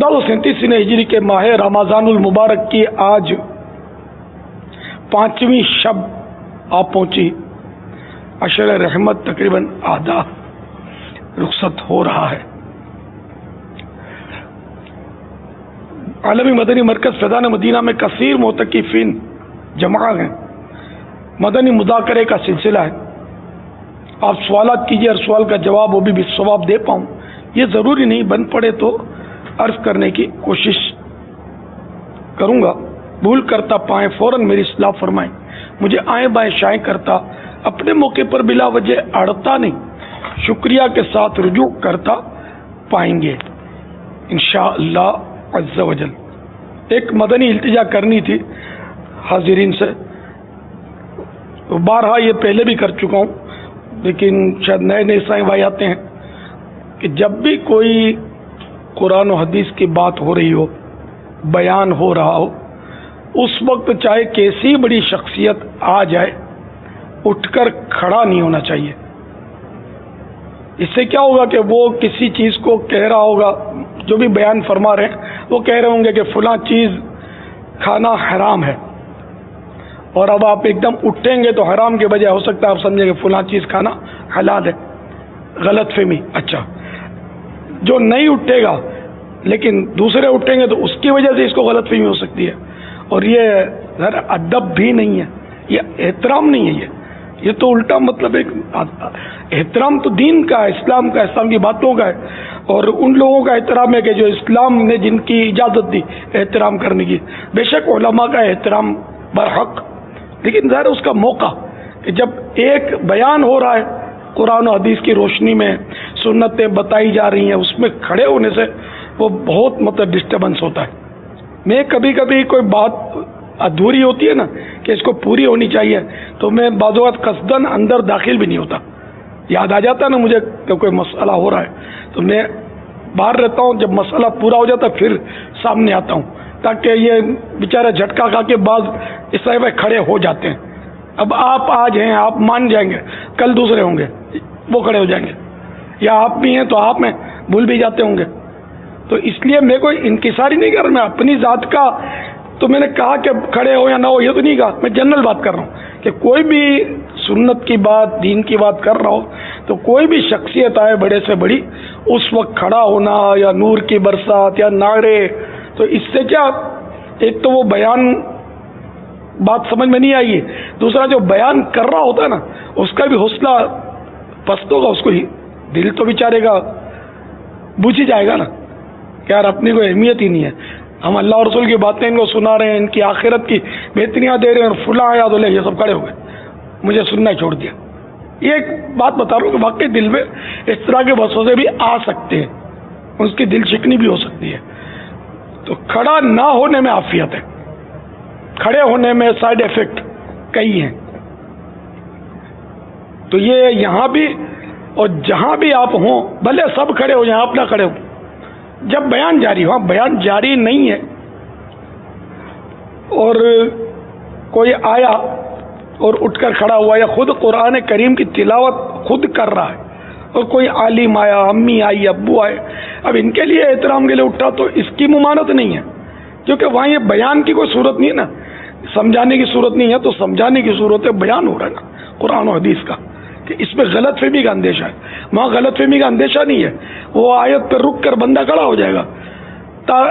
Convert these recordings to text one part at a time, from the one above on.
1437 ہجری کے ماہ رمضان المبارک کی آج 5ویں شب آپ پہنچی. عشر رحمت تقریباً آدھا رخصت ہو رہا ہے. عالمی مدنی مرکز فیضان مدینہ میں کثیر معتکفین جمع ہیں. مدنی مذاکرے کا سلسلہ ہے. آپ سوالات کیجیے، ہر سوال کا جواب وہ بھی بالثواب دے پاؤں. یہ ضروری نہیں، بن پڑے تو عرض کرنے کی کوشش کروں گا. بھول کرتا پائیں فوراً میری اصلاح فرمائیں. مجھے آئیں بائیں شائیں کرتا اپنے موقع پر بلا وجہ اڑتا نہیں. شکریہ کے ساتھ رجوع کرتا پائیں گے انشاءاللہ عز و جل. ایک مدنی التجا کرنی تھی حاضرین سے. بارہا یہ پہلے بھی کر چکا ہوں، لیکن شاید نئے نئے سائیں بھائی آتے ہیں کہ جب بھی کوئی قرآن و حدیث کی بات ہو رہی ہو، بیان ہو رہا ہو، اس وقت چاہے کیسی بڑی شخصیت آ جائے اٹھ کر کھڑا نہیں ہونا چاہیے. اس سے کیا ہوگا کہ وہ کسی چیز کو کہہ رہا ہوگا، جو بھی بیان فرما رہے ہیں وہ کہہ رہے ہوں گے کہ فلاں چیز کھانا حرام ہے، اور اب آپ ایک دم اٹھیں گے تو حرام کے بجائے ہو سکتا ہے آپ سمجھیں کہ فلاں چیز کھانا حلال ہے. غلط فہمی. اچھا، جو نہیں اٹھے گا لیکن دوسرے اٹھیں گے تو اس کی وجہ سے اس کو غلط فہمی ہو سکتی ہے. اور یہ ذرا ادب بھی نہیں ہے، یہ احترام نہیں ہے. یہ تو الٹا مطلب ایک احترام تو دین کا ہے، اسلام کا، اسلام کی باتوں کا ہے، اور ان لوگوں کا احترام ہے کہ جو اسلام نے جن کی اجازت دی احترام کرنے کی. بے شک علماء کا احترام برحق، لیکن ظاہر اس کا موقع کہ جب ایک بیان ہو رہا ہے قرآن و حدیث کی روشنی میں، سنتیں بتائی جا رہی ہیں، اس میں کھڑے ہونے سے وہ بہت مطلب ڈسٹربنس ہوتا ہے. میں کبھی کبھی کوئی بات ادھوری ہوتی ہے نا کہ اس کو پوری ہونی چاہیے، تو میں بعض اوقات قصداً اندر داخل بھی نہیں ہوتا. یاد آ جاتا ہے نا مجھے کہ کوئی مسئلہ ہو رہا ہے تو میں باہر رہتا ہوں. جب مسئلہ پورا ہو جاتا پھر سامنے آتا ہوں، تاکہ یہ بیچارہ جھٹکا کھا کے بعض اس طرح کھڑے ہو جاتے ہیں. اب آپ آج ہیں، آپ مان جائیں گے، کل دوسرے ہوں گے وہ کھڑے ہو جائیں گے، یا آپ بھی ہیں تو آپ میں بھول بھی جاتے ہوں گے. تو اس لیے میں کوئی انکساری نہیں کر رہا، میں اپنی ذات کا تو میں نے کہا کہ کھڑے ہو یا نہ ہو یہ تو نہیں کہا، میں جنرل بات کر رہا ہوں کہ کوئی بھی سنت کی بات، دین کی بات کر رہا ہو تو کوئی بھی شخصیت آئے بڑے سے بڑی، اس وقت کھڑا ہونا یا نور کی برسات یا نعرے، تو اس سے کیا، ایک تو وہ بیان بات سمجھ میں نہیں آئی ہے، دوسرا جو بیان کر رہا ہوتا ہے نا اس کا بھی حوصلہ پست ہوگا، اس کو ہی دل تو بیچارے گا بجھ ہی جائے گا نا کہ یار اپنی کوئی اہمیت ہی نہیں ہے. ہم اللہ اور رسول کی باتیں ان کو سنا رہے ہیں، ان کی آخرت کی بہتریاں دے رہے ہیں، اور فلاں آیا تو لے یہ سب کھڑے ہو گئے، مجھے سننا ہی چھوڑ دیا. یہ ایک بات بتا رہا ہوں کہ واقعی دل میں اس طرح کے وسوسے بھی آ سکتے ہیں، اس کی دل شکنی بھی ہو سکتی ہے. تو کھڑا نہ ہونے میں عافیت ہے، کھڑے ہونے میں سائیڈ ایفیکٹ کئی ہیں. تو یہ یہاں بھی اور جہاں بھی آپ ہوں، بھلے سب کھڑے ہو جائیں، آپ نہ کھڑے ہو، جب بیان جاری ہو. بیان جاری نہیں ہے اور کوئی آیا اور اٹھ کر کھڑا ہوا یا خود قرآن کریم کی تلاوت خود کر رہا ہے اور کوئی عالم آیا، امی آئی، ابو آئے، اب ان کے لیے احترام کے لیے اٹھا تو اس کی ممانعت نہیں ہے، کیونکہ وہاں یہ بیان کی کوئی صورت نہیں ہے نا، سمجھانے کی صورت نہیں ہے. تو سمجھانے کی صورت ہے، بیان ہو رہا ہے نا قرآن و حدیث کا، کہ اس میں غلط فہمی کا اندیشہ ہے. وہاں غلط فہمی کا اندیشہ نہیں ہے، وہ آیت پر رک کر بندہ کھڑا ہو جائے گا،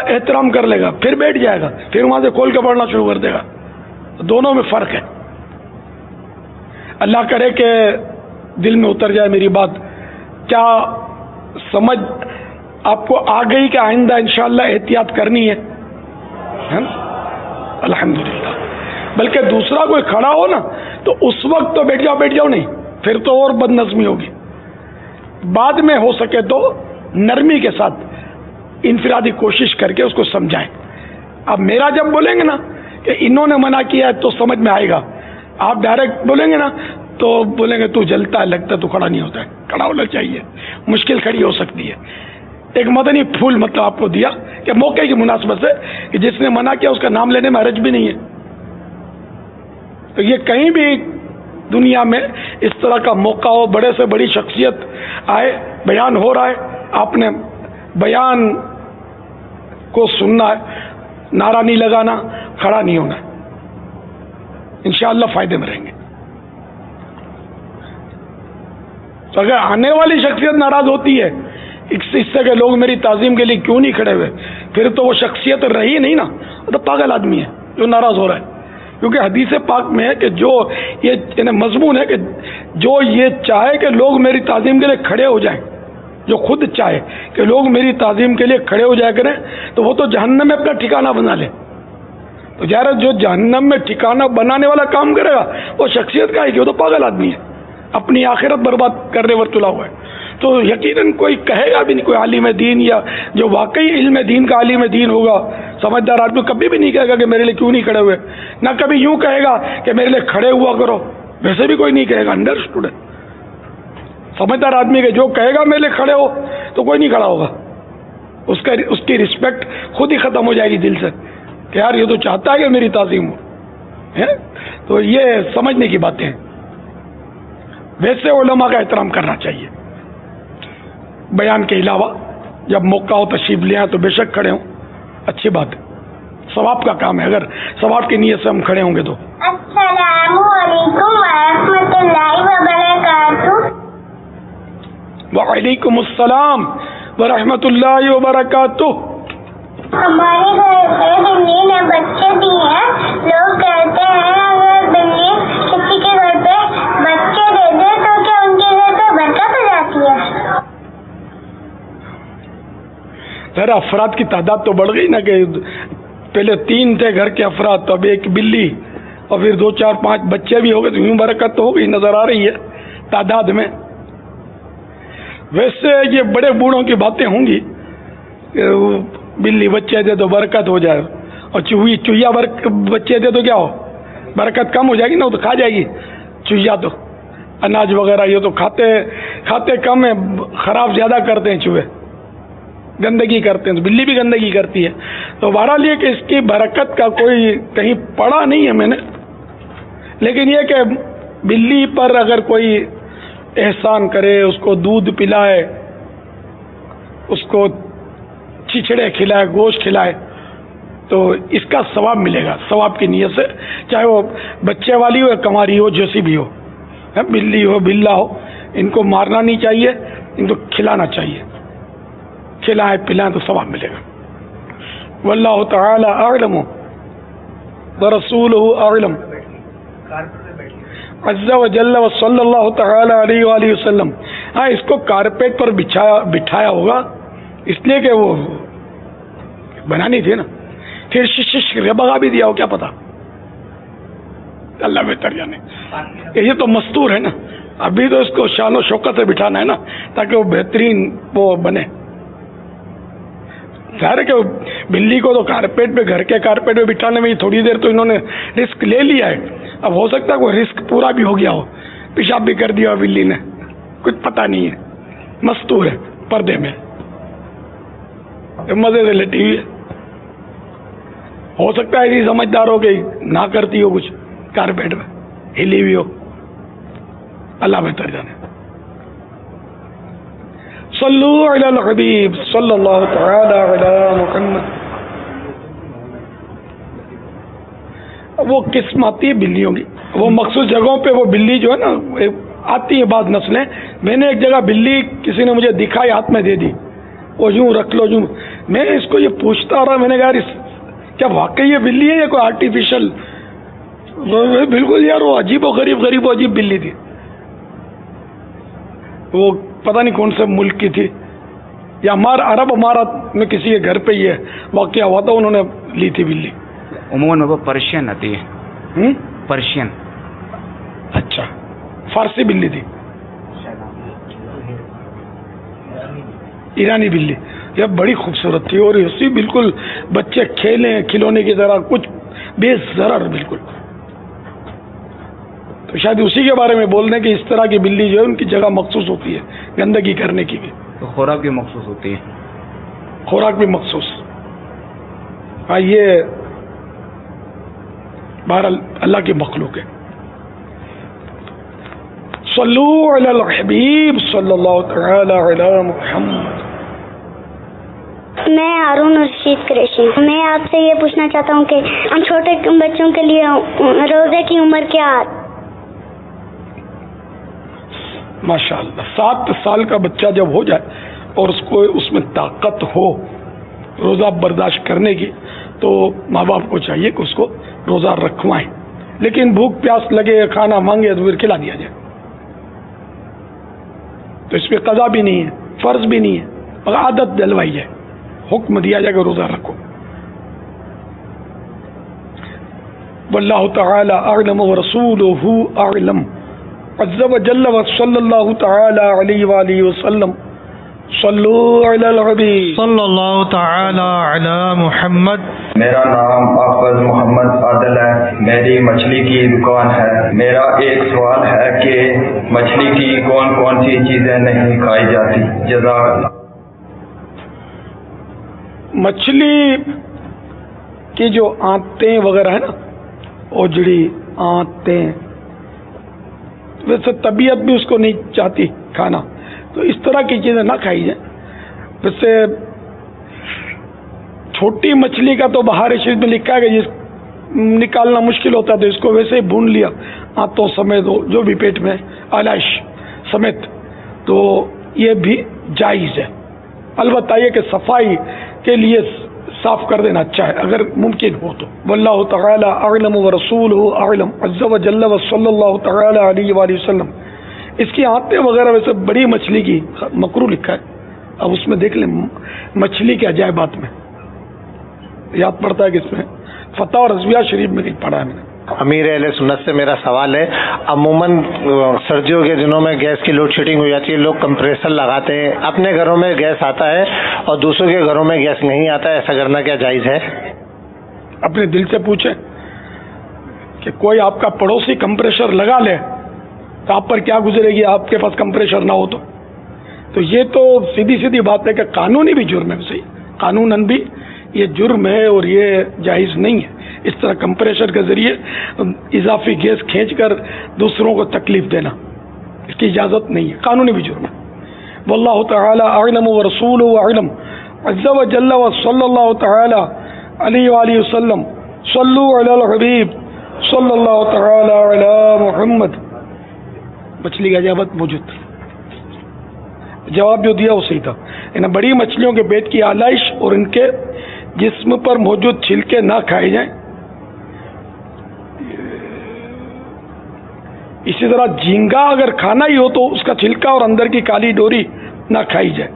احترام کر لے گا، پھر بیٹھ جائے گا، پھر وہاں سے کھول کے پڑھنا شروع کر دے گا. دونوں میں فرق ہے. اللہ کرے کہ دل میں اتر جائے میری بات. کیا سمجھ آپ کو آ گئی کہ آئندہ انشاءاللہ احتیاط کرنی ہے؟ الحمدللہ. بلکہ دوسرا کوئی کھڑا ہو نا تو اس وقت تو بیٹھ جاؤ نہیں، پھر تو اور بد نظمی ہوگی. بعد میں ہو سکے تو نرمی کے ساتھ انفرادی کوشش کر کے اس کو سمجھائیں. اب میرا جب بولیں گے نا کہ انہوں نے منع کیا ہے تو سمجھ میں آئے گا، آپ ڈائریکٹ بولیں گے نا تو بولیں گے تو جلتا ہے، لگتا ہے تو کھڑا نہیں ہوتا ہے. کھڑا ہونا چاہیے، مشکل کھڑی ہو سکتی ہے. ایک مدنی پھول مطلب آپ کو دیا کہ موقع کی مناسبت سے کہ جس نے منع کیا اس کا نام لینے میں حرج بھی نہیں ہے. تو یہ کہیں بھی دنیا میں اس طرح کا موقع ہو، بڑے سے بڑی شخصیت آئے، بیان ہو رہا ہے، آپ نے بیان کو سننا ہے، نعرہ نہیں لگانا، کھڑا نہیں ہونا، انشاءاللہ فائدے میں رہیں گے۔ تو اگر آنے والی شخصیت ناراض ہوتی ہے اس سے کہ لوگ میری تعظیم کے لیے کیوں نہیں کھڑے ہوئے، پھر تو وہ شخصیت رہی نہیں نا، تو پاگل آدمی ہے جو ناراض ہو رہا ہے۔ کیونکہ حدیث پاک میں ہے کہ جو یہ مضمون ہے کہ جو یہ چاہے کہ لوگ میری تعظیم کے لیے کھڑے ہو جائیں، جو خود چاہے کہ لوگ میری تعظیم کے لیے کھڑے ہو جایا کریں، تو وہ تو جہنم میں اپنا ٹھکانہ بنا لے۔ تو ظاہر جو جہنم میں ٹھکانہ بنانے والا کام کرے گا وہ شخصیت کا ہے کہ وہ تو پاگل آدمی ہے، اپنی آخرت برباد کرنے پر تلا ہوا ہے۔ تو یقیناً کوئی کہے گا بھی نہیں، کوئی عالم دین یا جو واقعی علم دین کا عالم دین ہوگا، سمجھدار آدمی کبھی بھی نہیں کہے گا کہ میرے لیے کیوں نہیں کھڑے ہوئے، نہ کبھی یوں کہے گا کہ میرے لیے کھڑے ہوا کرو، ویسے بھی کوئی نہیں کہے گا۔ انڈرسٹوڈ ہے؟ سمجھدار آدمی کہ جو کہے گا میرے لیے کھڑے ہو تو کوئی نہیں کھڑا ہوگا، اس کی رسپیکٹ خود ہی ختم ہو جائے گی دل سے کہ یار یہ تو چاہتا ہے کہ میری تعظیم ہو۔ تو یہ سمجھنے کی باتیں ہیں۔ ویسے علماء کا احترام کرنا چاہیے، بیان کے علاوہ جب موقع ہو تشریف لے آئیں تو بے شک کھڑے ہوں، اچھی بات ہے، ثواب کا کام ہے اگر ثواب کی نیت سے ہم کھڑے ہوں گے تو۔ السلام علیکم ورحمۃ اللہ وبرکاتہ۔ وعلیکم السلام ورحمۃ اللہ وبرکاتہ۔ ہمارے گھر پہ بلی نے بچے دیے ہیں، لوگ کہتے ہیں اگر بلی کسی کے گھر پہ بچے دے دے تو کیا ان کے گھر پہ برکت ہو جاتی ہے؟ ذرا افراد کی تعداد تو بڑھ گئی نا، کہ پہلے 3 تھے گھر کے افراد، تو اب ایک بلی اور پھر 2 4 5 بچے بھی ہو گئے، تو یوں برکت تو ہو گئی، نظر آ رہی ہے تعداد میں۔ ویسے یہ بڑے بوڑھوں کی باتیں ہوں گی کہ بلی بچے دے تو برکت ہو جائے، اور چوہیا بچے دے تو کیا ہو، برکت کم ہو جائے گی نا، وہ تو کھا جائے گی چوہیا، تو اناج وغیرہ یہ تو کھاتے کم ہیں، خراب زیادہ کرتے ہیں چوہے، گندگی کرتے ہیں، تو بلی بھی گندگی کرتی ہے۔ تو بہرحال یہ کہ اس کی برکت کا کوئی کہیں پڑھا نہیں ہے میں نے، لیکن یہ کہ بلی پر اگر کوئی احسان کرے، اس کو دودھ پلائے، اس کو چچڑے کھلائے، گوشت کھلائے، تو اس کا ثواب ملے گا، ثواب کی نیت سے، چاہے وہ بچے والی ہو یا کماری ہو، جیسی بھی ہو، بلی ہو بلا ہو، ان کو مارنا نہیں چاہیے، ان کو کھلانا چاہیے، کھلائیں پلائیں تو ثواب ملے گا۔ واللہ تعالی اعلم ورسولہ اعلم عز و جل و صلی اللہ تعالی علیہ وآلہ وسلم۔ ہاں، اس کو کارپیٹ پر بٹھایا ہوگا اس لیے کہ وہ بنانی تھی نا، پھر شش بگا بھی دیا ہو، کیا پتا، اللہ بہتر جانے۔ یہ تو مستور ہے نا، ابھی تو اس کو شان و شوکت سے بٹھانا ہے نا، تاکہ وہ بہترین وہ بنے۔ ظاہر ہے کہ بلی کو تو کارپیٹ پہ، گھر کے کارپیٹ پہ بٹھانے میں تھوڑی دیر تو انہوں نے رسک لے لیا ہے، اب ہو سکتا ہے کوئی رسک پورا بھی ہو گیا ہو، پیشاب بھی کر دیا ہو بلی نے، کچھ پتہ نہیں ہے، مستور ہے پردے میں، مزے سے لیٹی ہوئی ہے، ہو سکتا ہے ایسی سمجھدار ہو کہ نہ کرتی ہو کچھ کارپیٹ میں، ہلی ہوئی ہو، اللہ بہتر جانے۔ صلو علی الحبیب صلی اللہ تعالی علی محمد۔ وہ قسم آتی ہے بلیوں کی، وہ مخصوص جگہوں پہ وہ بلی جو ہے نا آتی ہے بعض نسلیں۔ میں نے ایک جگہ بلی کسی نے مجھے دکھائی، ہاتھ میں دے دی، وہ یوں رکھ لو، یوں۔ میں اس کو یہ پوچھتا رہا، میں نے کہا یار کیا واقعی یہ بلی ہے یا کوئی آرٹیفیشل؟ بالکل یار وہ عجیب و غریب عجیب بلی تھی، وہ پتہ نہیں کون سے ملک کی تھی، یا عرب امارات میں کسی کے گھر پہ یہ واقعہ ہوا تھا، انہوں نے لی تھی بلی۔ عموماً وہ پرشین آتی ہے، پرشین۔ اچھا، فارسی بلی تھی، ایرانی بلی، یہ بڑی خوبصورت تھی، اور اسی بالکل بچے کھیلیں کھلونے کی طرح، کچھ بے ضرر بالکل۔ تو شاید اسی کے بارے میں بولنے کہ اس طرح کی بلی جو ہے ان کی جگہ مخصوص ہوتی ہے گندگی کرنے کی بھی، تو خوراک بھی مخصوص ہوتی ہے، خوراک بھی مخصوص۔ ہاں، یہ بہرحال اللہ کی مخلوق ہے۔ صلو علی الحبیب صلی اللہ تعالی علی محمد۔ میں ہارون رشید قریشی. میں آپ سے یہ پوچھنا چاہتا ہوں کہ ہم چھوٹے بچوں کے لیے روزے کی عمر کیا؟ ماشاء اللہ 7 سال کا بچہ جب ہو جائے اور اس میں طاقت ہو روزہ برداشت کرنے کی تو ماں باپ کو چاہیے کہ اس کو روزہ رکھوائیں، لیکن بھوک پیاس لگے کھانا مانگے تو پھر کھلا دیا جائے. تو اس پہ قضا بھی نہیں ہے، فرض بھی نہیں ہے، اور عادت دلوائی جائے، حکم دیا جائے کہ روزہ رکھو. واللہ تعالی اعلم ورسولہ اعلم عز وجل وصلی اللہ تعالی علیہ وآلہ وسلم. صلو علی الحبیب صلی اللہ تعالی علی محمد. میرا نام آفز محمد عادل ہے، میری مچھلی کی دکان ہے. میرا ایک سوال ہے کہ مچھلی کی کون کون سی چیزیں نہیں کھائی جاتی؟ جزاک اللہ. مچھلی کی جو آنتیں وغیرہ ہیں نا، اوجڑی آنتیں، ویسے طبیعت بھی اس کو نہیں چاہتی کھانا، تو اس طرح کی چیزیں نہ کھائی جائیں. ویسے چھوٹی مچھلی کا تو بہار شریف میں لکھا ہے کہ جس نکالنا مشکل ہوتا ہے تو اس کو ویسے ہی بھون لیا آنتوں سمیت جو بھی پیٹ میں آلائش سمیت، تو یہ بھی جائز ہے. البتہ یہ کہ صفائی کے لیے صاف کر دینا اچھا ہے اگر ممکن ہو تو. واللہ تعالی اعلم ورسولہ اعلم عز وجل وصلی اللہ تعالی علیہ وآلہ وسلم. اس کی آنتیں وغیرہ ویسے بڑی مچھلی کی مکروہ لکھا ہے. اب اس میں دیکھ لیں مچھلی کے عجائبات میں یاد پڑتا ہے کہ اس میں فتح اور رضویہ شریف میں نہیں پڑھا ہے میں نے. امیر اہل سنت سے میرا سوال ہے، عموماً سردیوں کے دنوں میں گیس کی لوڈ شیڈنگ ہو جاتی ہے، لوگ کمپریسر لگاتے ہیں، اپنے گھروں میں گیس آتا ہے اور دوسروں کے گھروں میں گیس نہیں آتا ہے، ایسا کرنا کیا جائز ہے؟ اپنے دل سے پوچھیں کہ کوئی آپ کا پڑوسی کمپریشر لگا لے تو آپ پر کیا گزرے گی آپ کے پاس کمپریشر نہ ہو تو یہ تو سیدھی بات ہے کہ قانونی بھی جرم ہے. صحیح قانوناً بھی یہ جرم ہے اور یہ جائز نہیں ہے اس طرح کمپریشر کے ذریعے اضافی گیس کھینچ کر دوسروں کو تکلیف دینا، اس کی اجازت نہیں ہے، قانونی بھی جرم ہے. واللہ تعالی اعلم ورسولہ اعلم عز وجل وصلی اللہ تعالی علیہ وآلہ وسلم. صلو علی الحبیب صلی اللہ تعالی علی محمد. مچھلی کا اجابت موجود تھی، جواب جو دیا وہ صحیح تھا. ان بڑی مچھلیوں کے پیٹ کی آلائش اور ان کے جسم پر موجود چھلکے نہ کھائے جائیں. اسی طرح جھینگا اگر کھانا ہی ہو تو اس کا چھلکا اور اندر کی کالی ڈوری نہ کھائی جائے.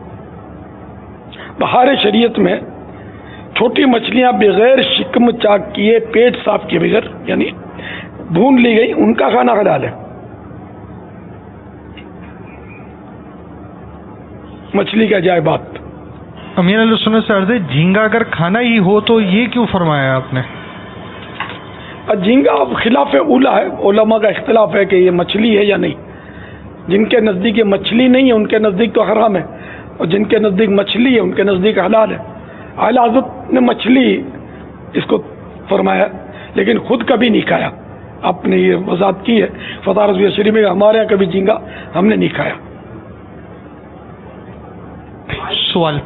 بہار شریعت میں چھوٹی مچھلیاں بغیر شکم چاک کیے پیٹ صاف کیے بغیر یعنی بھون لی گئی ان کا کھانا حلال ہے. مچھلی کا عجائبات. امیر علیہ سنت سے عرض ہے جھینگا اگر کھانا ہی ہو تو یہ کیوں فرمایا آپ نے؟ جھینگا خلاف اولا ہے، علماء کا اختلاف ہے کہ یہ مچھلی ہے یا نہیں. جن کے نزدیک یہ مچھلی نہیں ہے ان کے نزدیک تو حرام ہے، اور جن کے نزدیک مچھلی ہے ان کے نزدیک حلال ہے. اعلی حضرت نے مچھلی اس کو فرمایا لیکن خود کبھی نہیں کھایا. آپ نے یہ وضاحت کی ہے فتح رضویہ شریف میں ہمارے یہاں کبھی جھینگا ہم نے نہیں کھایا. سوال.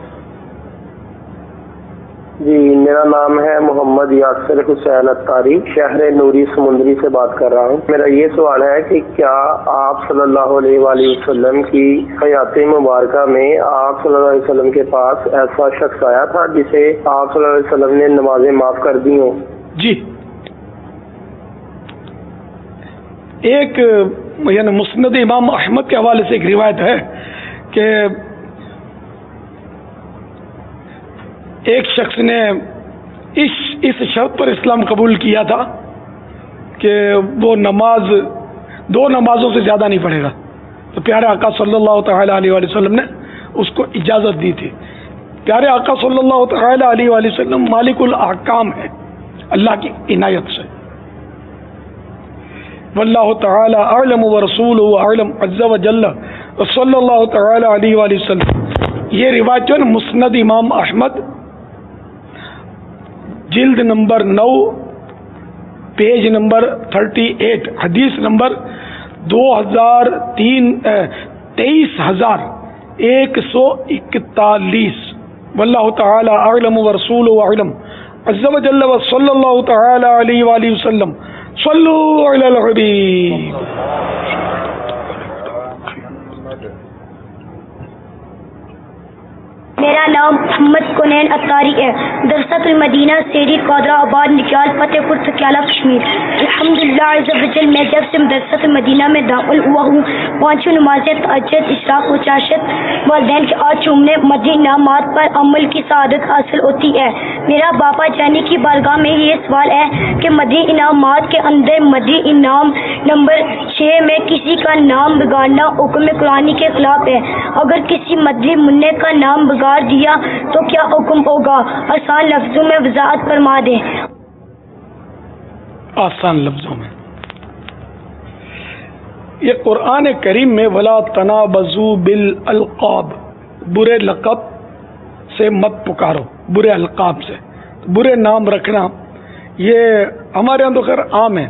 جی میرا نام ہے محمد یاسر حسین اتاری، شہر نوری سمندری سے بات کر رہا ہوں. میرا یہ سوال ہے کہ کیا آپ صلی اللہ علیہ وآلہ وسلم کی حیات مبارکہ میں آپ صلی اللہ علیہ وسلم کے پاس ایسا شخص آیا تھا جسے آپ صلی اللہ علیہ وسلم نے نمازیں معاف کر دی ہوں؟ جی ایک یعنی مسند امام احمد کے حوالے سے ایک روایت ہے کہ ایک شخص نے اس شرط پر اسلام قبول کیا تھا کہ وہ دو نمازوں سے زیادہ نہیں پڑھے گا. تو پیارے آقا صلی اللہ تعالی علیہ وآلہ وسلم نے اس کو اجازت دی تھی. پیارے آقا صلی اللہ تعالی علیہ وآلہ وسلم مالک الاحکام ہے اللہ کی عنایت سے. واللہ تعالی اعلم ورسولہ اعلم عز وجل صلی اللہ تعالی علیہ وآلہ وسلم. یہ روایت جو ہے نا مسند امام احمد جلد نمبر 9 پیج نمبر 38 حدیث نمبر 23,141. واللہ تعالی اعلم ورسولہ اعلم عز وجل وصلی اللہ تعالی علیہ وآلہ وسلم صلو علی الحبیب. میرا نام محمد کنین اتاری ہے. درست المدینہ سیری قادرہ آباد نکیال فتح پور سکیالہ کشمیر. الحمدللہ عز وجل میں جب سے درست المدینہ میں داخل ہوا ہوں پانچوں نمازیں تہجد اشراق و چاشت والدین کے آج چومنے مدی انعامات پر عمل کی سعادت حاصل ہوتی ہے. میرا باپا جانی کی بارگاہ میں یہ سوال ہے کہ مدی انعامات کے اندر مدی انعام نمبر 6 میں کسی کا نام بگاڑنا حکم قرآنی کے خلاف ہے. اگر کسی مدی منع کا نام بگاڑ دیا تو کیا حکم ہوگا؟ آسان لفظوں میں وضاحت فرما دیں. آسان لفظوں میں یہ قرآن کریم میں ولا تنابزوا بالالقاب، برے لقب سے مت پکارو، برے القاب سے. برے نام رکھنا یہ ہمارے یہاں تو خیر عام ہے،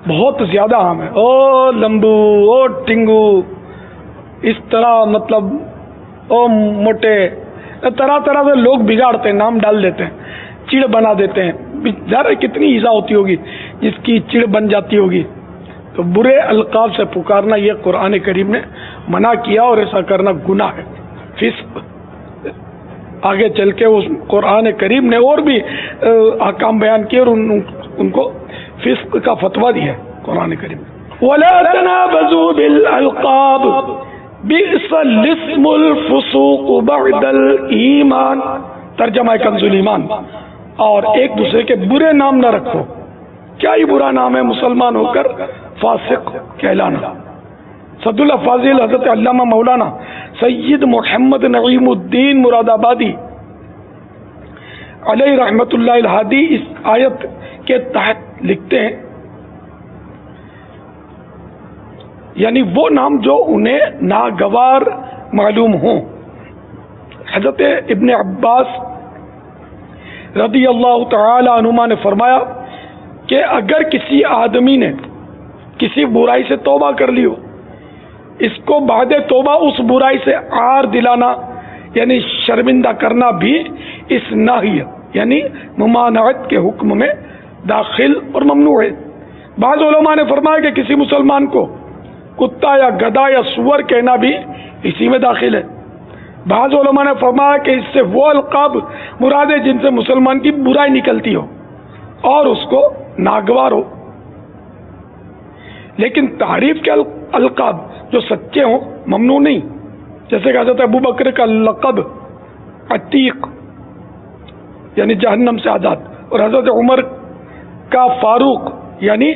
بہت زیادہ عام ہے. او لمبو، او ٹنگو، اس طرح مطلب او موٹے، طرح طرح سے لوگ بگاڑتے ہیں، نام ڈال دیتے ہیں، چڑ بنا دیتے ہیں. ذرا کتنی ایزا ہوتی ہوگی جس کی چڑ بن جاتی ہوگی. تو برے القاب سے پکارنا یہ قرآن کریم نے منع کیا اور ایسا کرنا گناہ ہے، فسق. آگے چل کے اس قرآن کریم نے اور بھی احکام بیان کیے اور ان کو فسق کا فتویٰ دیا ہے قرآن کریم نے. وَلَا تَنَابَزُوا بِالْأَلْقَابِ بِئْسَ الِاسْمُ الْفُسُوقُ بَعْدَ الْإِيمَانِ. ترجمہ کنز الایمان. اور ایک دوسرے کے برے نام نہ رکھو. کیا ہی برا نام ہے مسلمان ہو کر فاسق کہلانا. صد اللہ فاضل حضرت علامہ مولانا سید محمد نعیم الدین مراد آبادی علیہ رحمت اللہ الہادی اس آیت کے تحت لکھتے ہیں، یعنی وہ نام جو انہیں ناگوار معلوم ہوں. حضرت ابن عباس رضی اللہ تعالی عنہما نے فرمایا کہ اگر کسی آدمی نے کسی برائی سے توبہ کر لی ہو، اس کو بعد توبہ اس برائی سے عار دلانا یعنی شرمندہ کرنا بھی اس نہی یعنی ممانعت کے حکم میں داخل اور ممنوع ہے. بعض علماء نے فرمایا کہ کسی مسلمان کو کتا یا گدھا یا سور کہنا بھی اسی میں داخل ہے. بعض علماء نے فرمایا کہ اس سے وہ القاب مراد ہے جن سے مسلمان کی برائی نکلتی ہو اور اس کو ناگوار ہو. لیکن تعریف کے القاب جو سچے ہوں ممنوع نہیں، جیسے کہ حضرت ابو بکر کا لقب عتیق یعنی جہنم سے آزاد، اور حضرت عمر کا فاروق یعنی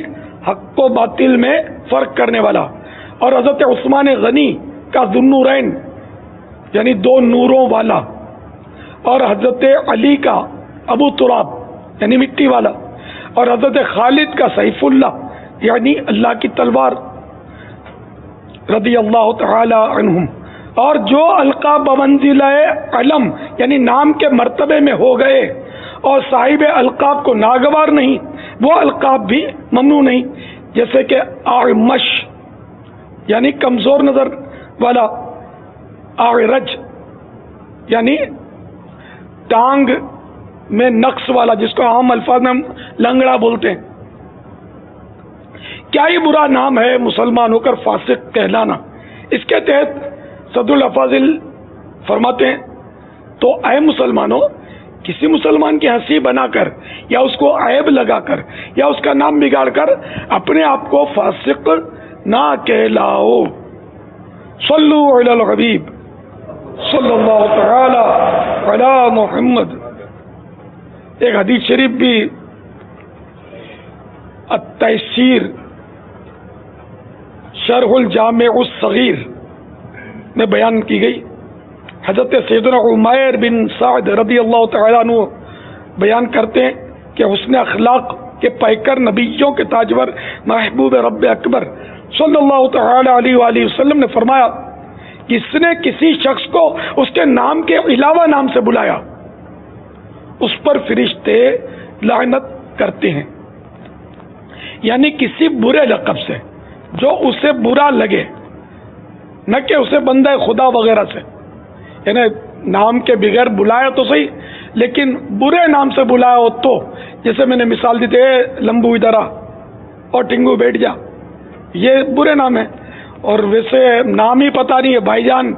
حق و باطل میں فرق کرنے والا، اور حضرت عثمان غنی کا ذو النورین یعنی دو نوروں والا، اور حضرت علی کا ابو تراب یعنی مٹی والا، اور حضرت خالد کا سیف اللہ یعنی اللہ کی تلوار رضی اللہ تعالی عنہم. اور جو القاب بمنزلہ علم یعنی نام کے مرتبے میں ہو گئے اور صاحب القاب کو ناگوار نہیں، وہ القاب بھی ممنوع نہیں، جیسے کہ اعمش یعنی کمزور نظر والا، اعرج یعنی ٹانگ میں نقص والا جس کو عام الفاظ میں ہم لنگڑا بولتے ہیں. کیا ہی برا نام ہے مسلمان ہو کر فاسق کہلانا. اس کے تحت صد الافاضل فرماتے ہیں تو اے مسلمانوں، کسی مسلمان کی ہنسی بنا کر یا اس کو عیب لگا کر یا اس کا نام بگاڑ کر اپنے آپ کو فاسق نہ کہلاؤ. صلو علی الحبیب صلی اللہ تعالی علی محمد. ایک حدیث شریف بھی التیسیر شرح الجامع الصغیر میں بیان کی گئی. حضرت سیدنا عمیر بن سعد رضی اللہ تعالیٰ عنہ بیان کرتے ہیں کہ حسن اخلاق کے پیکر نبیوں کے تاجور محبوب رب اکبر صلی اللہ تعالی علیہ وآلہ وسلم نے فرمایا، جس نے کسی شخص کو اس کے نام کے علاوہ نام سے بلایا اس پر فرشتے لعنت کرتے ہیں. یعنی کسی برے لقب سے جو اسے برا لگے، نہ کہ اسے بندہ خدا وغیرہ سے، یعنی نام کے بغیر بلایا تو صحیح، لیکن برے نام سے بلایا ہو تو، جیسے میں نے مثال دی تھی لمبو ادھر آ اور ٹنگو بیٹھ جا، یہ برے نام ہیں. اور ویسے نام ہی پتہ نہیں ہے، بھائی جان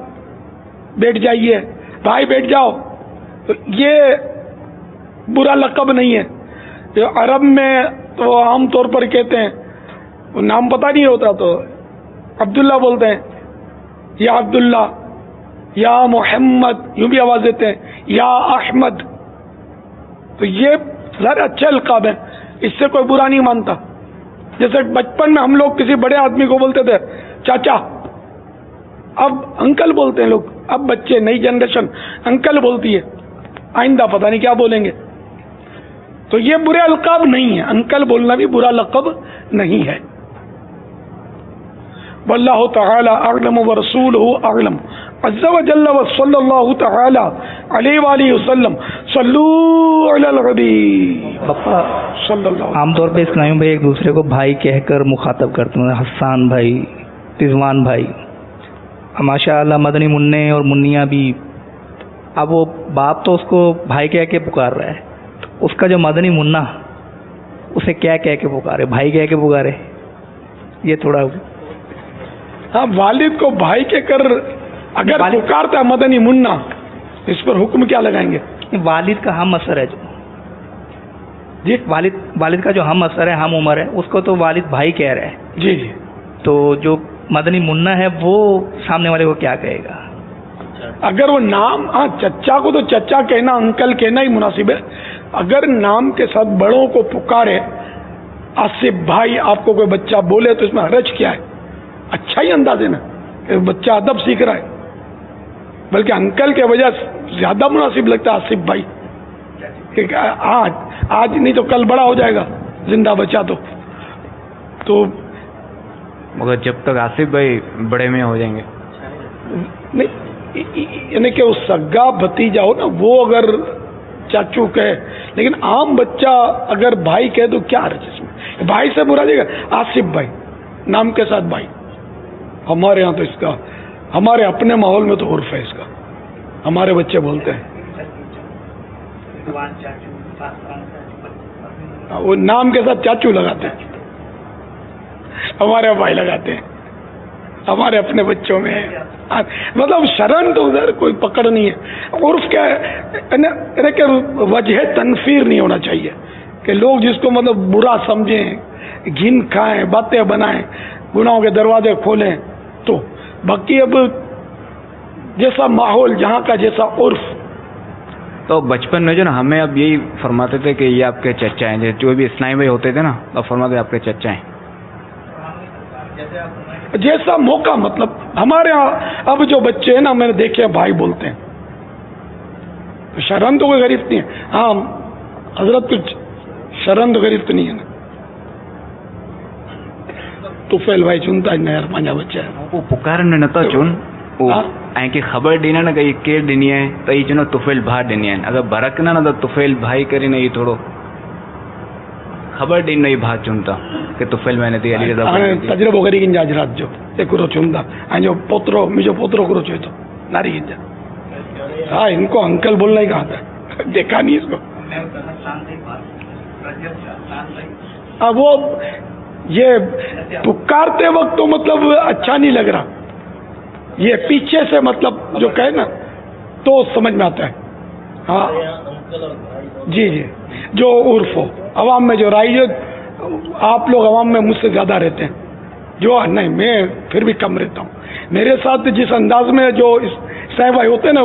بیٹھ جائیے، بھائی بیٹھ جاؤ، تو یہ برا لقب نہیں ہے. یہ عرب میں تو عام طور پر کہتے ہیں، نام پتہ نہیں ہوتا تو عبداللہ بولتے ہیں، یا عبداللہ، یا محمد، یوں بھی آواز دیتے ہیں، یا احمد. تو یہ ذرا اچھے القاب ہیں، اس سے کوئی برا نہیں مانتا. جیسے بچپن میں ہم لوگ کسی بڑے آدمی کو بولتے تھے چاچا، اب انکل بولتے ہیں لوگ. اب بچے، نئی جنریشن انکل بولتی ہے، آئندہ پتہ نہیں کیا بولیں گے. تو یہ برے القاب نہیں ہے، انکل بولنا بھی برا لقب نہیں ہے. واللہ تعالی اعلم ورسولہ اعلم عز وجل وصلی اللہ تعالی علیہ وآلہ وسلم. صلو علی الحبیب پپا صلی اللہ. عام طور پہ اسلامی بھائی ایک دوسرے کو بھائی کہہ کر مخاطب کرتے ہیں، حسان بھائی، رضوان بھائی. ماشاء اللہ مدنی منع اور منیا بھی، اب وہ باپ تو اس کو بھائی کہہ کے پکار رہا ہے، اس کا جو مدنی منا اسے کیا کہہ کے پکارے؟ بھائی کہہ کے پکارے. یہ تھوڑا ہاں، والد کو بھائی کہہ کر اگر پکارتا ہے مدنی منا، اس پر حکم کیا لگائیں گے؟ والد کا ہم اثر ہے، جو جی والد کا جو ہم اثر ہے، ہم عمر ہے، اس کو تو والد بھائی کہہ رہے ہیں. جی جی. تو جو مدنی منا ہے وہ سامنے والے کو کیا کہے گا؟ اگر وہ نام، ہاں چچا کو تو چچا کہنا، انکل کہنا ہی مناسب ہے. اگر نام کے ساتھ بڑوں کو پکارے، آصف بھائی، آپ کو کوئی بچہ بولے تو اس میں حرج کیا ہے؟ اچھا ہی انداز ہے نا کہ بچہ ادب سیکھ رہا ہے. بلکہ انکل کے وجہ زیادہ مناسب لگتا ہے آصف بھائی، کہ آج نہیں تو کل بڑا ہو جائے گا، زندہ بچہ تو مگر جب تک آصف بھائی بڑے میں ہو جائیں گے نہیں، یعنی کہ وہ سگا بھتیجا ہو نا، وہ اگر چاچو کہے، لیکن عام بچہ اگر بھائی کہے تو کیا حرج اس میں؟ بھائی سے برا جائے گا، آصف بھائی نام کے ساتھ بھائی. ہمارے ہاں تو اس کا، ہمارے اپنے ماحول میں تو عرف ہے اس کا، ہمارے بچے بولتے ہیں وہ نام کے ساتھ چاچو لگاتے ہیں، ہمارے بھائی لگاتے ہیں، ہمارے اپنے بچوں میں. مطلب شرن تو ادھر کوئی پکڑ نہیں ہے. عرف کیا ہے کہ وجہ تنفیر نہیں ہونا چاہیے کہ لوگ جس کو مطلب برا سمجھیں، گھن کھائیں، باتیں بنائیں، گناہوں کے دروازے کھولیں. تو باقی اب جیسا ماحول، جہاں کا جیسا عرف. تو بچپن میں جو نا ہمیں اب یہی فرماتے تھے کہ یہ آپ کے چچا ہیں، جو بھی اسلامی بھائی ہوتے تھے نا، اب فرماتے آپ کے چچا ہیں. جیسا موقع، مطلب ہمارے ہاں اب جو بچے ہیں نا، میں نے دیکھے بھائی بولتے ہیں، شرم تو کوئی غریب نہیں ہے. ہاں حضرت کچھ شرم تو غریب تو نہیں ہے نا. توفیل بھائی چنتا ہے یار، مانجا بچہ ہے وہ پکارنے نتا چون وہ اینکی خبر دینا نا کہ یہ کے دنیا ہے تو یہ چنو توفیل بھا دنیا ہے. اگر برکنا نا تو توفیل بھائی کری نا، یہ تھوڑو خبر دین نہیں بھا چنتا کہ توفیل میں نے دی علی رضا تجربہ کری گنجا حضرات جو کرو چنتا جو پوترو مجھے پوترو کرو چوئے تو ناری گنجا. ہاں ان کو انکل بولنا ہی کہا تھا، دیکھا نہیں اس کو. اب وہ یہ پکارتے وقت تو مطلب اچھا نہیں لگ رہا، یہ پیچھے سے مطلب جو کہے نا تو سمجھ میں آتا ہے. ہاں جی جی، جو عرف ہو عوام میں، جو رائج، آپ لوگ عوام میں مجھ سے زیادہ رہتے ہیں، جو نہیں میں پھر بھی کم رہتا ہوں. میرے ساتھ جس انداز میں جو اسلامی بھائی ہوتے ہیں نا،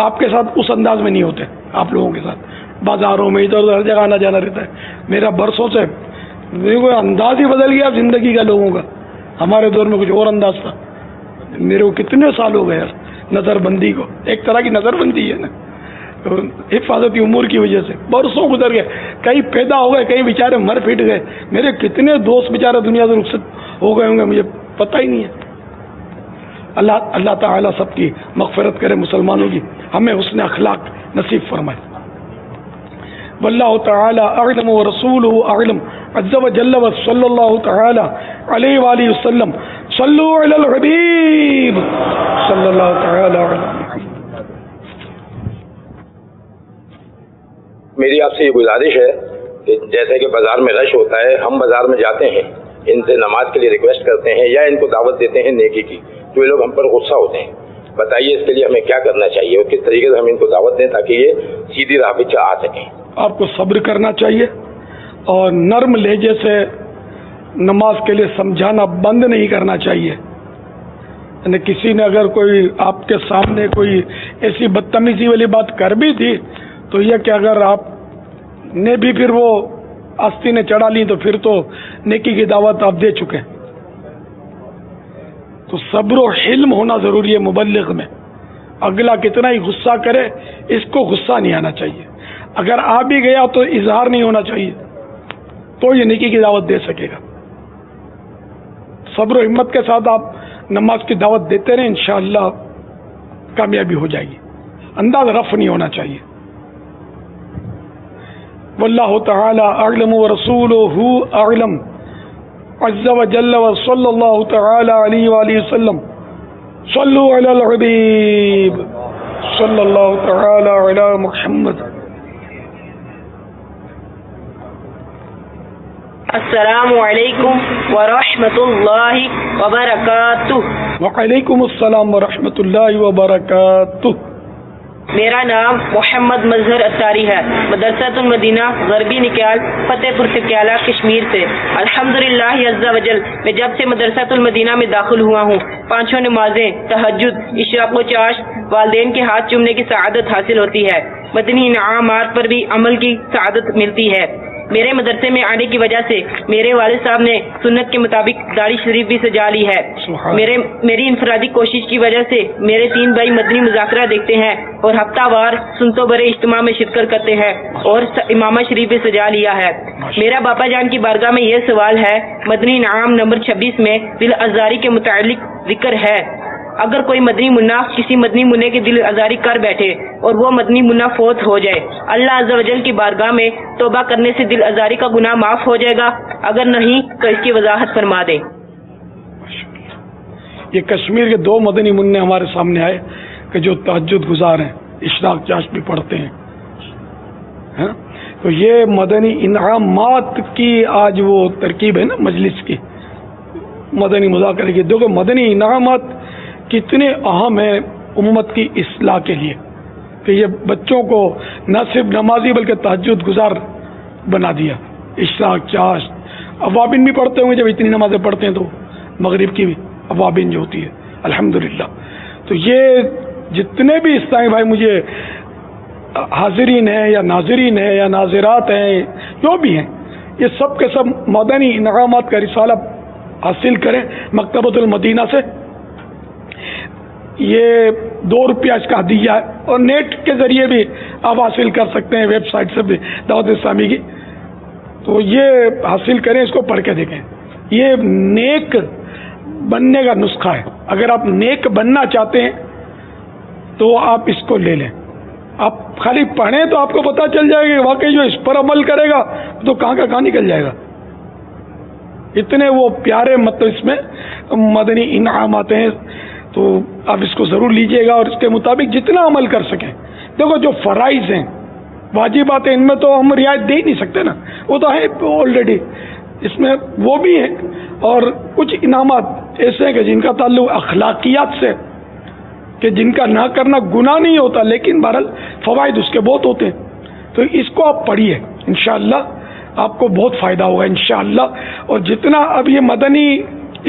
آپ کے ساتھ اس انداز میں نہیں ہوتے. آپ لوگوں کے ساتھ بازاروں میں ادھر ادھر ہر جگہ آنا جانا رہتا ہے. میرا برسوں سے انداز ہی بدل گیا زندگی کا لوگوں کا. ہمارے دور میں کچھ اور انداز تھا. میرے کو کتنے سال ہو گئے یار نظر بندی کو، ایک طرح کی نظر بندی ہے نا، حفاظتی امور کی وجہ سے برسوں گزر گئے. کئی پیدا ہو گئے، کئی بیچارے مر پھٹ گئے. میرے کتنے دوست بیچارے دنیا سے رخصت ہو گئے ہوں گے، مجھے پتہ ہی نہیں ہے. اللہ تعالیٰ سب کی مغفرت کرے، مسلمانوں کی ہمیں حسن اخلاق نصیب فرمائے. واللہ تعالی اعلم ورسولہ اعلم عز وجل وصلی اللہ تعالی علیہ وآلہ وسلم. صلو علی الحبیب صلی اللہ تعالی علیہ وسلم. میری آپ سے یہ گزارش ہے کہ جیسے کہ بازار میں رش ہوتا ہے، ہم بازار میں جاتے ہیں، ان سے نماز کے لیے ریکویسٹ کرتے ہیں یا ان کو دعوت دیتے ہیں نیکی کی، تو یہ لوگ ہم پر غصہ ہوتے ہیں. بتائیے اس کے لیے ہمیں کیا کرنا چاہیے اور کس طریقے سے ہم ان کو دعوت دیں تاکہ یہ سیدھی راہ پہ آ سکیں؟ آپ کو صبر کرنا چاہیے اور نرم لہجے سے نماز کے لیے سمجھانا بند نہیں کرنا چاہیے. یعنی کسی نے اگر کوئی آپ کے سامنے کوئی ایسی بدتمیزی والی بات کر بھی تھی تو یہ کہ اگر آپ نے بھی پھر وہ آستینیں چڑھا لی تو پھر تو نیکی کی دعوت آپ دے چکے. تو صبر و حلم ہونا ضروری ہے مبلغ میں. اگلا کتنا ہی غصہ کرے اس کو غصہ نہیں آنا چاہیے. اگر آ بھی گیا تو اظہار نہیں ہونا چاہیے تو یہ نیکی کی دعوت دے سکے گا. صبر و ہمت کے ساتھ آپ نماز کی دعوت دیتے رہیں، انشاءاللہ کامیابی ہو جائے گی. انداز رف نہیں ہونا چاہیے. واللہ تعالی اعلم ورسولہ اعلم عز وجل وصلی اللہ تعالی علیہ وآلہ وسلم. صلو علی الحبیب صلی اللہ تعالی علی محمد. السلام علیکم ورحمۃ اللہ وبرکاتہ. وعلیکم السلام ورحمۃ اللہ وبرکاتہ. میرا نام محمد مظہر اتاری ہے، مدرسۃ المدینہ غربی نکیال فتح پور سکیالہ کشمیر سے. الحمدللہ عز وجل میں جب سے مدرسۃ المدینہ میں داخل ہوا ہوں 5 نمازیں، تہجد، اشراق و چاش، والدین کے ہاتھ چومنے کی سعادت حاصل ہوتی ہے. مدنی انعامات پر بھی عمل کی سعادت ملتی ہے. میرے مدرسے میں آنے کی وجہ سے میرے والد صاحب نے سنت کے مطابق داڑھی شریف بھی سجا لی ہے. میری انفرادی کوشش کی وجہ سے میرے 3 بھائی مدنی مذاکرہ دیکھتے ہیں اور ہفتہ وار سنتوں برے اجتماع میں شرکت کرتے ہیں اور امامہ شریف بھی سجا لیا ہے. میرا باپا جان کی بارگاہ میں یہ سوال ہے، مدنی انعام نمبر 26 میں دل آزاری کے متعلق ذکر ہے. اگر کوئی مدنی منا کسی مدنی منع کی دل آزاری کر بیٹھے اور وہ مدنی منا فوت ہو جائے، اللہ عز و جل کی بارگاہ میں توبہ کرنے سے دل آزاری کا گناہ معاف ہو جائے گا؟ اگر نہیں تو اس کی وضاحت فرما دیں. یہ کشمیر کے 2 مدنی منع ہمارے سامنے آئے کہ جو تہجد گزار ہیں، اشراق چاش بھی پڑھتے ہیں. تو یہ مدنی انعامات کی آج وہ ترکیب ہے نا مجلس کی، مدنی مذاکرے کی. دیکھو مدنی انعامات کتنے اہم ہیں امت کی اصلاح کے لیے کہ یہ بچوں کو نہ صرف نمازی بلکہ تہجد گزار بنا دیا. اشراق چاش اوابین بھی پڑھتے ہوں گے، جب اتنی نمازیں پڑھتے ہیں تو مغرب کی بھی اوابین جو ہوتی ہے الحمدللہ. تو یہ جتنے بھی اسلامی بھائی مجھے حاضرین ہیں یا ناظرین ہیں یا ناظرات ہیں جو بھی ہیں، یہ سب کے سب مدنی انعامات کا رسالہ حاصل کریں مکتبۃ المدینہ سے. یہ 2 روپیہ اس کا ہدیہ ہے اور نیٹ کے ذریعے بھی آپ حاصل کر سکتے ہیں، ویب سائٹ سے بھی دعوت اسلامی کی. تو یہ حاصل کریں، اس کو پڑھ کے دیکھیں. یہ نیک بننے کا نسخہ ہے. اگر آپ نیک بننا چاہتے ہیں تو آپ اس کو لے لیں. آپ خالی پڑھیں تو آپ کو پتہ چل جائے گا واقعی جو اس پر عمل کرے گا تو کہاں کا کہاں نکل جائے گا. اتنے وہ پیارے مطلب اس میں مدنی انعامات ہیں. تو آپ اس کو ضرور لیجئے گا اور اس کے مطابق جتنا عمل کر سکیں. دیکھو جو فرائض ہیں، واجبات ہیں، ان میں تو ہم رعایت دے ہی نہیں سکتے نا، وہ تو ہے آلریڈی. اس میں وہ بھی ہیں اور کچھ انعامات ایسے ہیں کہ جن کا تعلق اخلاقیات سے، کہ جن کا نہ کرنا گناہ نہیں ہوتا لیکن بہرحال فوائد اس کے بہت ہوتے ہیں. تو اس کو آپ پڑھیے، انشاءاللہ آپ کو بہت فائدہ ہوگا انشاءاللہ. اور جتنا اب یہ مدنی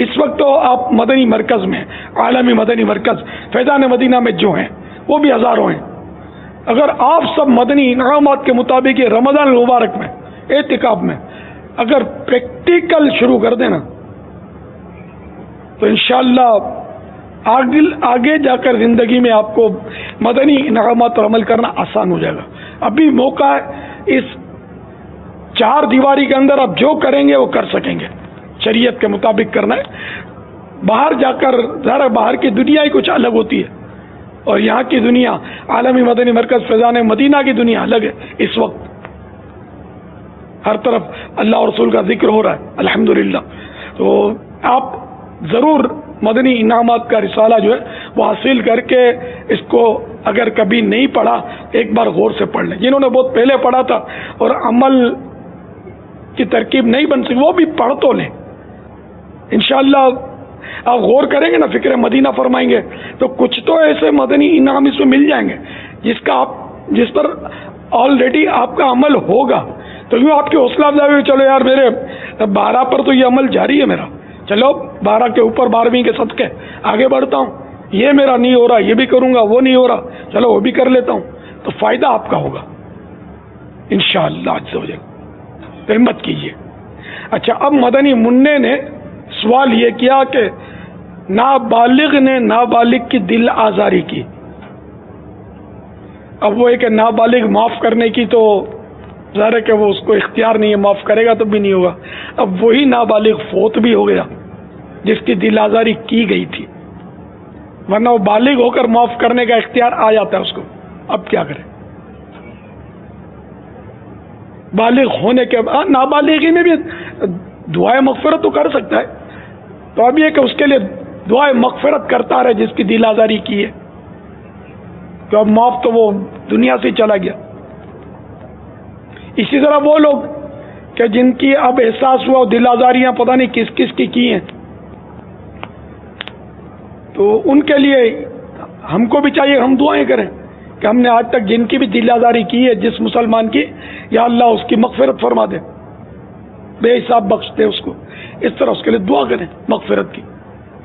اس وقت تو آپ مدنی مرکز میں، عالمی مدنی مرکز فیضان مدینہ میں جو ہیں وہ بھی ہزاروں ہیں. اگر آپ سب مدنی انعامات کے مطابق یہ رمضان المبارک میں اعتکاف میں اگر پریکٹیکل شروع کر دیں نا تو انشاءاللہ آگے جا کر زندگی میں آپ کو مدنی انعامات پر عمل کرنا آسان ہو جائے گا. ابھی موقع ہے، اس 4 دیواری کے اندر آپ جو کریں گے وہ کر سکیں گے، شریعت کے مطابق کرنا ہے. باہر جا کر ذرا باہر کی دنیا ہی کچھ الگ ہوتی ہے اور یہاں کی دنیا عالمی مدنی مرکز فیضان مدینہ کی دنیا الگ ہے. اس وقت ہر طرف اللہ اور رسول کا ذکر ہو رہا ہے الحمدللہ. تو آپ ضرور مدنی انعامات کا رسالہ جو ہے وہ حاصل کر کے اس کو اگر کبھی نہیں پڑھا ایک بار غور سے پڑھ لیں. جنہوں نے بہت پہلے پڑھا تھا اور عمل کی ترکیب نہیں بن سکی وہ بھی پڑھ تو لیں. انشاءاللہ آپ غور کریں گے نا, فکر مدینہ فرمائیں گے تو کچھ تو ایسے مدنی انعام اس میں مل جائیں گے جس پر آلریڈی آپ کا عمل ہوگا. تو یوں آپ کی حوصلہ افزائی ہوئی, چلو یار میرے 12 پر تو یہ عمل جاری ہے میرا, چلو 12 کے اوپر 12ویں کے صدقے آگے بڑھتا ہوں, یہ میرا نہیں ہو رہا یہ بھی کروں گا, وہ نہیں ہو رہا چلو وہ بھی کر لیتا ہوں, تو فائدہ آپ کا ہوگا انشاءاللہ عز و جل. تو ہمت کیجیے. اچھا, اب مدنی منع نے سوال یہ کیا کہ نابالغ نے نابالغ کی دل آزاری کی. اب وہ ہے کہ نابالغ معاف کرنے کی تو ظاہر ہے کہ وہ اس کو اختیار نہیں ہے, معاف کرے گا تو بھی نہیں ہوگا. اب وہی نابالغ فوت بھی ہو گیا جس کی دل آزاری کی گئی تھی, ورنہ وہ بالغ ہو کر معاف کرنے کا اختیار آ جاتا ہے اس کو. اب کیا کرے؟ بالغ ہونے کے بعد نابالغی میں بھی دعائے مغفرت تو کر سکتا ہے, تو اب یہ کہ اس کے لیے دعائے مغفرت کرتا رہے جس کی دل آزاری کی ہے, تو اب معاف تو وہ دنیا سے چلا گیا. اسی طرح وہ لوگ کہ جن کی اب احساس ہوا دل آزاریاں پتہ نہیں کس کس کی ہیں, تو ان کے لیے ہم کو بھی چاہیے ہم دعائیں کریں کہ ہم نے آج تک جن کی بھی دل آزاری کی ہے جس مسلمان کی, یا اللہ اس کی مغفرت فرما دے, بے حساب بخش دے اس کو. اس طرح اس کے لیے دعا کریں مغفرت کی.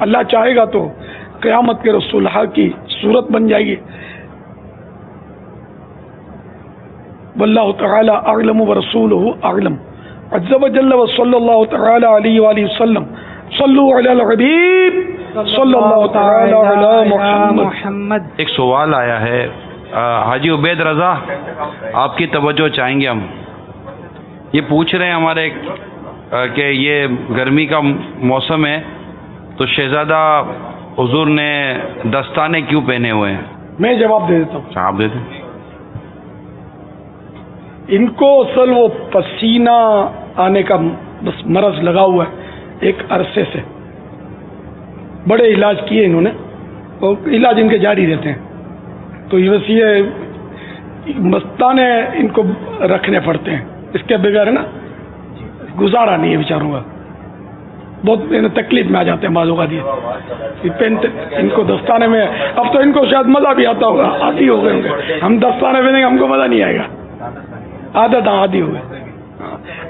اللہ چاہے گا تو قیامت کے روز صلح کی صورت بن جائے گی. واللہ تعالی اعلم ورسولہ اعلم عز وجل وصلی اللہ تعالی علیہ وآلہ وسلم. صلو علی الحبیب صلی اللہ تعالی علی محمد. ایک سوال آیا ہے حاجی عبید رضا, آپ کی توجہ چاہیں گے ہم. یہ پوچھ رہے ہیں ہمارے کہ یہ گرمی کا موسم ہے تو شہزادہ حضور نے دستانے کیوں پہنے ہوئے ہیں؟ میں جواب دے دیتا ہوں. آپ دے دیں. ان کو اصل وہ پسینہ آنے کا بس مرض لگا ہوا ہے ایک عرصے سے. بڑے علاج کیے انہوں نے اور علاج ان کے جاری رہتے ہیں, تو یہ مستانے ان کو رکھنے پڑتے ہیں, اس کے بغیر نا گزارا نہیں ہے بیچاروں کا. بہت تکلیف میں آ جاتے ہیں بعض اوقات. ان کو دستانے میں اب تو ان کو شاید مزہ بھی آتا ہوگا, عادی ہو گئے ہوں گے. ہم دستانے پہنیں گے ہم کو مزہ نہیں آئے گا, عادت عادی ہو گئے.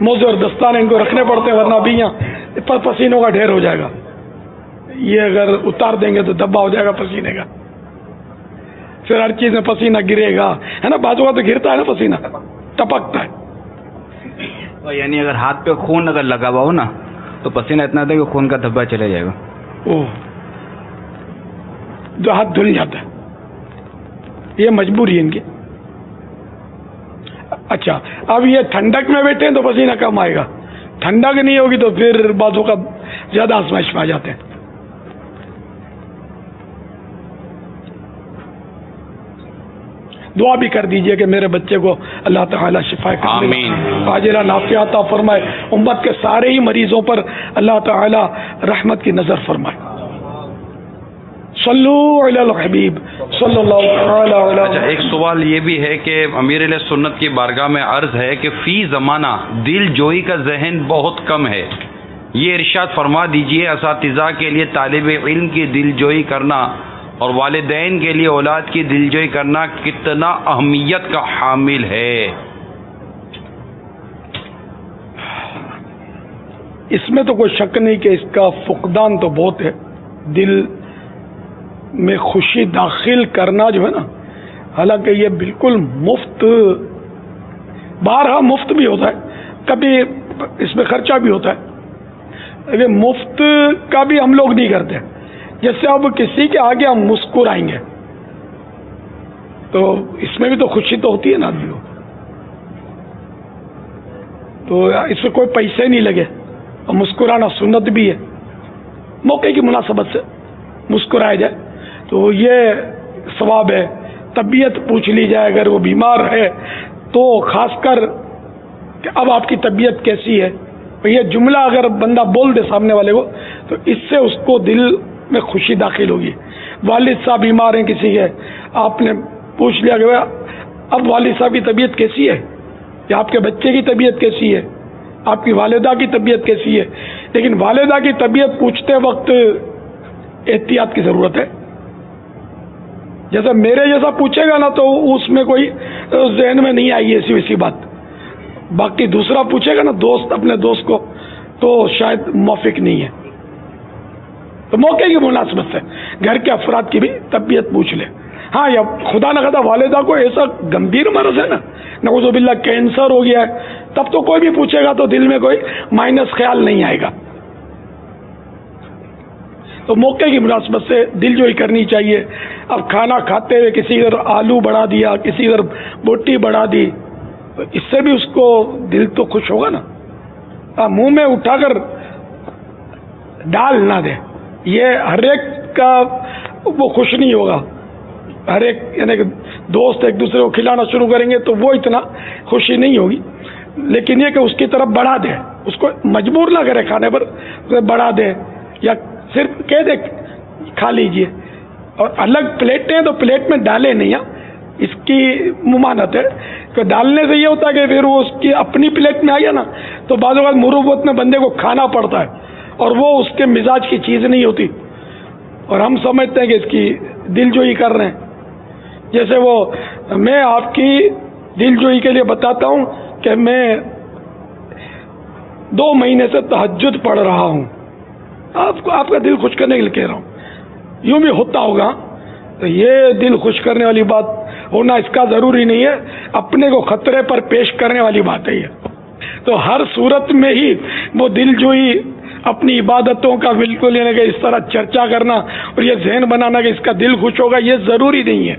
موزے اور دستانے ان کو رکھنے پڑتے ہیں, ورنہ ابھی یہاں پسینوں کا ڈھیر ہو جائے گا. یہ اگر اتار دیں گے تو دبا ہو جائے گا پسینے کا, پھر ہر چیز میں پسینہ گرے گا, ہے نا. بعض اوقات تو گرتا ہے نا پسینہ, ٹپکتا ہے. یعنی اگر ہاتھ پہ خون اگر لگا ہوا ہو نا تو پسینہ اتنا تھا کہ خون کا دھبا چلا جائے گا. اوہ, جو ہاتھ دھل جاتا ہے, یہ مجبوری ہے ان کی. اچھا, اب یہ ٹھنڈک میں بیٹھے ہیں تو پسینہ کم آئے گا, ٹھنڈک نہیں ہوگی تو پھر بعضوں کا زیادہ آزمائش میں آ جاتے ہیں. دعا بھی کر دیجئے کہ میرے بچے کو اللہ تعالیٰ شفا عاجلہ نافعہ عطا فرمائے, امت کے سارے ہی مریضوں پر اللہ تعالیٰ رحمت کی نظر فرمائے. صلو علی الحبیب صلی اللہ تعالی علی. اچھا, ایک سوال یہ بھی ہے کہ امیر علیہ سنت کی بارگاہ میں عرض ہے کہ فی زمانہ دل جوئی کا ذہن بہت کم ہے, یہ ارشاد فرما دیجئے اساتذہ کے لیے طالب علم کی دل جوئی کرنا اور والدین کے لیے اولاد کی دل جوئی کرنا کتنا اہمیت کا حامل ہے؟ اس میں تو کوئی شک نہیں کہ اس کا فقدان تو بہت ہے. دل میں خوشی داخل کرنا جو ہے نا, حالانکہ یہ بالکل مفت, بارہا مفت بھی ہوتا ہے, کبھی اس میں خرچہ بھی ہوتا ہے, لیکن مفت کا بھی ہم لوگ نہیں کرتے. جیسے اب کسی کے آگے ہم مسکرائیں گے تو اس میں بھی تو خوشی تو ہوتی ہے نا آدمی کو, تو اس میں کوئی پیسے نہیں لگے اور مسکرانا سنت بھی ہے. موقع کی مناسبت سے مسکرایا جائے تو یہ ثواب ہے. طبیعت پوچھ لی جائے اگر وہ بیمار ہے تو خاص کر کہ اب آپ کی طبیعت کیسی ہے, یہ جملہ اگر بندہ بول دے سامنے والے کو تو اس سے اس کو دل میں خوشی داخل ہوگی. والد صاحب بیمار ہیں کسی کے, آپ نے پوچھ لیا کہ اب والد صاحب کی طبیعت کیسی ہے یا آپ کے بچے کی طبیعت کیسی ہے، آپ کی والدہ کی طبیعت کیسی ہے، لیکن والدہ کی طبیعت پوچھتے وقت احتیاط کی ضرورت ہے. جیسا میرے جیسا پوچھے گا نا تو اس میں کوئی ذہن میں نہیں آئی ایسی ویسی بات. باقی دوسرا پوچھے گا نا دوست اپنے دوست کو تو شاید موافق نہیں ہے. تو موقع کی مناسبت سے گھر کے افراد کی بھی طبیعت پوچھ لے. ہاں یا خدا نہ خدا والدہ کو ایسا گمبھیر مرض ہے نا، نعوذ باللہ کینسر ہو گیا ہے، تب تو کوئی بھی پوچھے گا تو دل میں کوئی مائنس خیال نہیں آئے گا. تو موقع کی مناسبت سے دل جوئی کرنی چاہیے. اب کھانا کھاتے ہوئے کسی ادھر آلو بڑھا دیا، کسی ادھر بوٹی بڑھا دی، اس سے بھی اس کو دل تو خوش ہوگا نا. منہ میں اٹھا کر ڈال نہ دے، یہ ہر ایک کا وہ خوش نہیں ہوگا. ہر ایک یعنی کہ دوست ایک دوسرے کو کھلانا شروع کریں گے تو وہ اتنا خوشی نہیں ہوگی، لیکن یہ کہ اس کی طرف بڑھا دے، اس کو مجبور نہ کرے کھانے پر، بڑھا دے یا صرف کہہ دے کھا لیجئے. اور الگ پلیٹیں ہیں تو پلیٹ میں ڈالے نہیں. اس کی ممانت ہے کہ ڈالنے سے یہ ہوتا ہے کہ پھر وہ اس کی اپنی پلیٹ میں آ گیا نا تو بعض اوقات مروت میں بندے کو کھانا پڑتا ہے اور وہ اس کے مزاج کی چیز نہیں ہوتی، اور ہم سمجھتے ہیں کہ اس کی دل جوئی کر رہے ہیں. جیسے وہ میں آپ کی دل جوئی کے لیے بتاتا ہوں کہ میں 2 مہینے سے تہجد پڑھ رہا ہوں، آپ کا دل خوش کرنے کے لیے کہہ رہا ہوں. یوں بھی ہوتا ہوگا تو یہ دل خوش کرنے والی بات ہونا اس کا ضروری نہیں ہے، اپنے کو خطرے پر پیش کرنے والی بات ہے یہ. تو ہر صورت میں ہی وہ دل جوئی اپنی عبادتوں کا بالکل یعنی کہ اس طرح چرچا کرنا اور یہ ذہن بنانا کہ اس کا دل خوش ہوگا، یہ ضروری نہیں ہے.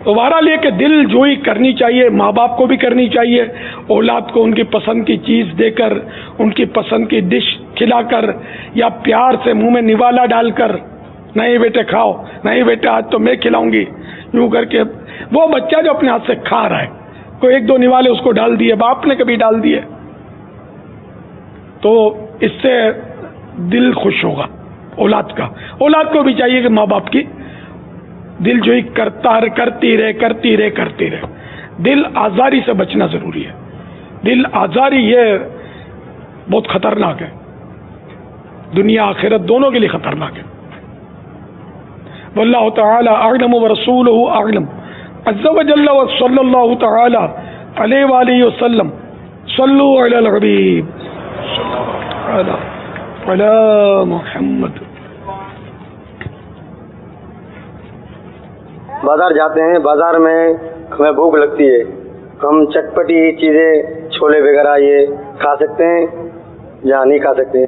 تو بہرحال یہ کہ دل جوئی کرنی چاہیے، ماں باپ کو بھی کرنی چاہیے، اولاد کو ان کی پسند کی چیز دے کر، ان کی پسند کی ڈش کھلا کر یا پیار سے منہ میں نوالا ڈال کر، نہیں بیٹے کھاؤ، نہیں بیٹے آج تو میں کھلاؤں گی، یوں کر کے. وہ بچہ جو اپنے ہاتھ سے کھا رہا ہے، کوئی 1-2 نوالے اس کو ڈال دیے، باپ نے کبھی ڈال دیے، تو اس سے دل خوش ہوگا اولاد کا. اولاد کو بھی چاہیے کہ ماں باپ کی دل جوئی کرتی رہے. دل آزاری سے بچنا ضروری ہے. دل آزاری یہ بہت خطرناک ہے، دنیا آخرت دونوں کے لیے خطرناک ہے. واللہ تعالی اعلم ورسولہ اعلم عز وجل وصلی اللہ تعالی علیہ وآلہ وسلم. صلو علی الحبیب علی محمد. بازار جاتے ہیں، بازار میں ہمیں بھوک لگتی ہے، ہم چٹپٹی چیزیں چھولے وغیرہ یہ کھا سکتے ہیں یا نہیں کھا سکتے؟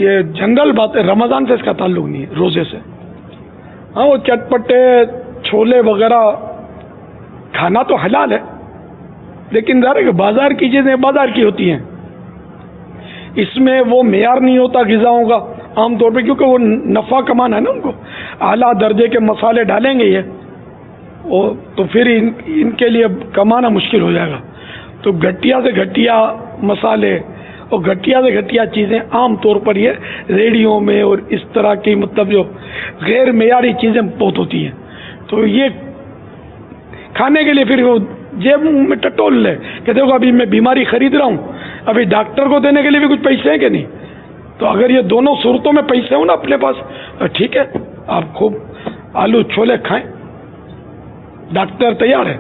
یہ جنرل بات ہے، رمضان سے اس کا تعلق نہیں ہے، روزے سے. ہاں وہ چٹپٹے چھولے وغیرہ کھانا تو حلال ہے، لیکن ظاہر ہے کہ بازار کی چیزیں بازار کی ہوتی ہیں، اس میں وہ معیار نہیں ہوتا غذاؤں کا عام طور پہ، کیونکہ وہ نفع کمانا ہے نا، ان کو اعلیٰ درجے کے مسالے ڈالیں گے یہ تو پھر ان کے لیے کمانا مشکل ہو جائے گا. تو گھٹیا سے گھٹیا مسالے اور گھٹیا سے گھٹیا چیزیں عام طور پر یہ ریڑھیوں میں اور اس طرح کی مطلب جو غیر معیاری چیزیں بہت ہوتی ہیں، تو یہ کھانے کے لیے پھر وہ جیب میں ٹٹول لے کہ دیکھو ابھی میں بیماری خرید رہا ہوں، ابھی ڈاکٹر کو دینے کے لیے بھی کچھ پیسے ہیں کہ نہیں. تو اگر یہ دونوں صورتوں میں پیسے ہوں نا اپنے پاس تو ٹھیک ہے، آپ خوب آلو چھولے کھائیں، ڈاکٹر تیار ہے.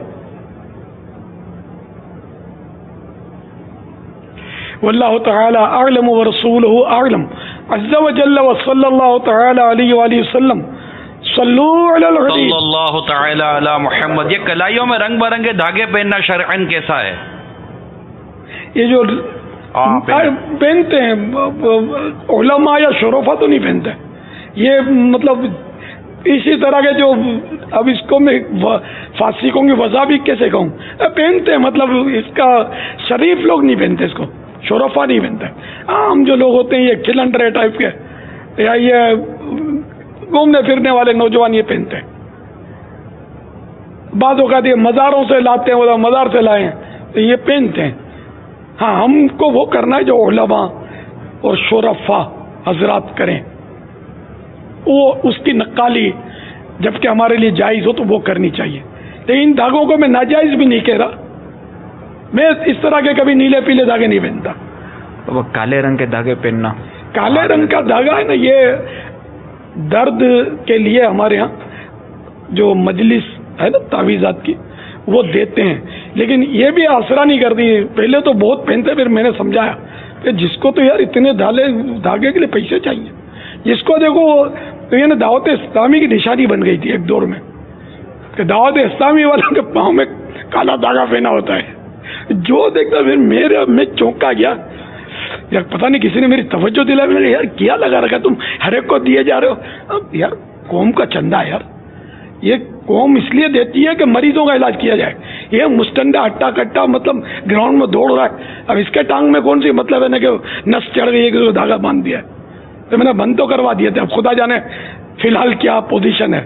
واللہ تعالی اعلم ورسولہ اعلم عز وجل وصلی اللہ تعالی علیہ وآلہ وسلم. صلو علی الحبیب صلی اللہ تعالی علی محمد. یہ کلائیوں میں رنگ برنگے دھاگے پہننا شرعن کیسا ہے؟ یہ جو پہنتے ہیں علماء یا شرفا تو نہیں پہنتے، یہ مطلب اسی طرح کے جو اب اس کو میں فاسقوں کی وضع بھی کیسے کہوں، پہنتے ہیں، مطلب اس کا شریف لوگ نہیں پہنتے، اس کو شرفا نہیں پہنتے. عام جو لوگ ہوتے ہیں یہ کھلنڈرے ٹائپ کے یا یہ گھومنے پھرنے والے نوجوان یہ پہنتے ہیں. بعض اوقات یہ مزاروں سے لاتے ہیں، وہ مزار سے لائے ہیں تو یہ پہنتے ہیں. ہاں ہم کو وہ کرنا ہے جو علماء اور شرفا حضرات کریں وہ اس کی نقالی جبکہ ہمارے لیے جائز ہو تو وہ کرنی چاہیے. لیکن ان دھاگوں کو میں ناجائز بھی نہیں کہہ رہا. میں اس طرح کے کبھی نیلے پیلے دھاگے نہیں پہنتا. وہ کالے رنگ کے دھاگے پہننا, کالے رنگ کا دھاگا ہے نا, یہ درد کے لیے ہمارے ہاں جو مجلس ہے نا تعویذات کی وہ دیتے ہیں, لیکن یہ بھی آسرا نہیں کرتی. پہلے تو بہت پہنتے, پھر میں نے سمجھایا کہ جس کو تو یار اتنے دھاگے کے لیے پیسے چاہیے, جس کو دیکھو تو یہ نا دعوت اسلامی کی نشانی بن گئی تھی ایک دور میں کہ دعوت اسلامی والوں کے پاؤں میں کالا دھاگا پہنا ہوتا ہے. جو دیکھتا پھر میں چونکا گیا یار, پتہ نہیں کسی نے میری توجہ دلائی. میں نے یار کیا لگا رکھا تم ہر ایک کو دیے جا رہے ہو. اب یار قوم کا چندہ ہے یار, یہ قوم اس لیے دیتی ہے کہ مریضوں کا علاج کیا جائے. یہ مستنڈا ہٹا کٹا مطلب گراؤنڈ میں دوڑ رہا ہے, اب اس کے ٹانگ میں کون سی مطلب ہے نا کہ نس چڑھ گئی ہے کہ دھاگا باندھ دیا ہے. تو میں نے بند تو کروا دیے تھے, اب خدا جانے فی الحال کیا پوزیشن ہے.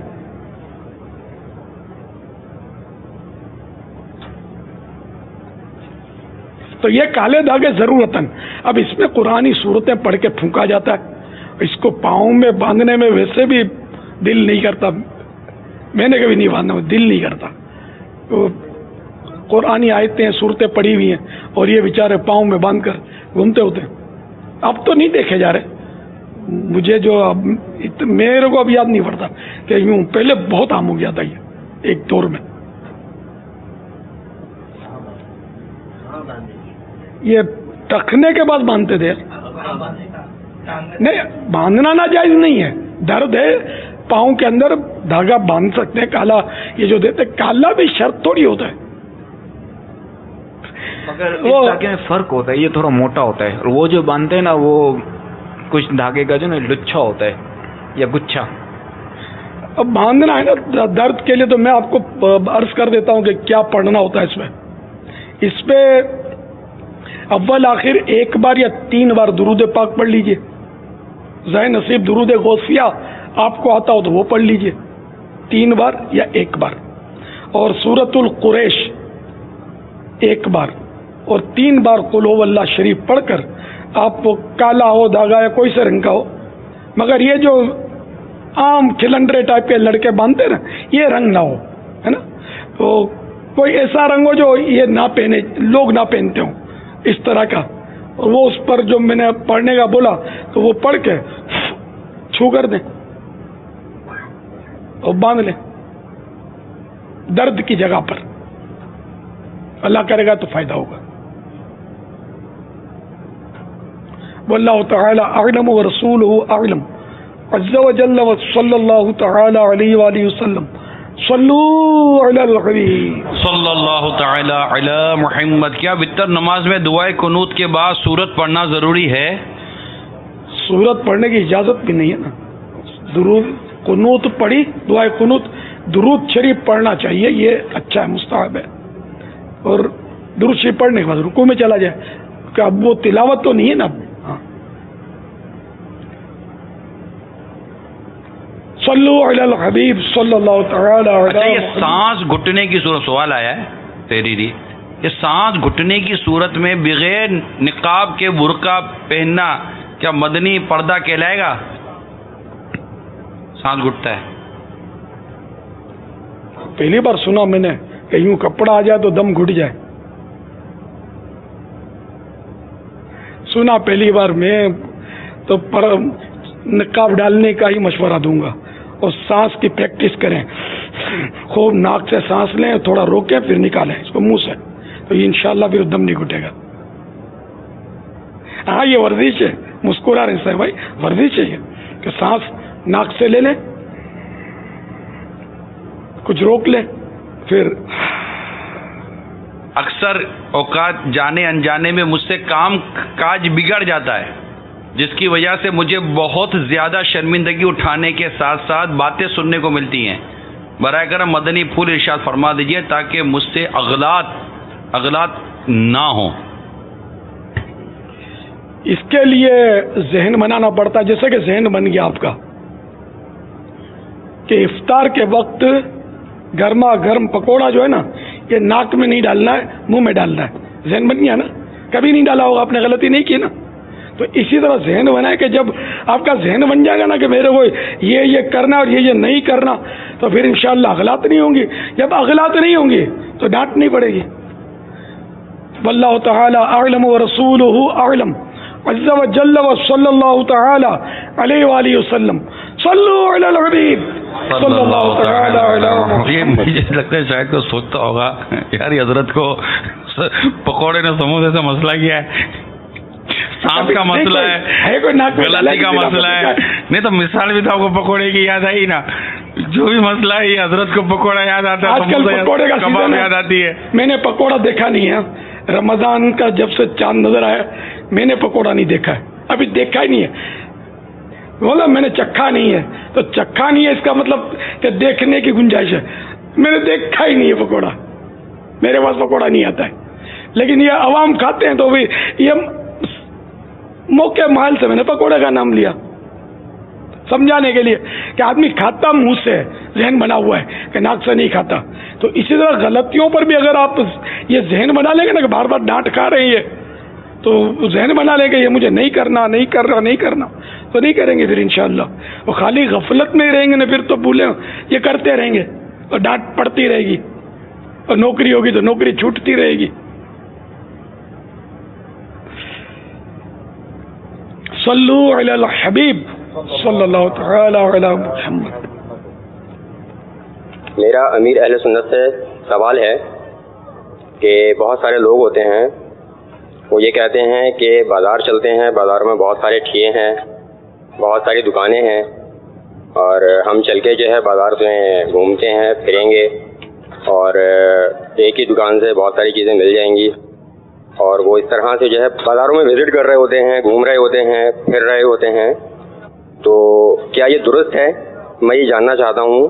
تو یہ کالے دھاگے ضرورتاً, اب اس میں قرآنی صورتیں پڑھ کے پھونکا جاتا ہے, اس کو پاؤں میں باندھنے میں ویسے بھی دل نہیں کرتا. میں نے کبھی نہیں باندھا, دل نہیں کرتا. تو قرآنی آیتیں ہیں, صورتیں پڑھی ہوئی ہیں, اور یہ بیچارے پاؤں میں باندھ کر گھومتے ہوتے ہیں. اب تو نہیں دیکھے جا رہے مجھے, جو اب میرے کو اب یاد نہیں پڑتا کہ یوں پہلے بہت عام ہو گیا تھا یہ ایک دور میں. یہ ٹکنے کے بعد باندھتے تھے. نہیں, باندھنا ناجائز نہیں ہے, درد ہے پاؤں کے اندر دھاگا باندھ سکتے ہیں. کالا یہ جو دیتے کالا بھی شرط تھوڑی ہوتا ہے. مگر اس دھاگے میں فرق ہوتا ہے, یہ تھوڑا موٹا ہوتا ہے, اور وہ جو باندھتے ہیں نا وہ کچھ دھاگے کا جو نا لچھا ہوتا ہے یا گچھا. اب باندھنا ہے نا درد کے لیے, تو میں آپ کو عرض کر دیتا ہوں کہ کیا پڑھنا ہوتا ہے اس پہ اول آخر ایک بار یا 3 بار درود پاک پڑھ لیجئے. ذہن نصیب درود غوثیہ آپ کو آتا ہو تو وہ پڑھ لیجئے 3 بار یا 1 بار, اور سورۃ القریش 1 بار, اور 3 بار قل هو اللہ شریف پڑھ کر آپ کو کالا ہو دھاگا یا کوئی سے رنگ کا ہو, مگر یہ جو عام کھلنڈرے ٹائپ کے لڑکے باندھتے نا یہ رنگ نہ ہو, ہے نا. تو کوئی ایسا رنگ ہو جو یہ نہ پہنے, لوگ نہ پہنتے ہوں اس طرح کا, اور وہ اس پر جو میں نے پڑھنے کا بولا تو وہ پڑھ کے چھو کر دیں اور باندھ لیں درد کی جگہ پر. اللہ کرے گا تو فائدہ ہوگا. واللہ تعالی اعلم ورسولہ اعلم عز وجل وصلی اللہ تعالی علیہ وآلہ وسلم. صلو علی الحبیب صلی اللہ تعالی علی محمد. کیا وتر نماز میں دعائے قنوت کے بعد سورت پڑھنا ضروری ہے؟ سورت پڑھنے کی اجازت بھی نہیں ہے نا. درود قنوت پڑھی, دعائے قنوت درود شریف پڑھنا چاہیے, یہ اچھا ہے, مستحب ہے. اور درود شریف پڑھنے کے بعد رکوع میں چلا جائے, کہ اب وہ تلاوت تو نہیں ہے نا. صلو علی الحبیب صلی اللہ تعالی علیہ. یہ سانس گھٹنے کی صورت, سوال آیا ہے تحریری, یہ سانس گھٹنے کی صورت میں بغیر نقاب کے برقع پہننا کیا مدنی پردہ کہلائے گا؟ سانس گھٹتا ہے. پہلی بار سنا میں نے کہ یوں کپڑا آ جائے تو دم گھٹ جائے. سنا پہلی بار میں, تو پر نقاب ڈالنے کا ہی مشورہ دوں گا, اور سانس کی پریکٹس کریں. خوب ناک سے سانس لیں, تھوڑا روکیں, پھر نکالیں اس کو منہ سے, تو یہ انشاءاللہ پھر دم نہیں گھٹے گا. ہاں یہ ورزش ہے, مسکرا رہے ہیں بھائی, ورزش ہے یہ کہ سانس ناک سے لے لیں, کچھ روک لیں, پھر اکثر اوقات جانے انجانے میں مجھ سے کام کاج بگڑ جاتا ہے, جس کی وجہ سے مجھے بہت زیادہ شرمندگی اٹھانے کے ساتھ ساتھ باتیں سننے کو ملتی ہیں. براہ کرم مدنی پھول ارشاد فرما دیجیے تاکہ مجھ سے اغلاط نہ ہوں. اس کے لیے ذہن بنانا پڑتا ہے. جیسے کہ ذہن بن گیا آپ کا کہ افطار کے وقت گرما گرم پکوڑا جو ہے نا یہ ناک میں نہیں ڈالنا ہے, منہ میں ڈالنا ہے. ذہن بن گیا نا, کبھی نہیں ڈالا ہوگا آپ نے, غلطی نہیں کی نا. تو اسی طرح ذہن بنائے کہ جب آپ کا ذہن بن جائے گا نا کہ میرے کو یہ کرنا اور یہ نہیں کرنا، تو پھر انشاءاللہ اغلاط نہیں ہوں گی. جب اغلاط نہیں ہوں گی تو ڈانٹ نہیں پڑے گی. واللہ تعالی اعلم ورسولہ اعلم عز وجل وصلی اللہ تعالی علیہ وآلہ وسلم. صلو علی الحبیب صلی اللہ تعالی علی محمد. یہ مجھے لگتا ہے شاید کو سوچتا ہوگا یار یہ حضرت کو پکوڑے نے سموسے سے مسئلہ کیا ہے، سانس کا مسئلہ ہے، غلطی کا مسئلہ ہے. نہیں تو مثال بھی تو آپ کو پکوڑے کی یاد آئی نا، جو بھی مسئلہ ہے یہ حضرت کو پکوڑا یاد آتا ہے، آج کل پکوڑے کا کباب یاد آتی ہے. میں نے پکوڑا دیکھا نہیں ہے رمضان کا، جب سے چاند نظر آیا میں نے پکوڑا نہیں دیکھا ہے، ابھی دیکھا ہی نہیں ہے. بولا میں نے چکھا نہیں ہے، تو چکھا نہیں ہے اس کا مطلب کہ دیکھنے کی گنجائش ہے. میں نے دیکھا ہی نہیں ہے پکوڑا، میرے پاس پکوڑا نہیں آتا ہے. لیکن یہ عوام کھاتے ہیں تو بھی یہ موقع محل سے میں نے پکوڑے کا نام لیا سمجھانے کے لیے کہ آدمی کھاتا منہ سے، ذہن بنا ہوا ہے کہ ناک سے نہیں کھاتا. تو اسی طرح غلطیوں پر بھی اگر آپ یہ ذہن بنا لیں گے نا کہ بار بار ڈانٹ کھا رہے ہیں تو ذہن بنا لیں کہ یہ مجھے نہیں کرنا تو نہیں کریں گے پھر انشاءاللہ. وہ خالی غفلت میں ہی رہیں گے نا پھر تو بھولیں یہ کرتے رہیں گے اور ڈانٹ پڑتی رہے گی، اور نوکری ہوگی تو نوکری چھوٹتی رہے گی. صلو علی الحبیب صلی اللہ تعالی علی محمد. میرا امیر اہل سنت سے سوال ہے کہ بہت سارے لوگ ہوتے ہیں وہ یہ کہتے ہیں کہ بازار چلتے ہیں، بازاروں میں بہت سارے ٹھیے ہیں، بہت ساری دکانیں ہیں، اور ہم چل کے جو ہے بازار میں گھومتے ہیں پھریں گے اور ایک ہی دکان سے بہت ساری چیزیں مل جائیں گی، اور وہ اس طرح سے جو ہے بازاروں میں وزٹ کر رہے ہوتے ہیں، گھوم رہے ہوتے ہیں، پھر رہے ہوتے ہیں. تو کیا یہ درست ہے؟ میں یہ جاننا چاہتا ہوں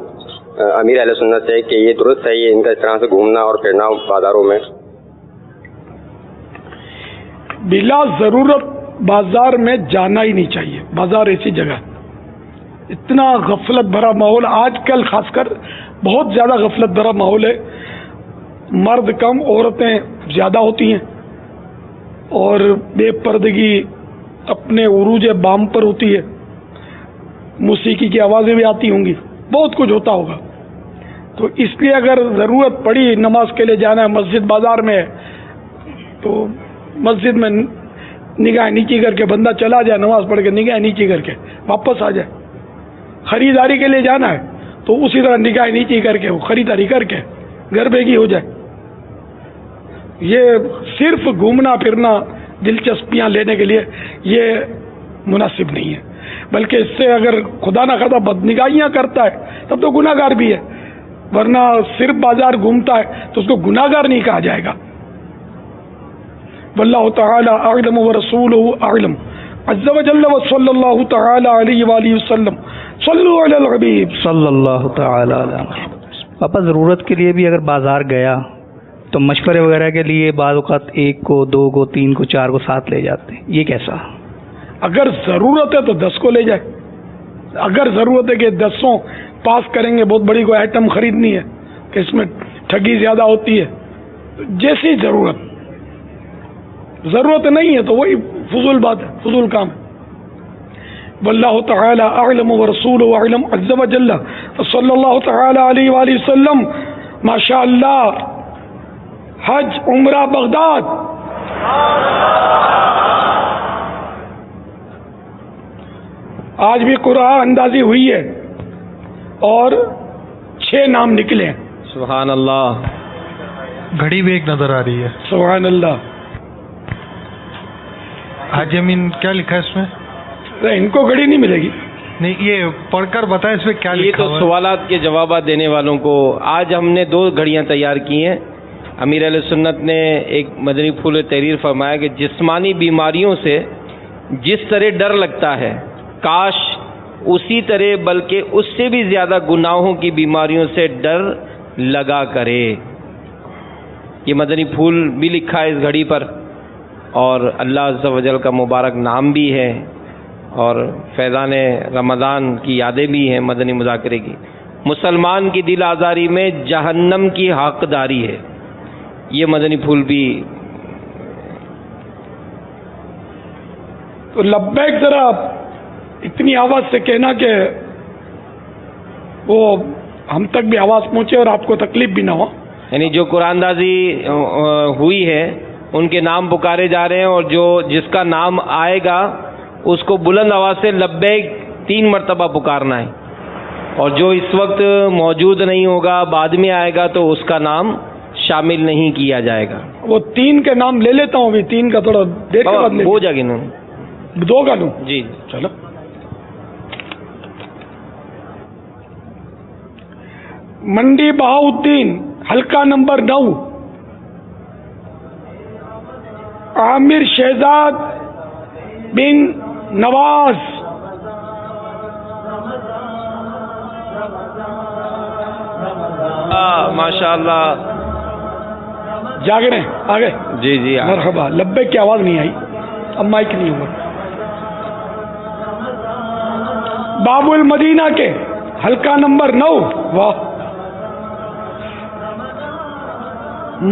امیر اہل سنت سے کہ یہ درست ہے یہ ان کا اس طرح سے گھومنا اور پھرنا بازاروں میں؟ بلا ضرورت بازار میں جانا ہی نہیں چاہیے. بازار ایسی جگہ اتنا غفلت بھرا ماحول، آج کل خاص کر بہت زیادہ غفلت بھرا ماحول ہے. مرد کم عورتیں زیادہ ہوتی ہیں اور بے پردگی اپنے عروج بام پر ہوتی ہے. موسیقی کی آوازیں بھی آتی ہوں گی، بہت کچھ ہوتا ہوگا. تو اس لیے اگر ضرورت پڑی نماز کے لیے جانا ہے، مسجد بازار میں ہے، تو مسجد میں نگاہ نیچی کر کے بندہ چلا جائے، نماز پڑھ کے نگاہ نیچی کر کے واپس آ جائے. خریداری کے لیے جانا ہے تو اسی طرح نگاہ نیچی کر کے وہ خریداری کر کے گھر بیگی ہو جائے. یہ صرف گھومنا پھرنا دلچسپیاں لینے کے لیے یہ مناسب نہیں ہے، بلکہ اس سے اگر خدا نہ خدا بدنگاہیاں کرتا ہے تب تو گناہ گار بھی ہے، ورنہ صرف بازار گھومتا ہے تو اس کو گناہ گار نہیں کہا جائے گا. واللہ تعالی اعلم ورسولہ اعلم عز وجل وصلی اللہ تعالی علیہ وآلہ وسلم. صلو علی الحبیب صلی اللہ تعالی علی محمد. پاپا ضرورت کے لیے بھی اگر بازار گیا تو مشورے وغیرہ کے لیے بعض اوقات 1 کو 2 کو 3 کو 4 کو ساتھ لے جاتے ہیں، یہ کیسا؟ اگر ضرورت ہے تو 10 کو لے جائے. اگر ضرورت ہے کہ 10 پاس کریں گے، بہت بڑی کوئی آئٹم خریدنی ہے کہ اس میں ٹھگی زیادہ ہوتی ہے، جیسی ضرورت نہیں ہے تو وہی فضول بات ہے، فضول کام ہے. واللہ تعالی اعلم ورسولہ اعلم عز وجل صلی اللہ تعالی علیہ وآلہ وسلم. ماشاء اللہ، حج عمرہ بغداد. آج بھی قرآن اندازی ہوئی ہے اور 6 نام نکلے ہیں. سبحان اللہ. گھڑی بھی ایک نظر آ رہی ہے. سبحان اللہ. حاج امین کیا لکھا ہے اس میں؟ ان کو گھڑی نہیں ملے گی. نہیں، یہ پڑھ کر بتائیں اس میں کیا لکھا ہوا ہے. یہ تو سوالات کے جوابات دینے والوں کو. آج ہم نے 2 گھڑیاں تیار کی ہیں. امیر اہل سنت نے ایک مدنی پھول تحریر فرمایا کہ جسمانی بیماریوں سے جس طرح ڈر لگتا ہے، کاش اسی طرح بلکہ اس سے بھی زیادہ گناہوں کی بیماریوں سے ڈر لگا کرے. یہ مدنی پھول بھی لکھا ہے اس گھڑی پر، اور اللہ عز و جل کا مبارک نام بھی ہے، اور فیضان رمضان کی یادیں بھی ہیں مدنی مذاکرے کی. مسلمان کی دل آزاری میں جہنم کی حقداری ہے. یہ مدنی پھول بھی. تو تو لبیک ذرا اتنی آواز سے کہنا کہ وہ ہم تک بھی آواز پہنچے اور آپ کو تکلیف بھی نہ ہو. یعنی جو قرآن اندازی ہوئی ہے ان کے نام پکارے جا رہے ہیں، اور جو جس کا نام آئے گا اس کو بلند آواز سے لبیک 3 مرتبہ پکارنا ہے، اور جو اس وقت موجود نہیں ہوگا بعد میں آئے گا تو اس کا نام شامل نہیں کیا جائے گا. وہ 3 کے نام لے لیتا ہوں، ابھی 3 کا تھوڑا دیر کے بعد ہو جائے گی نا. 2 کا لوں؟ جی چلو. منڈی بہاؤدین حلقہ نمبر 9، عامر شہزاد بن نواز. ماشاء اللہ. جاگ رہے ہیں آگے؟ جی جی مرحبا. لبے کی آواز نہیں آئی، اب مائک نہیں ہوا. باب المدینہ کے حلقہ نمبر 9، واہ.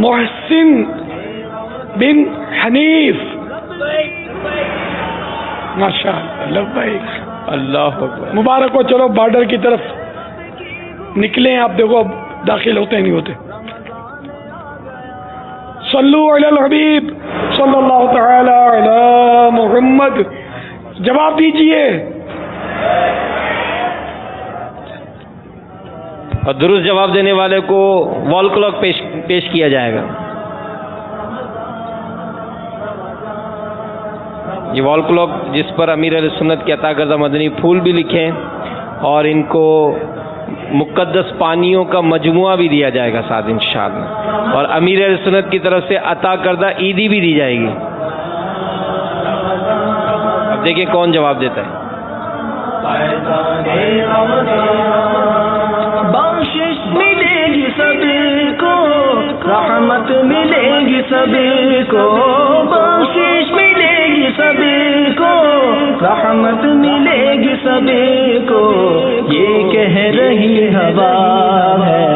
محسن بن حنیف، ماشاء اللہ. لبیک. اللہ اکبر. مبارک ہو. چلو بارڈر کی طرف نکلے ہیں. آپ دیکھو اب داخل ہوتے نہیں ہوتے. صلو علی الحبیب صلی اللہ تعالی علی محمد. جواب دیجئے. اور درست جواب دینے والے کو وال کلاک پیش کیا جائے گا. یہ وال کلاک جس پر امیر علیہ سنت کے عطا کردہ مدنی پھول بھی لکھے ہیں، اور ان کو مقدس پانیوں کا مجموعہ بھی دیا جائے گا ساتھ انشاءاللہ، اور امیر علیہ سنت کی طرف سے عطا کردہ عیدی بھی دی جائے گی. اب دیکھیں کون جواب دیتا ہے. بخشش ملے گی سبھی کو، رحمت ملے گی سبھی کو، بخشش ملے گی سبھی کو، رحمت ملے گی سبھی کو. یہ کہہ رہی ہوا ہے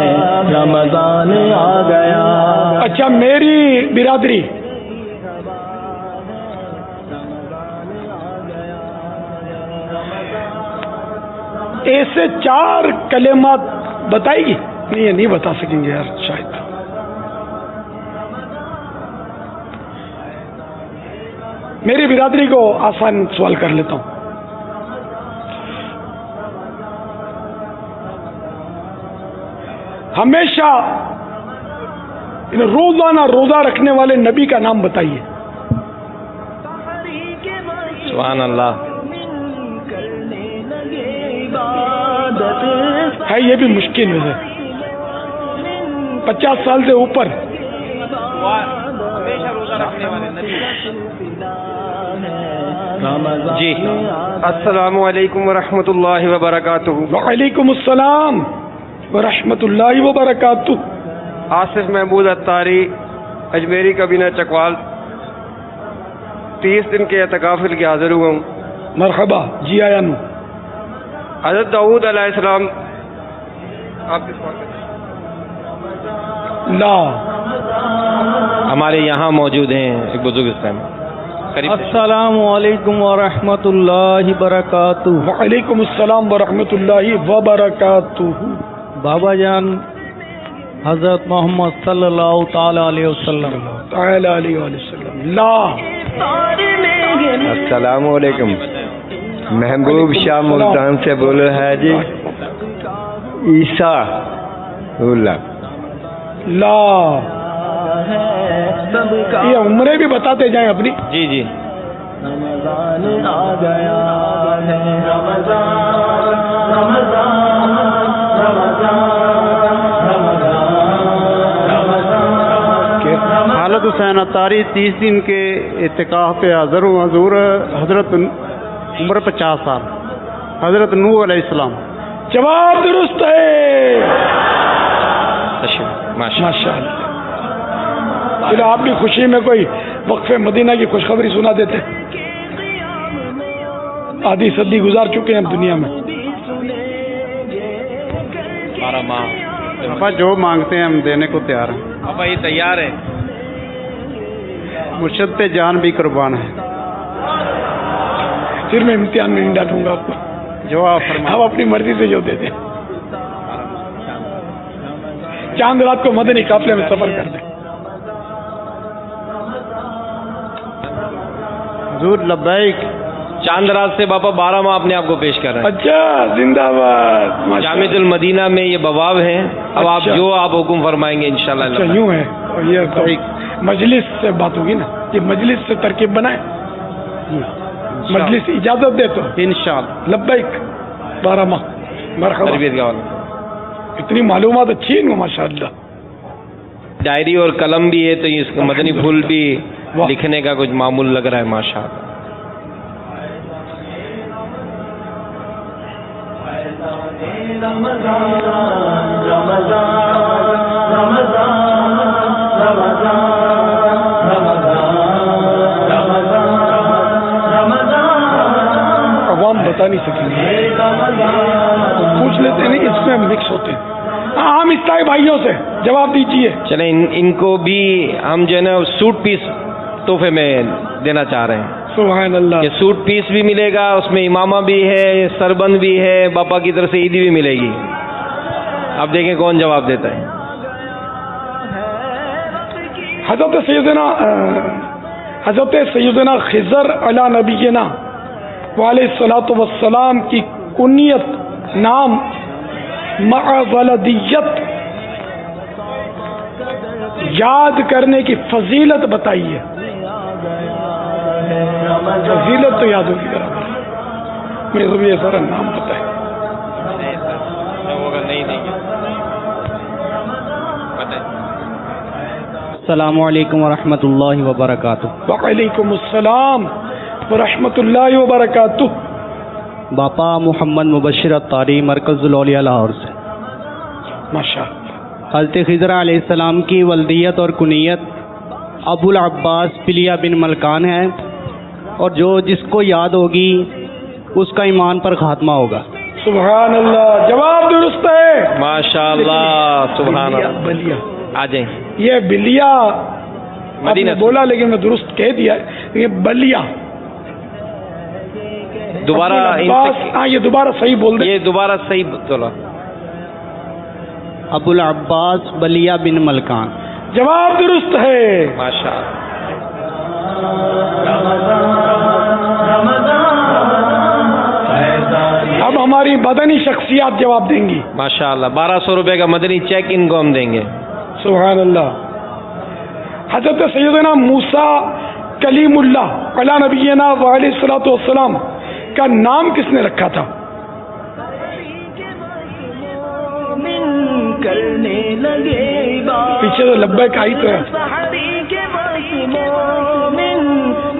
رمضان آ گیا. اچھا میری برادری، ایسے 4 کلمات بتائے گی؟ نہیں یہ نہیں بتا سکیں گے یار شاید. میری برادری کو آسان سوال کر لیتا ہوں. ہمیشہ روزانہ روزہ رکھنے والے نبی کا نام بتائیے. سبحان اللہ. ہے یہ بھی مشکل ہے، 50 سال سے اوپر. جی السلام علیکم ورحمۃ اللہ وبرکاتہ. وعلیکم السلام ورحمۃ اللہ وبرکاتہ. آصف محمود اتاری اجمیری کابینہ چکوال، 30 دن کے اعتکاف کے لیے حاضر ہوا ہوں. مرحبا. جی آیا نو. حضرت داؤد علیہ السلام آپ لا ہمارے یہاں موجود ہیں ایک بزرگ اس ٹائم. السلام علیکم ورحمۃ اللہ وبرکاتہ. وعلیکم السلام ورحمۃ اللہ وبرکاتہ. بابا جان حضرت محمد صلی اللہ تعالی علیہ وسلم. لا. السلام علیکم. محبوب شاہ ملتان سے بولو ہے جی. عیسیٰ اللہ. لا. یہ عمریں بھی بتاتے جائیں اپنی. جی جی. رمضان آ گیا ہے، رمضان رمضان رمضان. حالت حسین اتاری 30 دن کے اعتکاف پہ حاضر ہوں. حضور حضرت عمر 50 سال، حضرت نوح علیہ السلام. جواب درست ہے. ماشاء اللہ. چلو آپ بھی خوشی میں کوئی وقف مدینہ کی خوشخبری سنا دیتے. آدھی صدی گزار چکے ہیں دنیا میں. ابا جو مانگتے ہیں ہم دینے کو تیار ہیں. ابا یہ تیار ہے. مرشد پہ جان بھی قربان ہے. پھر میں امتحان میں نہیں ڈالوں گا آپ کو. جواب فرمائیں. آپ اپنی مرضی سے جو دے دیں. چاند رات کو مدنی قافلے میں سفر کر دیں. حضور لبیک. چاند رات سے باپا 12 ماہ اپنے آپ کو پیش کر رہے ہیں. اچھا زندہ باد. جامع المدینہ میں یہ بواب ہیں. اب آپ جو آپ حکم فرمائیں گے انشاءاللہ. اچھا یوں ہے. اور یہ تو مجلس سے بات ہوگی نا, یہ مجلس سے ترکیب بنائے, مجلس اجازت دے تو انشاءاللہ. لبیک 12 ماہ. مرحبا. تربیت کا والا. اتنی معلومات اچھی ہیں ماشاء اللہ. ڈائری اور قلم بھی ہے تو اس کا مدنی پھول بھی لکھنے کا کچھ معمول لگ رہا ہے ماشاء اللہ. عوام بتا نہیں سکیں گے, پوچھ لیتے ہیں اس میں مکس ہوتے ہیں. عام اسلامی بھائیوں سے جواب دیجیے. چلیں ان کو بھی ہم جو ہے نا سوٹ پیس تحفے میں دینا چاہ رہے ہیں. سبحان اللہ. یہ سوٹ پیس بھی ملے گا, اس میں امامہ بھی ہے, سربند بھی ہے, باپا کی طرف سے عیدی بھی ملے گی. اب دیکھیں کون جواب دیتا ہے. حضرت سیدنا خضر علی نبینا علیہ الصلوۃ والسلام کی کنیت نام مع ولدیت یاد کرنے کی فضیلت بتائیے. فضیلت تو یاد ہوگی برابر. میرے کو بھی سارا نام پتہ ہے. السلام علیکم ورحمۃ اللہ وبرکاتہ. وعلیکم السلام ورحمۃ اللہ وبرکاتہ. باپا محمد مبشر الطاری, مرکز الاولیاء لاہور سے. ماشاء اللہ. حضرت خضر علیہ السلام کی ولدیت اور کنیت ابو العباس بلیہ بن ملکان ہے, اور جس کو یاد ہوگی اس کا ایمان پر خاتمہ ہوگا. سبحان اللہ. جواب درست ہے ماشاء اللہ. سبحان اللہ. بلیہ آ جائیں. یہ بلیہ آپ نے بولا لیکن میں درست کہہ دیا. یہ بلیہ دوبارہ. ہاں یہ دوبارہ صحیح بول دیں. یہ دوبارہ صحیح چلا. ابو العباس بلیہ بن ملکان. جواب درست ہے ماشاء اللہ. اب ہماری بدنی شخصیات جواب دیں گی. ماشاء اللہ. 1200 روپے کا مدنی چیک ان کو ہم دیں گے. سبحان اللہ. حضرت سیدنا موسیٰ کلیم اللہ علی نبینا علیہ الصلوۃ والسلام کا نام کس نے رکھا تھا؟ پیچھے تو لبیک آئی تو ہے.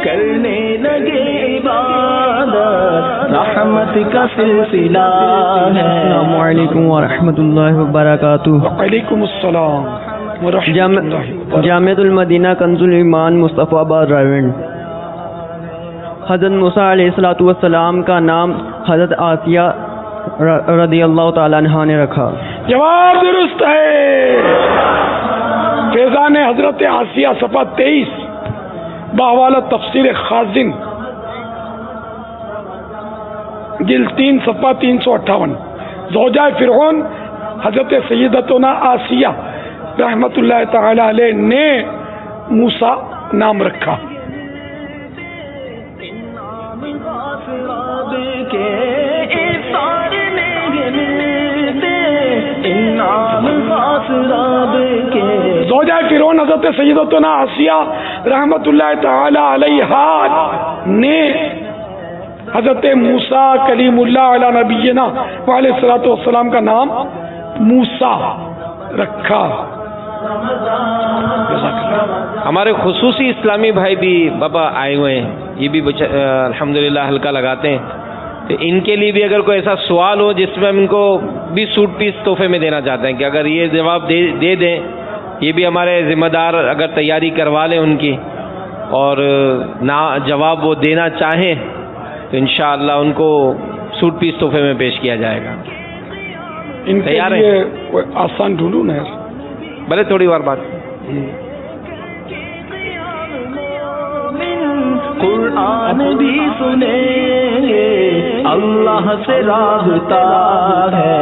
کرنے لگے عبادت رحمت کا سلسلہ ہے. السلام علیکم ورحمۃ اللہ وبرکاتہ. وعلیکم السلام. جامع المدینہ کنز الایمان مصطفیٰ آباد راولپنڈی. حضرت موسیٰ علیہ الصلوۃ والسلام کا نام حضرت آسیہ رضی اللہ تعالیٰ عنہا نے رکھا. جواب درست ہے. فیضان حضرت آسیہ صفحہ 23 بحوالہ تفسیر خازن جلد 3 صفحہ 358. زوجہ فرعون حضرت سیدتنا آسیہ رحمت اللہ تعالی علیہ نے موسیٰ نام رکھا. زوجہ فرعون حضرت سیدتنا آسیہ رحمت اللہ تعالی علیہ نے حضرت موسیٰ کلیم اللہ علی نبینا علیہ الصلوۃ والسلام کا نام موسیٰ رکھا. ہمارے خصوصی اسلامی بھائی بھی بابا آئے ہوئے ہیں, یہ بھی الحمدللہ حلقہ لگاتے ہیں. تو ان کے لیے بھی اگر کوئی ایسا سوال ہو جس میں ہم ان کو بھی سوٹ پیس تحفے میں دینا چاہتے ہیں کہ اگر یہ جواب دے دیں, یہ بھی ہمارے ذمہ دار اگر تیاری کروا لیں ان کی, اور نہ جواب وہ دینا چاہیں تو انشاءاللہ ان کو سوٹ پیس تحفے میں پیش کیا جائے گا. ان کے لیے کوئی آسان ڈھونڈوں نا یار, بھلے تھوڑی بار بات. قرآن بھی سنیں گے، اللہ سے رابطہ ہے،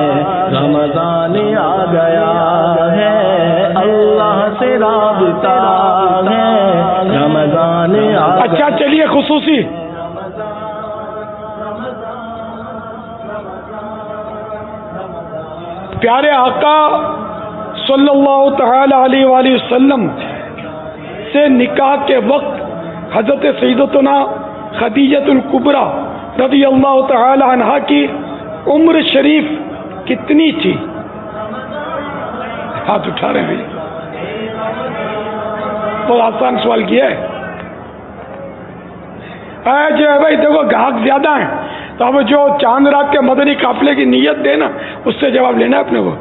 رمضان آ گیا ہے، اللہ سے رابطہ ہے، رمضان آ گیا۔ اچھا چلیے خصوصی پیارے آقا صلی اللہ تعالی علیہ وآلہ وسلم سے نکاح کے وقت حضرت سیدتنا خدیجۃ الکبریٰ رضی اللہ تعالی عنہا کی عمر شریف کتنی تھی؟ ہاتھ اٹھا رہے ہیں، بہت آسان سوال کیا ہے۔ جو ہے بھائی دیکھو گاہک زیادہ ہیں تو اب جو چاند رات کے مدنی قافلے کی نیت دے نا اس سے جواب لینا ہے اپنے کو۔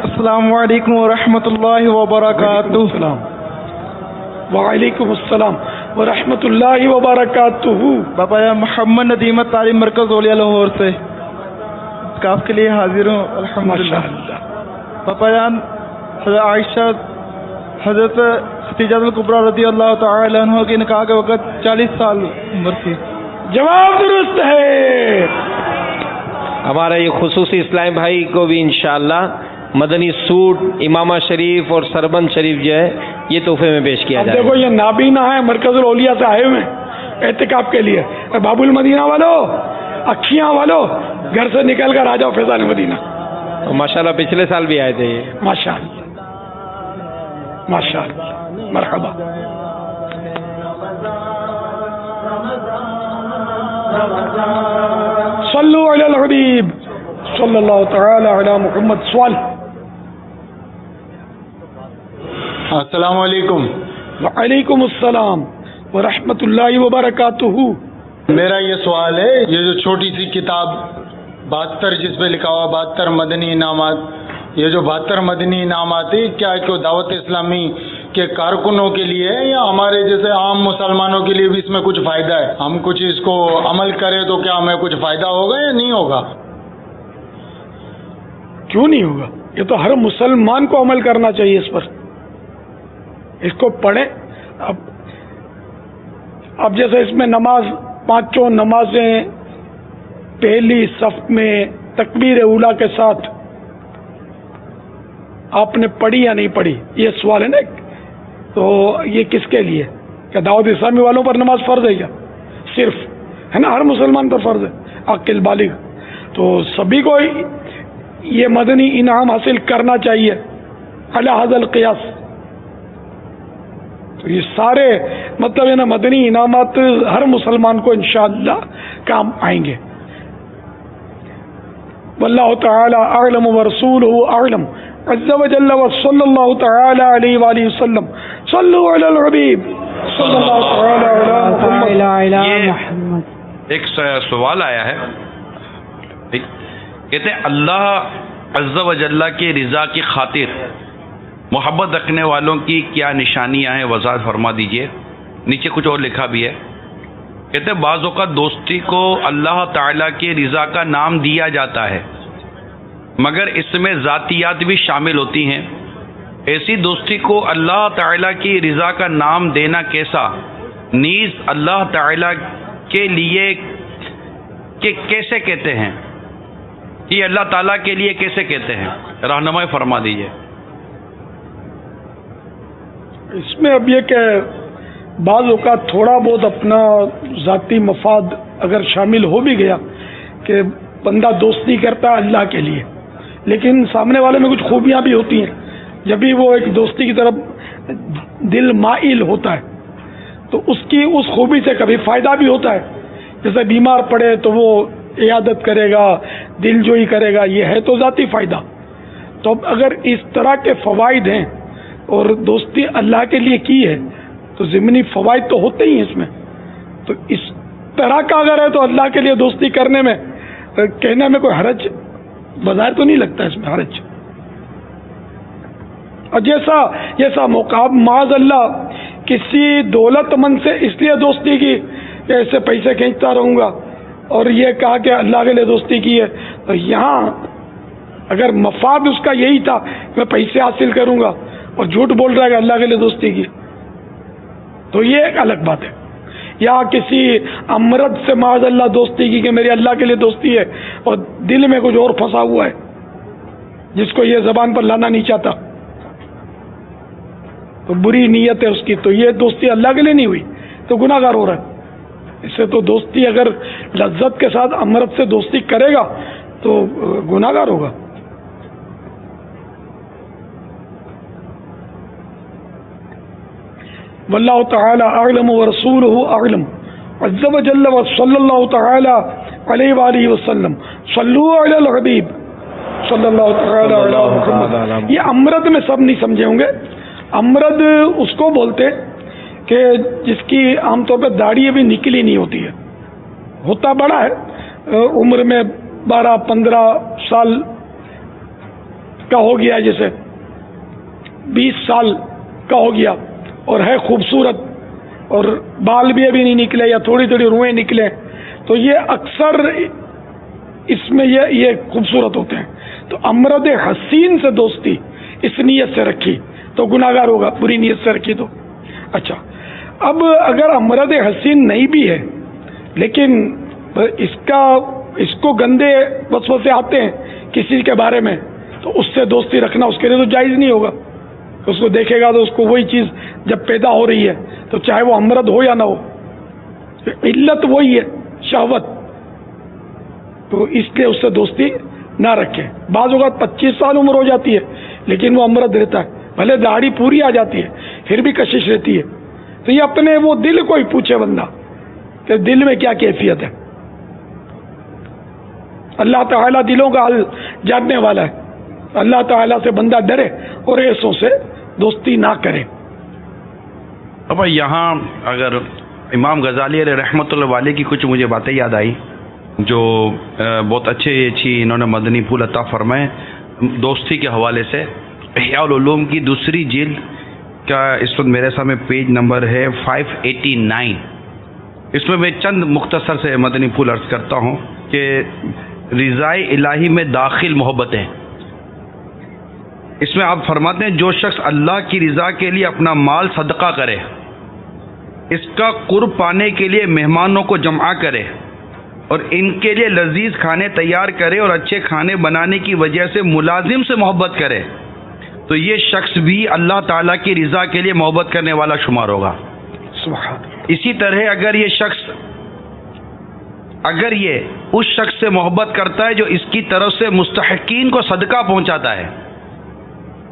السلام علیکم ورحمۃ اللہ وبرکاتہ۔ وعلیکم السلام ورحمۃ اللہ وبرکاتہ۔ باپا یا محمد ندیمت تعلیم مرکز اولیا لاہور سے کاف کے لیے حاضر ہوں الحمدللہ۔ باپا جان حضرت عائشہ حضرت خدیجہ الکبریٰ رضی اللہ تعالی عنہ کے نکاح کے وقت 40 سال عمر تھی۔ جواب درست ہے۔ ہمارا یہ خصوصی اسلام بھائی کو بھی انشاءاللہ مدنی سوٹ، امامہ شریف اور سربند شریف جو ہے یہ تحفے میں پیش کیا جائے گا۔ دیکھو یہ نابینا ہے، مرکز الاولیاء سے آئے ہوئے ہیں اعتکاف کے لیے۔ باب المدینہ والو، اکھیاں والو، گھر سے نکل کر آ جاؤ فیضان مدینہ۔ ماشاءاللہ پچھلے سال بھی آئے تھے یہ۔ ماشاءاللہ ماشاءاللہ، مرحبا۔ صلو علی الحبیب صلی اللہ تعالی علی محمد۔ سوال۔ السلام علیکم۔ وعلیکم السلام ورحمۃ اللہ وبرکاتہ۔ میرا یہ سوال ہے، یہ جو چھوٹی سی کتاب 72 جس پہ لکھا ہوا 72 مدنی انعامات، یہ جو 72 مدنی انعامات ہے کیا کہ دعوت اسلامی کے کارکنوں کے لیے ہے یا ہمارے جیسے عام مسلمانوں کے لیے بھی اس میں کچھ فائدہ ہے؟ ہم کچھ اس کو عمل کریں تو کیا ہمیں کچھ فائدہ ہوگا یا نہیں ہوگا؟ کیوں نہیں ہوگا؟ یہ تو ہر مسلمان کو عمل کرنا چاہیے اس پر، اس کو پڑھیں۔ اب جیسے اس میں نماز، 5 نمازیں پہلی صف میں تکبیر اولیٰ کے ساتھ آپ نے پڑھی یا نہیں پڑھی، یہ سوال ہے نا۔ تو یہ کس کے لیے؟ کیا دعوت اسلامی والوں پر نماز فرض ہے کیا؟ صرف ہے نا، ہر مسلمان پر فرض ہے، عاقل بالغ۔ تو سبھی کو یہ مدنی انعام حاصل کرنا چاہیے علی ھذا القیاس۔ تو یہ سارے مطلب ہے نا مدنی انعامات ہر مسلمان کو انشاءاللہ کام آئیں گے۔ واللہ تعالی اعلم ورسولہ اعلم عز وجل وصلی اللہ تعالی علیہ وآلہ وسلم۔ صلو علی الحبیب صلی اللہ تعالی علی محمد۔ ایک سوال آیا ہے، کہتے ہیں اللہ عز و جل کی رضا کی خاطر محبت رکھنے والوں کی کیا نشانیاں ہیں، وضاحت فرما دیجئے۔ نیچے کچھ اور لکھا بھی ہے، کہتے ہیں بعض اوقات دوستی کو اللہ تعالیٰ کی رضا کا نام دیا جاتا ہے مگر اس میں ذاتیات بھی شامل ہوتی ہیں، ایسی دوستی کو اللہ تعالیٰ کی رضا کا نام دینا کیسا، نیز اللہ تعالیٰ کے لیے کہ کیسے کہتے ہیں، یہ اللہ تعالیٰ کے لیے کیسے کہتے ہیں، رہنمائی فرما دیجئے۔ اس میں اب یہ کہ بعض اوقات تھوڑا بہت اپنا ذاتی مفاد اگر شامل ہو بھی گیا کہ بندہ دوستی کرتا ہے اللہ کے لیے، لیکن سامنے والے میں کچھ خوبیاں بھی ہوتی ہیں، جب بھی وہ ایک دوستی کی طرف دل مائل ہوتا ہے تو اس کی اس خوبی سے کبھی فائدہ بھی ہوتا ہے، جیسے بیمار پڑے تو وہ عیادت کرے گا، دل جوئی کرے گا، یہ ہے تو ذاتی فائدہ۔ تو اب اگر اس طرح کے فوائد ہیں اور دوستی اللہ کے لیے کی ہے تو ضمنی فوائد تو ہوتے ہی ہیں اس میں، تو اس طرح کا اگر ہے تو اللہ کے لیے دوستی کرنے میں کہنے میں کوئی حرج بظاہر تو نہیں لگتا اس میں حرج۔ اور جیسا موقع معاذ اللہ کسی دولت مند سے اس لیے دوستی کی کہ اس سے پیسے کھینچتا رہوں گا اور یہ کہا کہ اللہ کے لیے دوستی کی ہے، تو یہاں اگر مفاد اس کا یہی تھا میں پیسے حاصل کروں گا اور جھوٹ بول رہا ہے اللہ کے لیے دوستی کی، تو یہ ایک الگ بات ہے. یا کسی امرد سے معاذ اللہ دوستی کی کہ میری اللہ کے لیے دوستی ہے اور دل میں کچھ اور پھنسا ہوا ہے جس کو یہ زبان پر لانا نہیں چاہتا، تو بری نیت ہے اس کی، تو یہ دوستی اللہ کے لیے نہیں ہوئی تو گناہ گار ہو رہا ہے. اس سے تو دوستی اگر لذت کے ساتھ امرد سے دوستی کرے گا تو گناہ گار ہوگا. واللہ تعالی اعلم ورسولہ اعلم عز وجل وصلی اللہ تعالی علیہ وآلہ وسلم صلو علی الحبیب صلی اللہ تعالی علی محمد. یہ امرد میں سب نہیں سمجھے ہوں گے. امرد اس کو بولتے کہ جس کی عام طور پہ داڑھی ابھی نکلی نہیں ہوتی ہے، ہوتا بڑا ہے، عمر میں 12-15 سال کا ہو گیا، جیسے 20 سال کا ہو گیا اور ہے خوبصورت اور بال بھی ابھی نہیں نکلے یا تھوڑی تھوڑی روئیں نکلے، تو یہ اکثر اس میں یہ خوبصورت ہوتے ہیں. تو امرد حسین سے دوستی اس نیت سے رکھی تو گناہ گار ہوگا، بری نیت سے رکھی تو. اچھا، اب اگر امرد حسین نہیں بھی ہے لیکن اس کو گندے وسوسے آتے ہیں کسی کے بارے میں، تو اس سے دوستی رکھنا اس کے لیے تو جائز نہیں ہوگا. اس کو دیکھے گا تو اس کو وہی چیز جب پیدا ہو رہی ہے تو چاہے وہ امرد ہو یا نہ ہو، علت وہی ہے شہوت، تو اس لیے اس سے دوستی نہ رکھے. بعض اوقات 25 سال عمر ہو جاتی ہے لیکن وہ امرد رہتا ہے، بھلے داڑھی پوری آ جاتی ہے پھر بھی کشش رہتی ہے. تو یہ اپنے وہ دل کو ہی پوچھے بندہ کہ دل میں کیا کیفیت ہے. اللہ تعالیٰ دلوں کا حل جاننے والا ہے. اللہ تعالیٰ سے بندہ ڈرے اور ایسوں سے دوستی نہ کرے. اب یہاں اگر امام غزالی علیہ رحمۃ اللہ علیہ کی کچھ مجھے باتیں یاد آئی جو بہت اچھی انہوں نے مدنی پھول عطا فرمائے دوستی کے حوالے سے. احیاء العلوم کی 2 جلد کا اس وقت میرے سامنے پیج نمبر ہے 589. اس میں چند مختصر سے مدنی پھول عرض کرتا ہوں کہ رضائے الہی میں داخل محبتیں. اس میں آپ فرماتے ہیں جو شخص اللہ کی رضا کے لیے اپنا مال صدقہ کرے، اس کا قرب پانے کے لیے مہمانوں کو جمع کرے اور ان کے لیے لذیذ کھانے تیار کرے اور اچھے کھانے بنانے کی وجہ سے ملازم سے محبت کرے، تو یہ شخص بھی اللہ تعالیٰ کی رضا کے لیے محبت کرنے والا شمار ہوگا. اسی طرح اگر یہ اس شخص سے محبت کرتا ہے جو اس کی طرف سے مستحقین کو صدقہ پہنچاتا ہے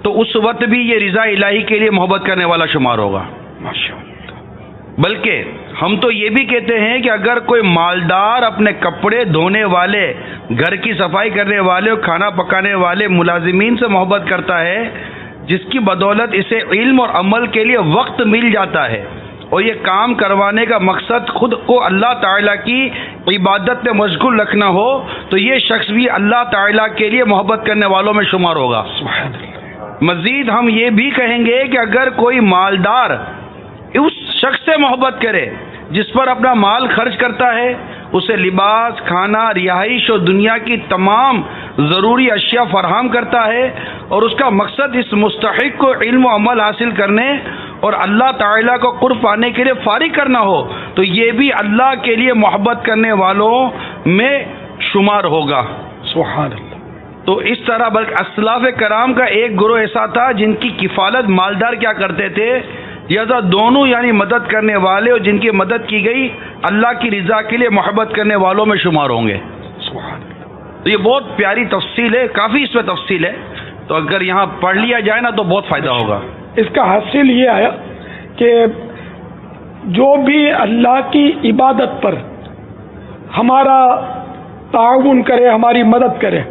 تو اس وقت بھی یہ رضا الہی کے لیے محبت کرنے والا شمار ہوگا. بلکہ ہم تو یہ بھی کہتے ہیں کہ اگر کوئی مالدار اپنے کپڑے دھونے والے، گھر کی صفائی کرنے والے اور کھانا پکانے والے ملازمین سے محبت کرتا ہے جس کی بدولت اسے علم اور عمل کے لیے وقت مل جاتا ہے اور یہ کام کروانے کا مقصد خود کو اللہ تعالیٰ کی عبادت میں مشغول رکھنا ہو، تو یہ شخص بھی اللہ تعالیٰ کے لیے محبت کرنے والوں میں شمار ہوگا. مزید ہم یہ بھی کہیں گے کہ اگر کوئی مالدار اس شخص سے محبت کرے جس پر اپنا مال خرچ کرتا ہے، اسے لباس، کھانا، رہائش اور دنیا کی تمام ضروری اشیاء فراہم کرتا ہے اور اس کا مقصد اس مستحق کو علم و عمل حاصل کرنے اور اللہ تعالیٰ کو قرب پانے کے لیے فارغ کرنا ہو، تو یہ بھی اللہ کے لیے محبت کرنے والوں میں شمار ہوگا. سبحان اللہ. تو اس طرح بلکہ اسلاف کرام کا ایک گروہ ایسا تھا جن کی کفالت مالدار کیا کرتے تھے، لہذا دونوں یعنی مدد کرنے والے اور جن کی مدد کی گئی اللہ کی رضا کے لیے محبت کرنے والوں میں شمار ہوں گے. تو یہ بہت پیاری تفصیل ہے، کافی اس میں تفصیل ہے، تو اگر یہاں پڑھ لیا جائے نا تو بہت فائدہ ہوگا. اس کا حاصل یہ آیا کہ جو بھی اللہ کی عبادت پر ہمارا تعاون کرے، ہماری مدد کرے،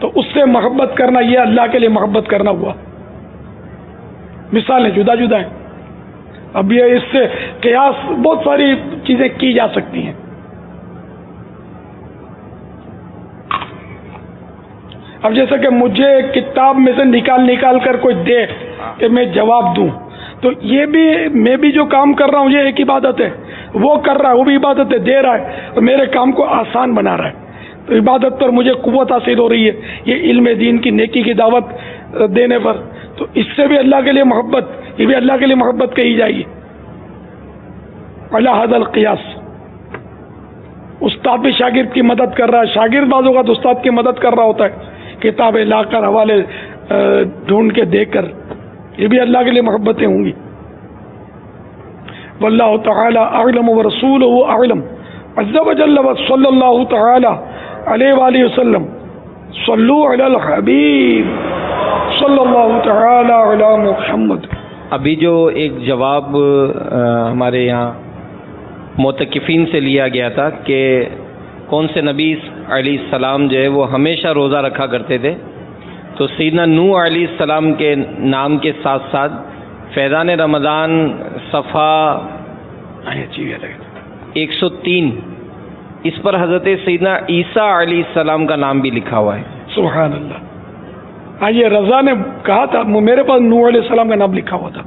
تو اس سے محبت کرنا یہ اللہ کے لیے محبت کرنا ہوا. مثالیں جدا جدا ہیں. اب یہ اس سے قیاس بہت ساری چیزیں کی جا سکتی ہیں. اب جیسا کہ مجھے کتاب میں سے نکال کر کوئی دے کہ میں جواب دوں، تو یہ بھی میں بھی جو کام کر رہا ہوں یہ ایک عبادت ہے، وہ کر رہا ہے وہ بھی عبادت ہے، دے رہا ہے اور میرے کام کو آسان بنا رہا ہے. تو عبادت پر مجھے قوت حاصل ہو رہی ہے یہ علم دین کی نیکی کی دعوت دینے پر، تو اس سے بھی اللہ کے لیے محبت، یہ بھی اللہ کے لیے محبت کہی جائے گی. اللہ حد القیاس. استاد بھی شاگرد کی مدد کر رہا ہے، شاگرد بعض اوقات استاد کی مدد کر رہا ہوتا ہے، کتابیں لا کر، حوالے ڈھونڈ کے دے کر، یہ بھی اللہ کے لیے محبتیں ہوں گی. واللہ تعالی اعلم ورسولہ اعلم عز وجل صلی اللہ تعالی علیہ وآلہ وسلم. صلو علی الحبیب صلی اللہ تعالی علی محمد. ابھی جو ایک جواب ہمارے یہاں معتکفین سے لیا گیا تھا کہ کون سے نبی علیہ السلام جو ہے وہ ہمیشہ روزہ رکھا کرتے تھے، تو سیدنا نوح علیہ السلام کے نام کے ساتھ ساتھ فیضان رمضان صفحہ 103 اس پر حضرت سیدنا عیسیٰ علیہ السلام کا نام بھی لکھا ہوا ہے. سبحان اللہ. یہ رضا نے کہا تھا میرے پاس نوح علیہ السلام کا نام لکھا ہوا تھا.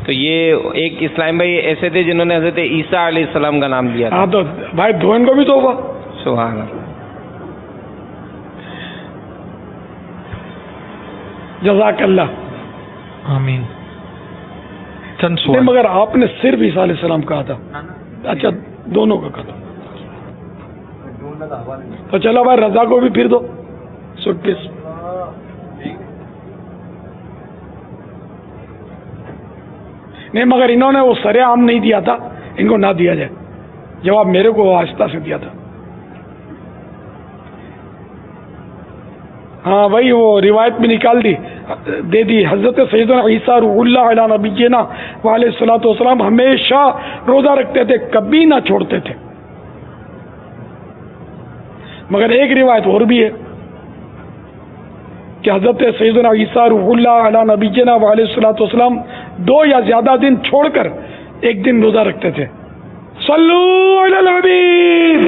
تو یہ ایک اسلام بھائی ایسے تھے جنہوں نے حضرت عیسیٰ علیہ السلام کا نام دیا تھا. ہاں تو بھائی دھوئن کو بھی تو ہوگا. سبحان اللہ. جزاک اللہ. آمین. نہیں مگر آپ نے صرف عیسیٰ علیہ السلام کہا تھا. اچھا دونوں کا کہا. تو چلو بھائی رضا کو بھی پھر دو سوٹ پیس. نہیں مگر انہوں نے وہ سرے عام نہیں دیا تھا، ان کو نہ دیا جائے. جواب میرے کو آہستہ سے دیا تھا. ہاں وہی وہ روایت میں نکال دی دے دی. حضرت سیدنا عیسیٰ روح اللہ علیہ نبینا علیہ الصلوۃ والسلام ہمیشہ روزہ رکھتے تھے، کبھی نہ چھوڑتے تھے. مگر ایک روایت اور بھی ہے کہ حضرت سیدنا عیسیٰ روح اللہ علیہ نبینا علیہ الصلوۃ والسلام 2 یا زیادہ دن چھوڑ کر ایک دن روزہ رکھتے تھے. صلو علی الحبیب.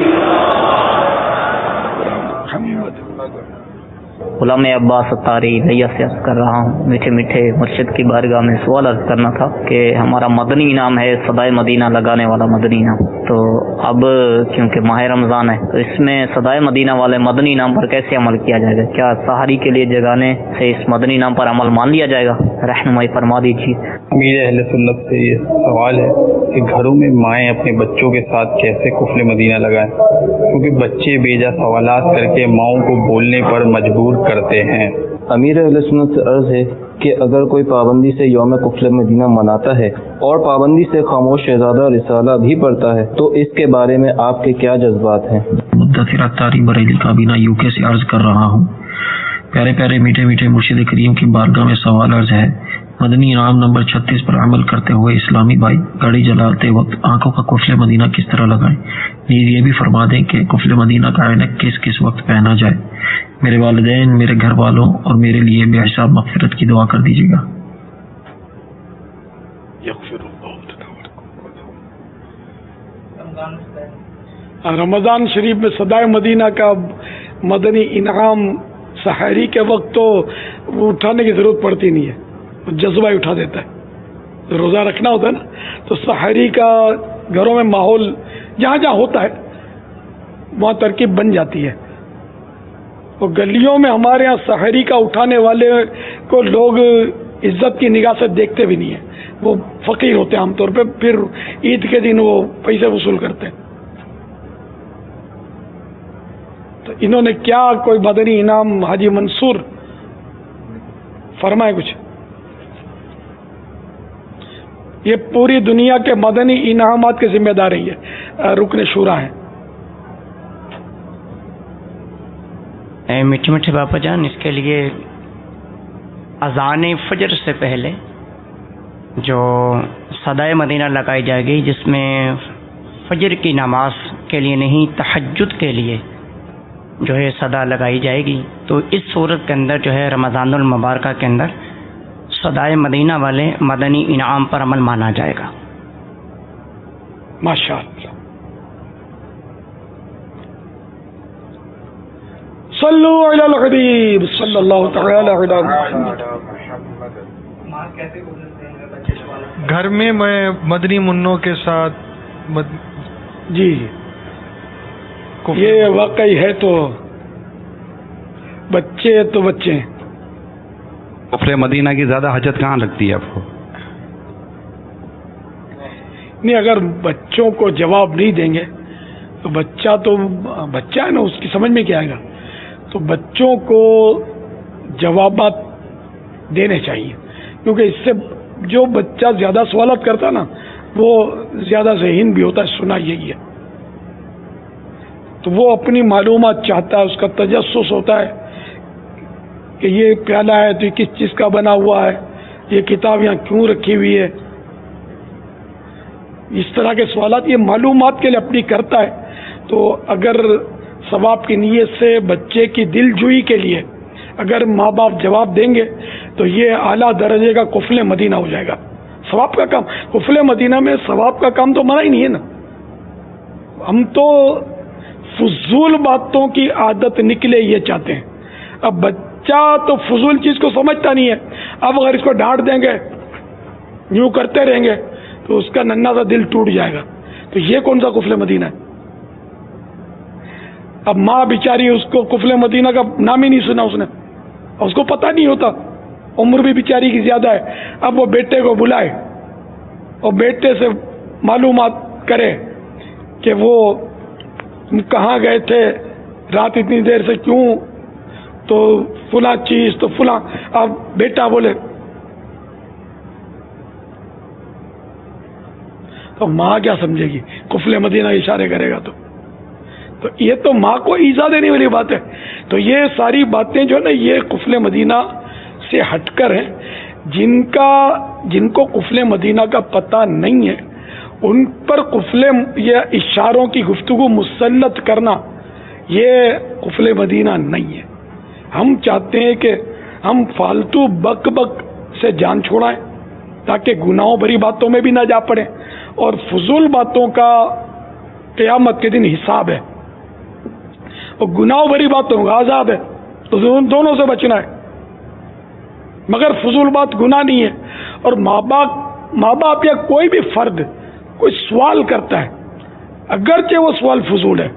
غلام عباس اتاری لیا سے عرض کر رہا ہوں. میٹھے میٹھے مرشد کی بارگاہ میں سوال عرض کرنا تھا کہ ہمارا مدنی انعام ہے صدائے مدینہ لگانے والا مدنی انعام. تو اب کیونکہ ماہ رمضان ہے تو اس میں صدائے مدینہ والے مدنی انعام پر کیسے عمل کیا جائے گا؟ کیا سحری کے لیے جگانے سے اس مدنی انعام پر عمل مان لیا جائے گا؟ رہنمائی فرما دیجیے. امیر اہل سنت سے یہ سوال ہے کہ گھروں میں مائیں اپنے بچوں کے ساتھ کیسے قفل مدینہ لگائیں، کیونکہ بچے بیجا سوالات کر کے ماؤں کو بولنے پر مجبور کرتے ہیں. امیر اہل سنت سے عرض ہے کہ اگر کوئی پابندی سے یوم قفل مدینہ مناتا ہے اور پابندی سے خاموش شہزادہ رسالہ بھی پڑھتا ہے تو اس کے بارے میں آپ کے کیا جذبات ہیں؟ مدثر اتاری بریلی کابینہ یو کے سے عرض کر رہا ہوں. پیارے پیارے میٹھے میٹھے مرشد کریم کی بارگاہ میں سوال عرض ہے. مدنی انعام نمبر 36 پر عمل کرتے ہوئے اسلامی بھائی گاڑی جلاتے وقت آنکھوں کا قفل مدینہ کس طرح لگائیں؟ نیز یہ بھی فرما دیں کہ قفل مدینہ کا عینک کس کس وقت پہنا جائے. میرے والدین، میرے گھر والوں اور میرے لیے بے حساب مغفرت کی دعا کر دیجیے گا. رمضان شریف میں صدائے مدینہ کا مدنی انعام سحری کے وقت تو وہ اٹھانے کی ضرورت پڑتی نہیں ہے، جذبہ ہی اٹھا دیتا ہے. روزہ رکھنا ہوتا ہے نا تو سحری کا گھروں میں ماحول جہاں جہاں ہوتا ہے وہاں ترکیب بن جاتی ہے. اور گلیوں میں ہمارے ہاں سحری کا اٹھانے والے کو لوگ عزت کی نگاہ سے دیکھتے بھی نہیں ہیں، وہ فقیر ہوتے ہیں عام طور پہ، پھر عید کے دن وہ پیسے وصول کرتے ہیں. تو انہوں نے کیا کوئی مدنی انعام حاجی منصور فرمائے کچھ؟ یہ پوری دنیا کے مدنی انعامات کے ذمہ دار ہے، رکن شورا ہیں. میٹھے میٹھے باپا جان، اس کے لیے اذان فجر سے پہلے جو صدائے مدینہ لگائی جائے گی، جس میں فجر کی نماز کے لیے نہیں تہجد کے لیے جو ہے صدا لگائی جائے گی، تو اس صورت کے اندر جو ہے رمضان المبارکہ کے اندر صدائے مدینہ والے مدنی انعام پر عمل مانا جائے گا. ماشاءاللہ. صلو علی الحبیب صلی اللہ تعالی علی محمد. گھر میں مدنی منوں کے ساتھ جی یہ واقعی ہے تو بچے تو بچے ہیں. کفر مدینہ کی زیادہ حاجت کہاں لگتی ہے آپ کو؟ نہیں، اگر بچوں کو جواب نہیں دیں گے تو بچہ ہے نا، اس کی سمجھ میں کیا آئے گا. تو بچوں کو جوابات دینے چاہیے، کیونکہ اس سے جو بچہ زیادہ سوالات کرتا ہے نا وہ زیادہ ذہین بھی ہوتا ہے. سنا یہی ہے، تو وہ اپنی معلومات چاہتا ہے، اس کا تجسس ہوتا ہے کہ یہ پیالہ ہے تو یہ کس چیز کا بنا ہوا ہے، یہ کتاب یہاں کیوں رکھی ہوئی ہے. اس طرح کے سوالات یہ معلومات کے لیے اپنی کرتا ہے. تو اگر ثواب کی نیت سے بچے کی دل جوئی کے لیے اگر ماں باپ جواب دیں گے تو یہ اعلیٰ درجے کا قفل مدینہ ہو جائے گا. ثواب کا کام، قفل مدینہ میں ثواب کا کام تو منع ہی نہیں ہے نا. ہم تو فضول باتوں کی عادت نکلے یہ چاہتے ہیں. اب بچہ تو فضول چیز کو سمجھتا نہیں ہے. اب اگر اس کو ڈانٹ دیں گے، یوں کرتے رہیں گے تو اس کا ننھا سا دل ٹوٹ جائے گا. تو یہ کون سا قفل مدینہ ہے؟ اب ماں بیچاری اس کو قفل مدینہ کا نام ہی نہیں سنا اس نے، اس کو پتہ نہیں ہوتا، عمر بھی بیچاری کی زیادہ ہے. اب وہ بیٹے کو بلائے اور بیٹے سے معلومات کرے کہ وہ کہاں گئے تھے رات اتنی دیر سے، کیوں، تو فلاں چیز تو فلاں. اب بیٹا بولے تو ماں کیا سمجھے گی؟ قفل مدینہ اشارے کرے گا تو یہ تو ماں کو ایذا دینے والی بات ہے. تو یہ ساری باتیں جو ہے نا یہ قفل مدینہ سے ہٹ کر ہیں. جن کو قفل مدینہ کا پتہ نہیں ہے ان پر قفل یا اشاروں کی گفتگو مسلط کرنا یہ قفل مدینہ نہیں ہے. ہم چاہتے ہیں کہ ہم فالتو بک بک سے جان چھوڑائیں تاکہ گناہوں بھری باتوں میں بھی نہ جا پڑیں، اور فضول باتوں کا قیامت کے دن حساب ہے، اور گناہوں بھری باتوں کا عذاب ہے. تو دونوں سے بچنا ہے. مگر فضول بات گناہ نہیں ہے. اور ماں باپ یا کوئی بھی فرد کوئی سوال کرتا ہے، اگرچہ وہ سوال فضول ہے،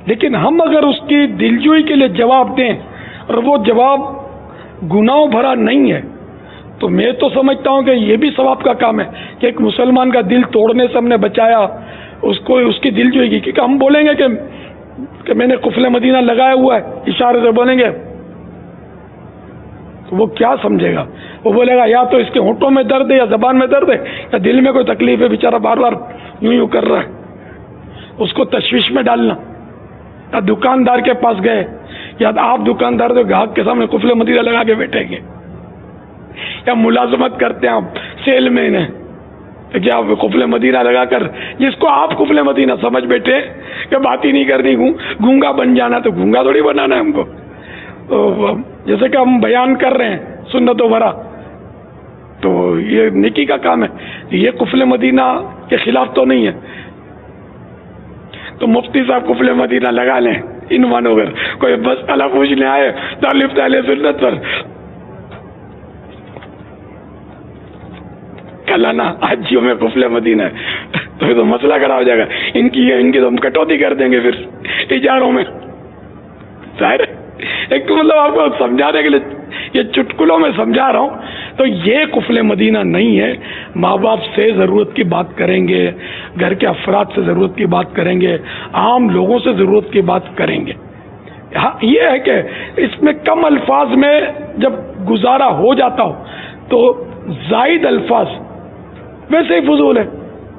لیکن ہم اگر اس کی دلجوئی کے لیے جواب دیں اور وہ جواب گناہوں بھرا نہیں ہے تو میں تو سمجھتا ہوں کہ یہ بھی ثواب کا کام ہے کہ ایک مسلمان کا دل توڑنے سے ہم نے بچایا اس کو، اس کی دلجوئی کی. کیونکہ ہم بولیں گے کہ میں نے قفل مدینہ لگایا ہوا ہے، اشارے سے بولیں گے تو وہ کیا سمجھے گا؟ وہ بولے گا یا تو اس کے ہونٹوں میں درد ہے، یا زبان میں درد ہے، یا دل میں کوئی تکلیف ہے، بیچارہ بار بار یوں کر رہا ہے. اس کو تشویش میں ڈالنا. یا دکاندار کے پاس گئے، یا آپ دکاندار تو گاہک کے سامنے قفل مدینہ لگا کے بیٹھیں گے، یا ملازمت کرتے ہیں آپ سیل مین ہیں کہ آپ قفل مدینہ لگا کر جس کو آپ قفل مدینہ سمجھ بیٹھے کہ بات ہی نہیں کرنی، گونگا بن جانا. تو گونگا تھوڑی بنانا ہے ہم کو. جیسے کہ ہم بیان کر رہے ہیں سنت و برا، تو یہ نیکی کا کام ہے. یہ قفل مدینہ کے خلاف تو نہیں ہے. تو مفتی صاحب قفل مدینہ لگا لیں عنوان وغیرہ، کوئی مسئلہ پوچھنے آئے طالب اہل سنت پر، کل آنا آج جیو میں قفل مدینہ ہے تو مسئلہ کھڑا ہو جائے گا. ان کی تو ہم کٹوتی کر دیں گے پھر اجاروں میں. ظاہر ہے ایک تو مطلب آپ کو سمجھانے کے لیے یہ چٹکلوں میں سمجھا رہا ہوں. تو یہ قفل مدینہ نہیں ہے. ماں باپ سے ضرورت کی بات کریں گے، گھر کے افراد سے ضرورت کی بات کریں گے، عام لوگوں سے ضرورت کی بات کریں گے. ہاں یہ ہے کہ اس میں کم الفاظ میں جب گزارا ہو جاتا ہو تو زائد الفاظ ویسے ہی فضول ہے.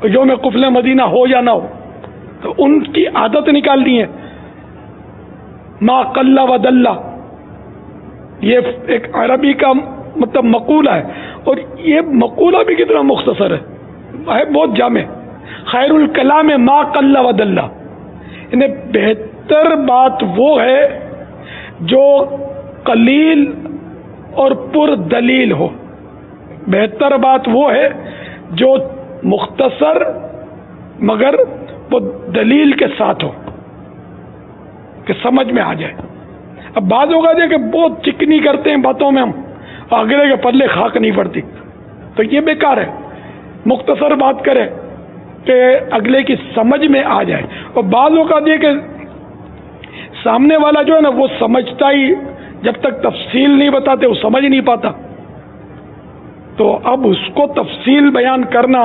جو میں قفل مدینہ ہو یا نہ ہو تو ان کی عادت نکالنی ہے. ما قل و دل، یہ ایک عربی کا مطلب مقولہ ہے، اور یہ مقولہ بھی کتنا مختصر ہے بہت جامع. خیر الکلام ما قل و دل، یعنی بہتر بات وہ ہے جو قلیل اور پر دلیل ہو. بہتر بات وہ ہے جو مختصر مگر وہ دلیل کے ساتھ ہو کہ سمجھ میں آ جائے. اب بعض ہوگا جائے کہ بہت چکنی کرتے ہیں باتوں میں ہم، اگلے کے پلے خاک نہیں پڑتی، تو یہ بیکار ہے. مختصر بات کرے کہ اگلے کی سمجھ میں آ جائے. اور بعض اوقات یہ کہ سامنے والا جو ہے نا وہ سمجھتا ہی، جب تک تفصیل نہیں بتاتے وہ سمجھ نہیں پاتا. تو اب اس کو تفصیل بیان کرنا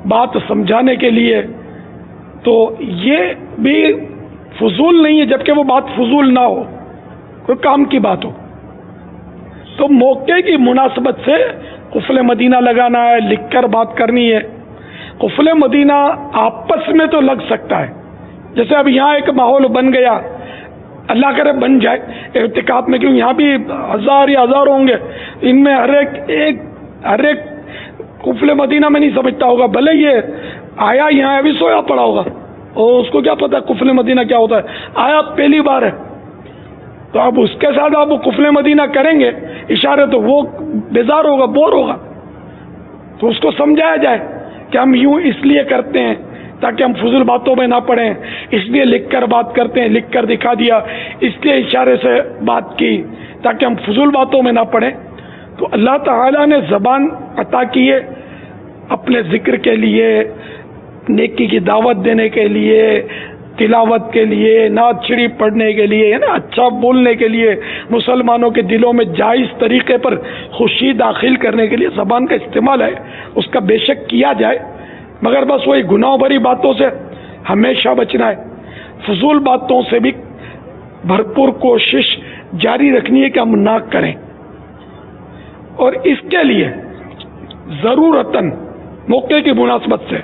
بات سمجھانے کے لیے، تو یہ بھی فضول نہیں ہے، جبکہ وہ بات فضول نہ ہو، کوئی کام کی بات ہو. تو موقع کی مناسبت سے قفل مدینہ لگانا ہے، لکھ کر بات کرنی ہے. قفل مدینہ آپس میں تو لگ سکتا ہے، جیسے اب یہاں ایک ماحول بن گیا، اللہ کرے بن جائے اعتکاف میں، کیوں یہاں بھی ہزار یا ہزار ہوں گے، ان میں ہر ایک قفل مدینہ میں نہیں سمجھتا ہوگا، بھلے یہ آیا یہاں ابھی سویا پڑا ہوگا اور اس کو کیا پتا قفل مدینہ کیا ہوتا ہے، آیا پہلی بار ہے. تو اب اس کے ساتھ آپ قفل مدینہ کریں گے اشارے، تو وہ بیزار ہوگا، بور ہوگا. تو اس کو سمجھایا جائے کہ ہم یوں اس لیے کرتے ہیں تاکہ ہم فضول باتوں میں نہ پڑیں، اس لیے لکھ کر بات کرتے ہیں، لکھ کر دکھا دیا، اس لیے اشارے سے بات کی تاکہ ہم فضول باتوں میں نہ پڑیں. تو اللہ تعالیٰ نے زبان عطا کی ہے اپنے ذکر کے لیے، نیکی کی دعوت دینے کے لیے، تلاوت کے لیے، نعت شریف پڑھنے کے لیے، ہے نا، اچھا بولنے کے لیے، مسلمانوں کے دلوں میں جائز طریقے پر خوشی داخل کرنے کے لیے زبان کا استعمال ہے، اس کا بے شک کیا جائے، مگر بس وہی گناہ بھری باتوں سے ہمیشہ بچنا ہے. فضول باتوں سے بھی بھرپور کوشش جاری رکھنی ہے کہ ہم نہ کریں. اور اس کے لیے ضرورتاً موقع کی مناسبت سے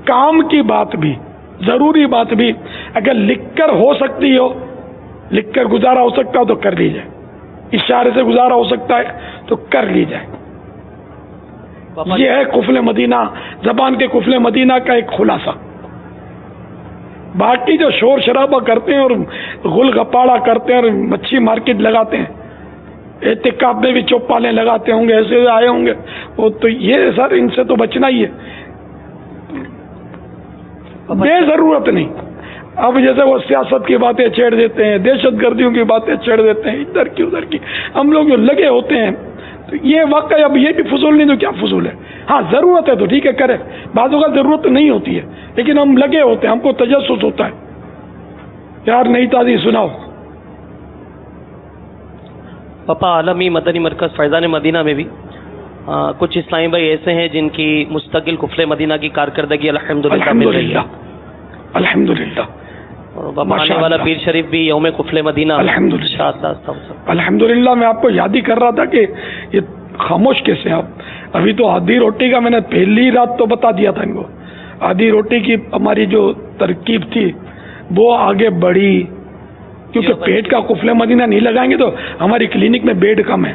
کام کی بات بھی، ضروری بات بھی اگر لکھ کر ہو سکتی ہو، لکھ کر گزارا ہو سکتا ہو تو کر لی جائے، اشارے سے گزارا ہو سکتا ہے تو کر لی جائے. یہ ہے قفل مدینہ، زبان کے قفل مدینہ کا ایک خلاصہ. باقی جو شور شرابہ کرتے ہیں اور غل گپاڑا کرتے ہیں اور مچھی مارکیٹ لگاتے ہیں، اعتکاف میں بھی چوپالیں لگاتے ہوں گے، ایسے آئے ہوں گے، وہ تو یہ سر ان سے تو بچنا ہی ہے، بے ضرورت نہیں. اب جیسے وہ سیاست کی باتیں چھیڑ دیتے ہیں، دہشت گردیوں کی باتیں چھیڑ دیتے ہیں، ادھر کی ادھر کی، ہم لوگ جو لگے ہوتے ہیں، تو یہ واقعی اب یہ بھی فضول نہیں تو کیا فضول ہے. ہاں ضرورت ہے تو ٹھیک ہے کرے، بعض اوقات ضرورت نہیں ہوتی ہے، لیکن ہم لگے ہوتے ہیں، ہم کو تجسس ہوتا ہے، یار نئی تازی سناؤ. پاپا عالمی مدنی مرکز فیضان مدینہ میں بھی کچھ اسلامی بھائی ایسے ہیں جن کی مستقل قفل مدینہ کی کارکردگی الحمدللہ مل رہی ہے. الحمدللہ. اور آنے والا پیر شریف بھی یوم قفل مدینہ الحمدللہ. میں آپ کو یاد ہی کر رہا تھا کہ یہ خاموش کیسے آپ. ابھی تو آدھی روٹی کا میں نے پہلی رات تو بتا دیا تھا ان کو، آدھی روٹی کی ہماری جو ترکیب تھی وہ آگے بڑھی، کیونکہ پیٹ کا قفل مدینہ نہیں لگائیں گے تو ہماری کلینک میں بیڈ کم ہے.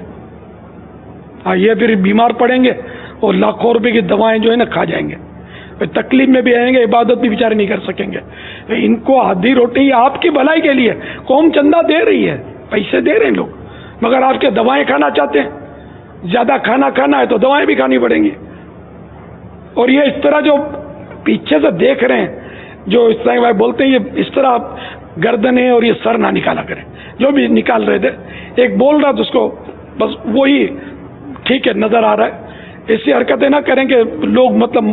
ہاں یہ پھر بیمار پڑیں گے اور لاکھوں روپے کی دوائیں جو ہے نا کھا جائیں گے، تکلیف میں بھی آئیں گے، عبادت بھی بیچارے نہیں کر سکیں گے. ان کو آدھی روٹی آپ کی بھلائی کے لیے، قوم چندہ دے رہی ہے، پیسے دے رہے ہیں لوگ، مگر آپ کے دوائیں کھانا چاہتے ہیں، زیادہ کھانا ہے تو دوائیں بھی کھانی پڑیں گی. اور یہ اس طرح جو پیچھے سے دیکھ رہے ہیں، جو اس طرح بھائی بولتے ہیں، یہ اس طرح گردنیں اور یہ سر نہ نکالا کریں. جو بھی نکال رہے تھے، ایک بول رہا تو اس کو بس وہی ٹھیک ہے نظر آ رہا ہے، ایسی حرکتیں نہ کریں کہ لوگ مطلب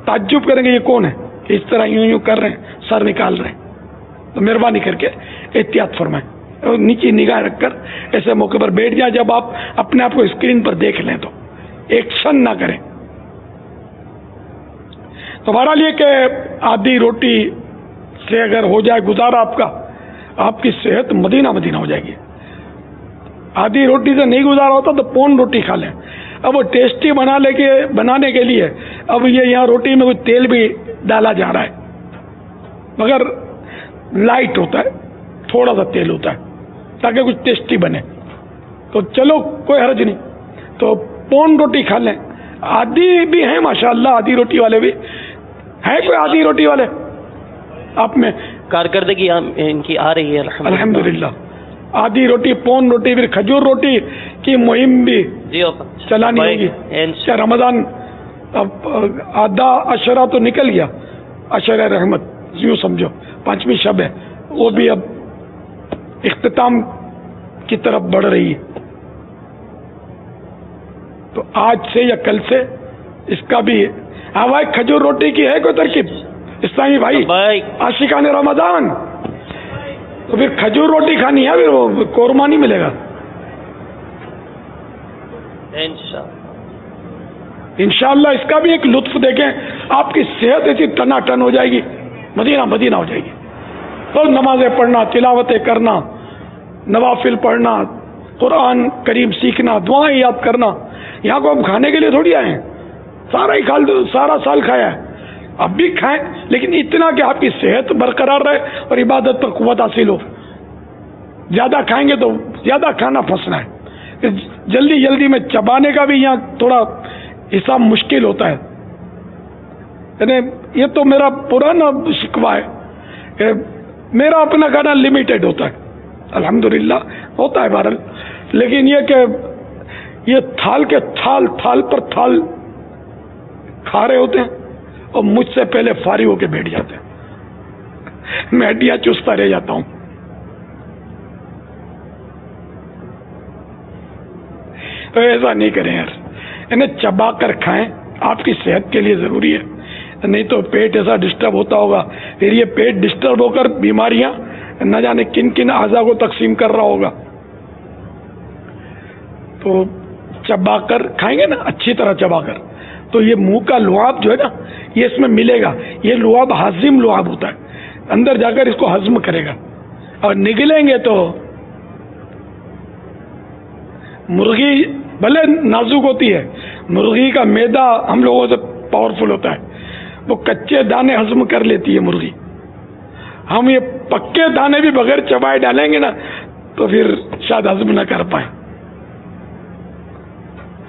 تعجب کریں گے یہ کون ہے کہ اس طرح یوں کر رہے ہیں، سر نکال رہے ہیں. تو مہربانی کر کے احتیاط فرمائیں اور نیچی نگاہ رکھ کر ایسے موقع پر بیٹھ جائیں جب آپ اپنے آپ کو اسکرین پر دیکھ لیں، تو ایکشن نہ کریں. تو بہرحال یہ کہ آدھی روٹی سے اگر ہو جائے گزارا آپ کا، آپ کی صحت مدینہ ہو جائے گی. آدھی روٹی سے نہیں گزارا ہوتا تو پون روٹی کھا لیں. اب وہ ٹیسٹی بنانے کے لیے اب یہ یہاں روٹی میں کچھ تیل بھی ڈالا جا رہا ہے، مگر لائٹ ہوتا ہے، تھوڑا سا تیل ہوتا ہے تاکہ کچھ ٹیسٹی بنے. تو چلو کوئی حرج نہیں، تو پون روٹی کھا لیں. آدھی بھی ہیں ماشاءاللہ، آدھی روٹی والے بھی ہیں. کوئی آدھی روٹی والے آپ میں کارکردگی ان کی آ رہی ہے الحمدللہ. آدھی روٹی، پون روٹی، پھر کھجور روٹی کی مہم بھی چلانی ہوگی. کیا رمضان اب آدھا عشرہ تو نکل گیا، عشرہ رحمت یوں سمجھو، 5ویں شب ہے، وہ بھی اب اختتام کی طرف بڑھ رہی ہے. تو آج سے یا کل سے اس کا بھی بھائی کھجور روٹی کی ہے کوئی ترکیب اسلامی بھائی عاشقان رمضان؟ تو پھر کھجور روٹی کھانی ہے، پھر وہ قورمہ نہیں ملے گا انشاءاللہ۔ اس کا بھی ایک لطف دیکھیں، آپ کی صحت ایسی ٹنا ٹن ہو جائے گی، مدینہ مدینہ ہو جائے گی۔ تو نمازیں پڑھنا، تلاوتیں کرنا، نوافل پڑھنا، قرآن کریم سیکھنا، دعائیں یاد کرنا۔ یہاں کو ہم کھانے کے لیے تھوڑی آئے ہیں، سارا سال کھایا ہے، اب بھی کھائیں، لیکن اتنا کہ آپ کی صحت برقرار رہے اور عبادت پر قوت حاصل ہو۔ زیادہ کھائیں گے تو زیادہ کھانا پھنسنا ہے، جلدی جلدی میں چبانے کا بھی یہاں تھوڑا حساب مشکل ہوتا ہے۔ یعنی یہ تو میرا پرانا شکوہ ہے کہ میرا اپنا کھانا لمیٹڈ ہوتا ہے، الحمدللہ ہوتا ہے بہرحال، لیکن یہ کہ یہ تھال کے تھال پر تھال کھا رہے ہوتے ہیں اور مجھ سے پہلے فارغ ہو کے بیٹھ جاتے ہیں، میں ہڈیاں چوستا رہ جاتا ہوں۔ تو ایسا نہیں کریں یار، انہیں چبا کر کھائیں، آپ کی صحت کے لیے ضروری ہے، نہیں تو پیٹ ایسا ڈسٹرب ہوتا ہوگا، پھر یہ پیٹ ڈسٹرب ہو کر بیماریاں نہ جانے کن کن اعضاء کو تقسیم کر رہا ہوگا۔ تو چبا کر کھائیں گے نا، اچھی طرح چبا کر، تو یہ منہ کا لعاب جو ہے نا، یہ اس میں ملے گا، یہ لعاب ہاضم لعاب ہوتا ہے، اندر جا کر اس کو ہضم کرے گا، اور نگلیں گے تو مرغی بھلے نازک ہوتی ہے، مرغی کا میدا ہم لوگوں سے پاورفل ہوتا ہے، وہ کچے دانے ہضم کر لیتی ہے مرغی، ہم یہ پکے دانے بھی بغیر چبائے ڈالیں گے نا تو پھر شاید ہضم نہ کر پائیں۔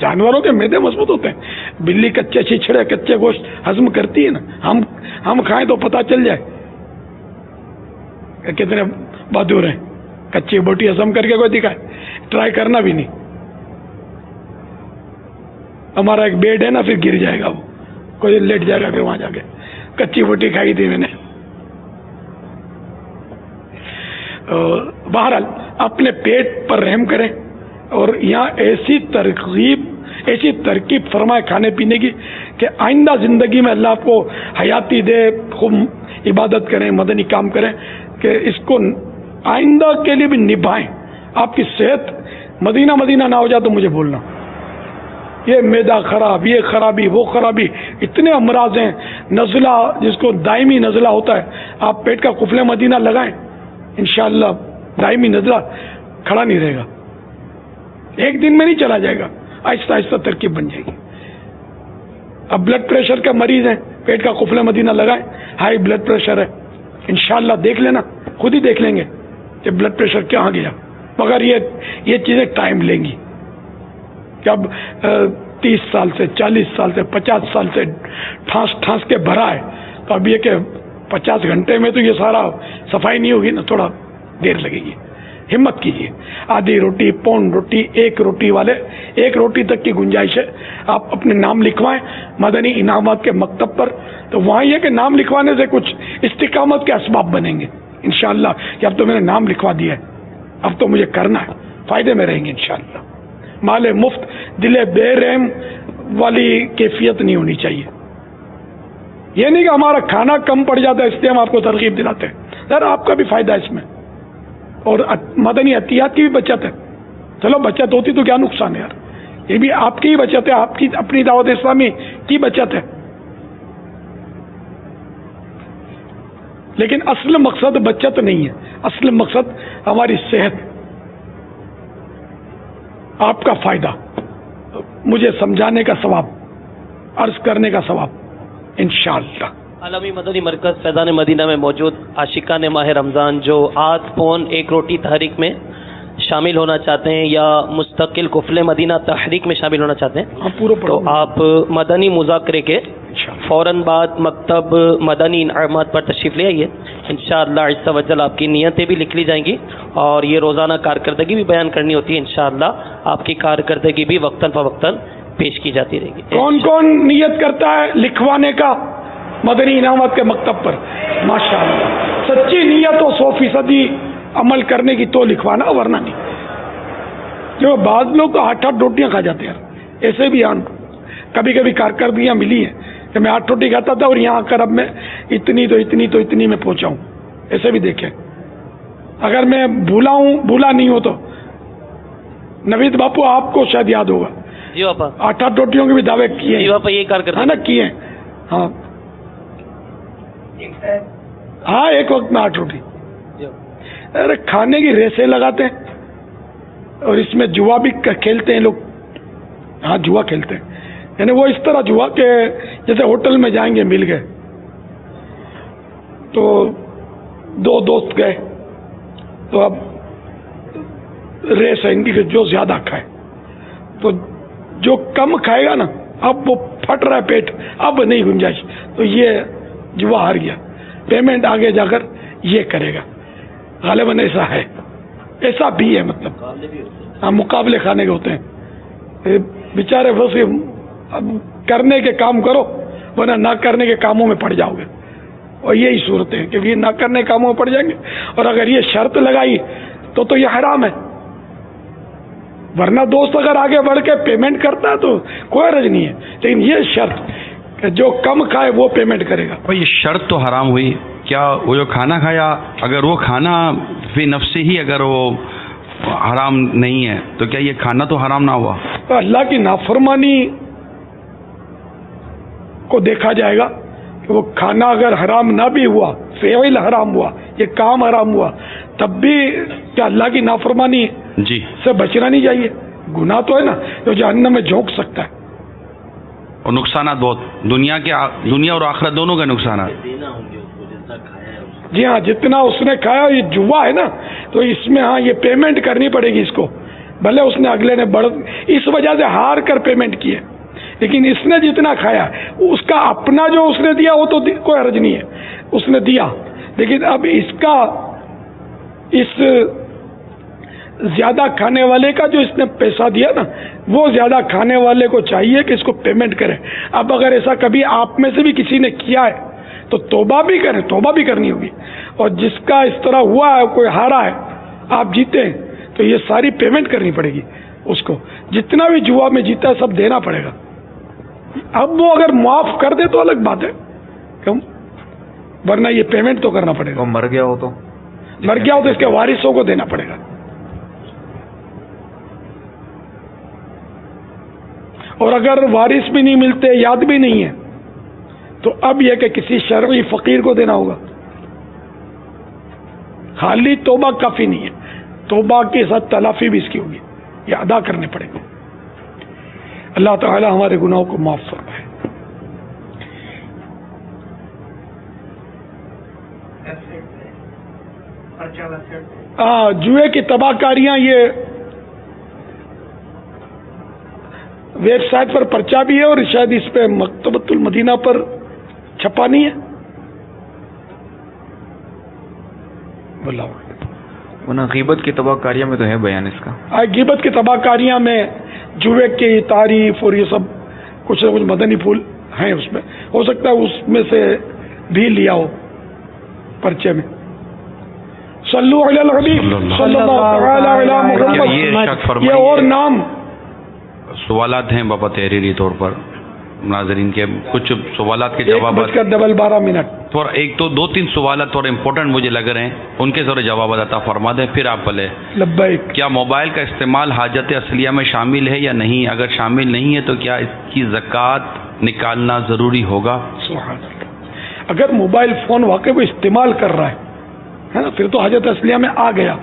جانوروں کے میدے مضبوط ہوتے ہیں، بلی کچے چھچڑے کچے گوشت ہضم کرتی ہے نا، ہم کھائیں تو پتہ چل جائے کہ کتنے بہادر ہیں، کچی بوٹی ہضم کر کے کوئی دکھائے، ٹرائی کرنا بھی نہیں، ہمارا ایک بیڈ ہے نا، پھر گر جائے گا، وہ کوئی لیٹ جائے گا پھر وہاں جا کے، کچی بوٹی کھائی تھی میں نے۔ بہرحال اپنے پیٹ پر رحم کریں، اور یہاں ایسی ترکیب فرمائے کھانے پینے کی کہ آئندہ زندگی میں اللہ آپ کو حیاتی دے، خوب عبادت کریں، مدنی کام کریں، کہ اس کو آئندہ کے لیے بھی نبھائیں۔ آپ کی صحت مدینہ مدینہ نہ ہو جائے تو مجھے بولنا، یہ میدا خراب، یہ خرابی، وہ خرابی، اتنے امراض ہیں، نزلہ جس کو دائمی نزلہ ہوتا ہے، آپ پیٹ کا قفل مدینہ لگائیں، انشاءاللہ دائمی نزلہ کھڑا نہیں رہے گا، ایک دن میں نہیں چلا جائے گا، آہستہ آہستہ ترکیب بن جائے گی۔ اب بلڈ پریشر کا مریض ہیں، پیٹ کا قفل مدینہ لگائیں، ہائی بلڈ پریشر ہے، انشاءاللہ دیکھ لینا، خود ہی دیکھ لیں گے کہ بلڈ پریشر کہاں گیا، مگر یہ چیزیں ٹائم لیں گی، کہ اب 30 سال سے 40 سال سے 50 سال سے ٹھانس کے بھرا ہے، تو اب یہ کہ 50 گھنٹے میں تو یہ سارا صفائی نہیں ہوگی نا، تھوڑا دیر لگے گی، ہمت کیجیے، آدھی روٹی، پون روٹی، ایک روٹی والے 1 روٹی تک کی گنجائش ہے، آپ اپنے نام لکھوائیں مدنی انعامات کے مکتب پر، تو وہاں یہ کہ نام لکھوانے سے کچھ استقامت کے اسباب بنیں گے انشاءاللہ، کہ اب تو میں نے نام لکھوا دیا ہے، اب تو مجھے کرنا ہے، فائدے میں رہیں گے انشاءاللہ۔ مال مفت دل بے رحم والی کیفیت نہیں ہونی چاہیے، یہ نہیں کہ ہمارا کھانا کم پڑ جاتا ہے اس لیے ہم آپ کو ترغیب دلاتے ہیں، سر آپ کا بھی فائدہ ہے اس میں، اور مدنی عطیات کی بھی بچت ہے، چلو بچت ہوتی تو کیا نقصان ہے یار، یہ بھی آپ کی ہی بچت ہے، آپ کی اپنی دعوت اسلامی کی بچت ہے، لیکن اصل مقصد بچت نہیں ہے، اصل مقصد ہماری صحت، آپ کا فائدہ، مجھے سمجھانے کا ثواب، عرض کرنے کا ثواب انشاءاللہ۔ عالمی مدنی مرکز فیضان مدینہ میں موجود عاشقان ماہ رمضان جو آدھ پون 1 روٹی تحریک میں شامل ہونا چاہتے ہیں یا مستقل قفل مدینہ تحریک میں شامل ہونا چاہتے ہیں، تو آپ مدنی مذاکرے کے فوراً بعد مکتب مدنی انعامات پر تشریف لے آئیے، انشاءاللہ عز و جل آپ کی نیتیں بھی لکھ لی جائیں گی، اور یہ روزانہ کارکردگی بھی بیان کرنی ہوتی ہے، انشاءاللہ آپ کی کارکردگی بھی وقتاً فوقتاً پیش کی جاتی رہے گی۔ کون کون نیت کرتا ہے لکھوانے کا مدنی انعامات کے مکتب پر؟ ماشاءاللہ، سچی نیت ہو 100% عمل کرنے کی تو لکھوانا، ورنہ نہیں۔ جو بعض لوگ تو 8 روٹیاں کھا جاتے ہیں، ایسے بھی کبھی کبھی کارکردگیاں ملی ہیں کہ میں 8 روٹی کھاتا تھا اور یہاں آ کر اب میں اتنی میں پہنچا ہوں، ایسے بھی دیکھیں، اگر میں بھولا نہیں ہوں تو نوید باپو آپ کو شاید یاد ہوگا جی باپا 8 روٹیوں کے بھی دعوے کیے جی باپا یہ کار کرتے نا کیے ہاں ہاں ایک وقت میں 8 روٹی. ارے کھانے کی ریسیں لگاتے ہیں اور اس میں جوا بھی کھیلتے ہیں لوگ. ہاں جوا کھیلتے ہیں یعنی وہ اس طرح جوا کہ جیسے ہوٹل میں جائیں گے مل گئے تو 2 دوست گئے تو اب ریس ہے ان کی کہ جو زیادہ کھائے تو جو کم کھائے گا نا اب وہ پھٹ رہا ہے پیٹ اب نہیں گنجائش تو یہ جوا ہار گیا. پیمنٹ آگے جا کر یہ کرے گا غالباً ایسا ہے ایسا بھی ہے مطلب ہاں مقابلے کھانے کے ہوتے ہیں بیچارے بس اب کرنے کے کام کرو ورنہ نہ کرنے کے کاموں میں پڑ جاؤ گے اور یہی صورتیں ہیں کہ یہ نہ کرنے کے کاموں میں پڑ جائیں گے اور اگر یہ شرط لگائی تو یہ حرام ہے. ورنہ دوست اگر آگے بڑھ کے پیمنٹ کرتا ہے تو کوئی حرج نہیں ہے لیکن یہ شرط کہ جو کم کھائے وہ پیمنٹ کرے گا. یہ شرط تو حرام ہوئی. کیا وہ جو کھانا کھایا اگر وہ کھانا فی نفسی ہی اگر وہ حرام نہیں ہے تو کیا یہ کھانا تو حرام نہ ہوا؟ تو اللہ کی نافرمانی کو دیکھا جائے گا کہ وہ کھانا اگر حرام نہ بھی ہوا فعل حرام ہوا یہ کام حرام ہوا تب بھی کیا اللہ کی نافرمانی جی سے بچنا نہیں چاہیے؟ گناہ تو ہے نا جو جہنم میں جھونک سکتا ہے اور نقصانات بہت دنیا اور آخرت دونوں کے نقصانات. جی ہاں جتنا اس نے کھایا یہ جوا ہے نا تو اس میں ہاں یہ پیمنٹ کرنی پڑے گی اس کو بھلے اس نے اگلے نے اس وجہ سے ہار کر پیمنٹ کی ہے لیکن اس نے جتنا کھایا اس کا اپنا جو اس نے دیا وہ تو کوئی حرج نہیں ہے اس نے دیا لیکن اب اس کا اس زیادہ کھانے والے کا جو اس نے پیسہ دیا نا وہ زیادہ کھانے والے کو چاہیے کہ اس کو پیمنٹ کرے. اب اگر ایسا کبھی آپ میں سے بھی کسی نے کیا ہے تو توبہ بھی کریں توبہ بھی کرنی ہوگی اور جس کا اس طرح ہوا ہے کوئی ہارا ہے آپ جیتے ہیں تو یہ ساری پیمنٹ کرنی پڑے گی اس کو جتنا بھی جوا میں جیتا ہے سب دینا پڑے گا. اب وہ اگر معاف کر دے تو الگ بات ہے کیوں ورنہ یہ پیمنٹ تو کرنا پڑے گا. مر گیا ہو تو اس کے وارثوں کو دینا پڑے گا. اور اگر وارث بھی نہیں ملتے یاد بھی نہیں ہے تو اب یہ کہ کسی شرعی فقیر کو دینا ہوگا. خالی توبہ کافی نہیں ہے توبہ کے ساتھ تلافی بھی اس کی ہوگی یہ ادا کرنے پڑے گا. اللہ تعالی ہمارے گناہوں کو معاف فرمائے. جوئے کی تباہ کاریاں یہ ویب سائٹ پر پرچہ بھی ہے اور شاید اس پہ مکتبۃ المدینہ پر چھپا نہیں ہے. غیبت کی تباہ کاریاں میں تو ہے بیان اس کا. غیبت کی تباہ کاریاں میں جوئے کی تعریف اور یہ سب کچھ نہ کچھ مدنی پھول ہیں اس میں ہو سکتا ہے اس میں سے بھی لیا ہو پرچے میں. صلو علی الحبیب صلی اللہ علی محمد. یہ اور نام سوالات ہیں باپا تحریری طور پر ناظرین کے کچھ سوالات کے جوابات 1:12 تھوڑا ایک تو 2-3 سوالات تھوڑے امپورٹنٹ مجھے لگ رہے ہیں ان کے ذرا جوابات عطا فرما دیں پھر آپ بولے. لبیک. کیا موبائل کا استعمال حاجت اصلیہ میں شامل ہے یا نہیں؟ اگر شامل نہیں ہے تو کیا اس کی زکوٰۃ نکالنا ضروری ہوگا؟ سبحان اللہ. اگر موبائل فون واقعی وہ استعمال کر رہا ہے نا پھر تو حاجت اصلیہ میں آ گیا.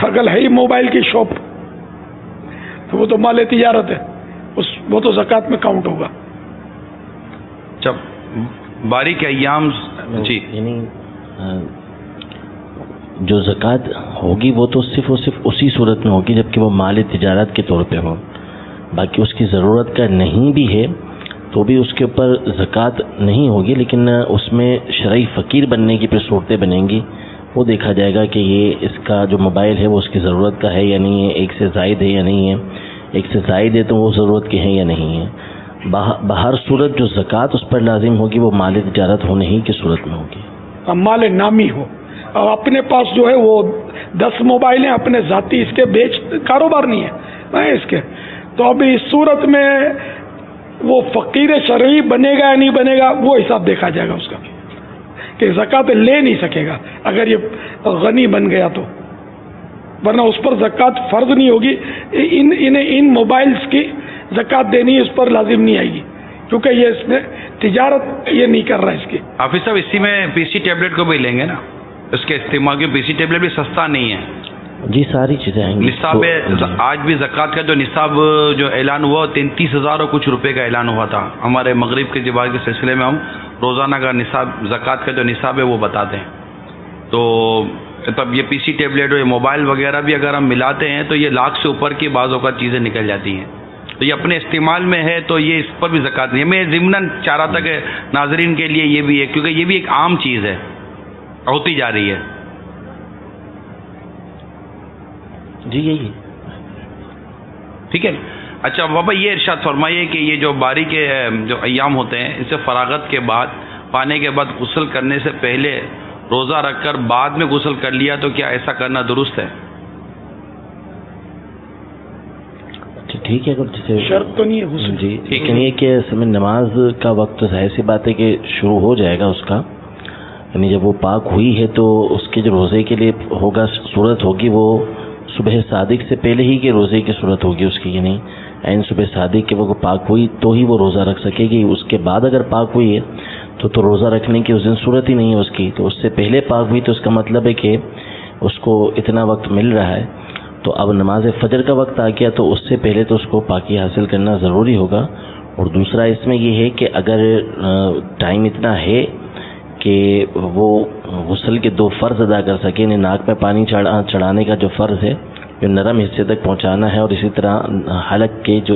اگر ہے ہی موبائل کی شاپ تو وہ تو مال تجارت ہے وہ تو زکوٰۃ میں کاؤنٹ ہوگا. جب باریک ایام جی یعنی جو زکوٰۃ ہوگی وہ تو صرف اور صرف اسی صورت میں ہوگی جبکہ وہ مال تجارت کے طور پہ ہو. باقی اس کی ضرورت کا نہیں بھی ہے تو بھی اس کے اوپر زکوٰۃ نہیں ہوگی لیکن اس میں شرعی فقیر بننے کی پھر صورتیں بنیں گی. وہ دیکھا جائے گا کہ یہ اس کا جو موبائل ہے وہ اس کی ضرورت کا ہے یا نہیں ہے ایک سے زائد ہے یا نہیں ہے ایک سے زائد ہے تو وہ ضرورت کے ہیں یا نہیں ہے. بہر صورت جو زکوٰۃ اس پر لازم ہوگی وہ مال تجارت ہونے ہی کی صورت میں ہوگی. مال نامی ہو اور اپنے پاس جو ہے وہ 10 موبائل ہیں اپنے ذاتی اس کے بیچ کاروبار نہیں ہے اس کے تو اب اس صورت میں وہ فقیر شرعی بنے گا یا نہیں بنے گا وہ حساب دیکھا جائے گا اس کا کہ زکوٰۃ لے نہیں سکے گا اگر یہ غنی بن گیا تو، ورنہ اس پر زکوٰۃ فرض نہیں ہوگی. ان موبائلز کی زکوٰۃ دینی اس پر لازم نہیں آئے گی کیونکہ یہ اس نے تجارت یہ نہیں کر رہا اس کی. حافظ صاحب اسی میں پی سی ٹیبلٹ کو بھی لیں گے نا اس کے استعمال کے؟ پی سی ٹیبلٹ بھی سستا نہیں ہے. جی ساری چیزیں آئیں گی. نصاب آج بھی زکوٰۃ کا جو نصاب جو اعلان ہوا 33,000 اور کچھ روپے کا اعلان ہوا تھا. ہمارے مغرب کے جوار کے سلسلے میں ہم روزانہ کا نصاب زکوٰۃ کا جو نصاب ہے وہ بتاتے ہیں. تو تب یہ پی سی ٹیبلٹ اور موبائل وغیرہ بھی اگر ہم ملاتے ہیں تو یہ لاکھ سے اوپر کی بعض اوقات چیزیں نکل جاتی ہیں. تو یہ اپنے استعمال میں ہے تو یہ اس پر بھی زکوٰۃ نہیں ہے. میں ضمناً چاہ رہا تھا کہ ناظرین کے لیے یہ بھی ہے کیونکہ یہ بھی ایک عام چیز ہے، ہوتی جا رہی ہے. جی یہی ٹھیک ہے. اچھا بابا یہ ارشاد فرمائیے کہ یہ جو باری کے جو ایام ہوتے ہیں اسے فراغت کے بعد پانے کے بعد غسل کرنے سے پہلے روزہ رکھ کر بعد میں غسل کر لیا تو کیا ایسا کرنا درست ہے؟ ٹھیک ہے. اگر جیسے شرط تو نہیں ہے غسل. جی لیکن یہ کہ سمے نماز کا وقت ظاہر سی بات ہے کہ شروع ہو جائے گا اس کا، یعنی جب وہ پاک ہوئی ہے تو اس کے جو روزے کے لیے ہوگا صورت ہوگی وہ صبح صادق سے پہلے ہی کے روزے کی صورت ہوگی اس کی، یعنی عین صبح صادق کے وہ پاک ہوئی تو ہی وہ روزہ رکھ سکے گی. اس کے بعد اگر پاک ہوئی ہے تو روزہ رکھنے کی اس دن صورت ہی نہیں ہے اس کی. تو اس سے پہلے پاک ہوئی تو اس کا مطلب ہے کہ اس کو اتنا وقت مل رہا ہے. تو اب نماز فجر کا وقت آ گیا تو اس سے پہلے تو اس کو پاکی حاصل کرنا ضروری ہوگا. اور دوسرا اس میں یہ ہے کہ اگر ٹائم اتنا ہے کہ وہ غسل کے 2 فرض ادا کر سکے، یعنی ناک میں پانی چڑھانے کا جو فرض ہے جو نرم حصے تک پہنچانا ہے، اور اسی طرح حلق کے جو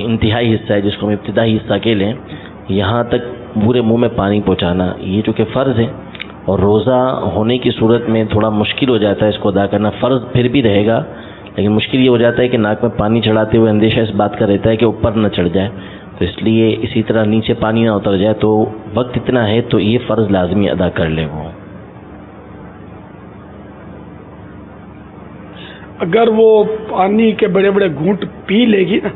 انتہائی حصہ ہے جس کو ہم ابتدائی حصہ کے لیں یہاں تک پورے منہ میں پانی پہنچانا، یہ جو کہ فرض ہے. اور روزہ ہونے کی صورت میں تھوڑا مشکل ہو جاتا ہے اس کو ادا کرنا. فرض پھر بھی رہے گا لیکن مشکل یہ ہو جاتا ہے کہ ناک میں پانی چڑھاتے ہوئے اندیشہ اس بات کا رہتا ہے کہ اوپر نہ چڑھ جائے، تو اس لیے اسی طرح نیچے پانی نہ اتر جائے. تو وقت اتنا ہے تو یہ فرض لازمی ادا کر لے. وہ اگر وہ پانی کے بڑے بڑے گھونٹ پی لے گی نا،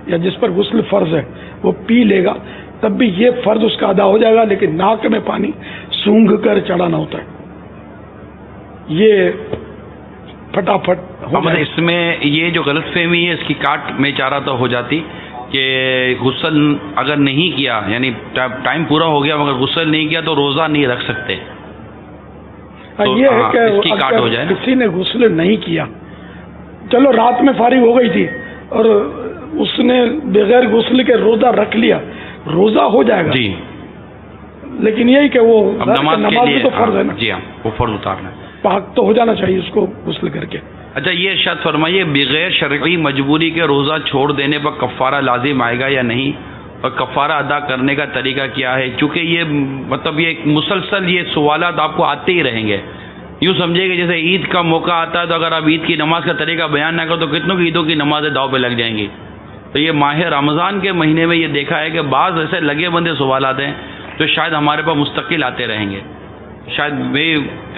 یا جس پر غسل فرض ہے وہ پی لے گا تب بھی یہ فرض اس کا ادا ہو جائے گا، لیکن ناک میں پانی سونگھ کر چڑھانا ہوتا ہے. یہ پھٹافٹ اس میں یہ جو غلط فہمی ہے اس کی کاٹ میں چاہ رہا تو ہو جاتی کہ غسل اگر نہیں کیا یعنی ٹائم پورا ہو گیا مگر غسل نہیں کیا تو روزہ نہیں رکھ سکتے. یہ ہے کہ اگر کسی نے غسل نہیں کیا، چلو رات میں فارغ ہو گئی تھی اور اس نے بغیر غسل کے روزہ رکھ لیا، روزہ ہو جائے گا. جی لیکن یہی کہ وہ نماز بھی تو فرض ہے نا. جی ہاں وہ فرض اتارنا، پاک تو ہو جانا چاہیے اس کو غسل کر کے. اچھا یہ ارشاد فرمائیے بغیر شرعی مجبوری کے روزہ چھوڑ دینے پر کفارہ لازم آئے گا یا نہیں، اور کفارہ ادا کرنے کا طریقہ کیا ہے؟ چونکہ یہ مطلب یہ ایک مسلسل یہ سوالات آپ کو آتے ہی رہیں گے. یوں سمجھے کہ جیسے عید کا موقع آتا ہے تو اگر آپ عید کی نماز کا طریقہ بیان نہ کرو تو کتنوں کی عیدوں کی نمازیں داؤ پہ لگ جائیں گی. تو یہ ماہ رمضان کے مہینے میں یہ دیکھا ہے کہ بعض ایسے لگے بندے سوالات ہیں جو شاید ہمارے پاس مستقل آتے رہیں گے. شاید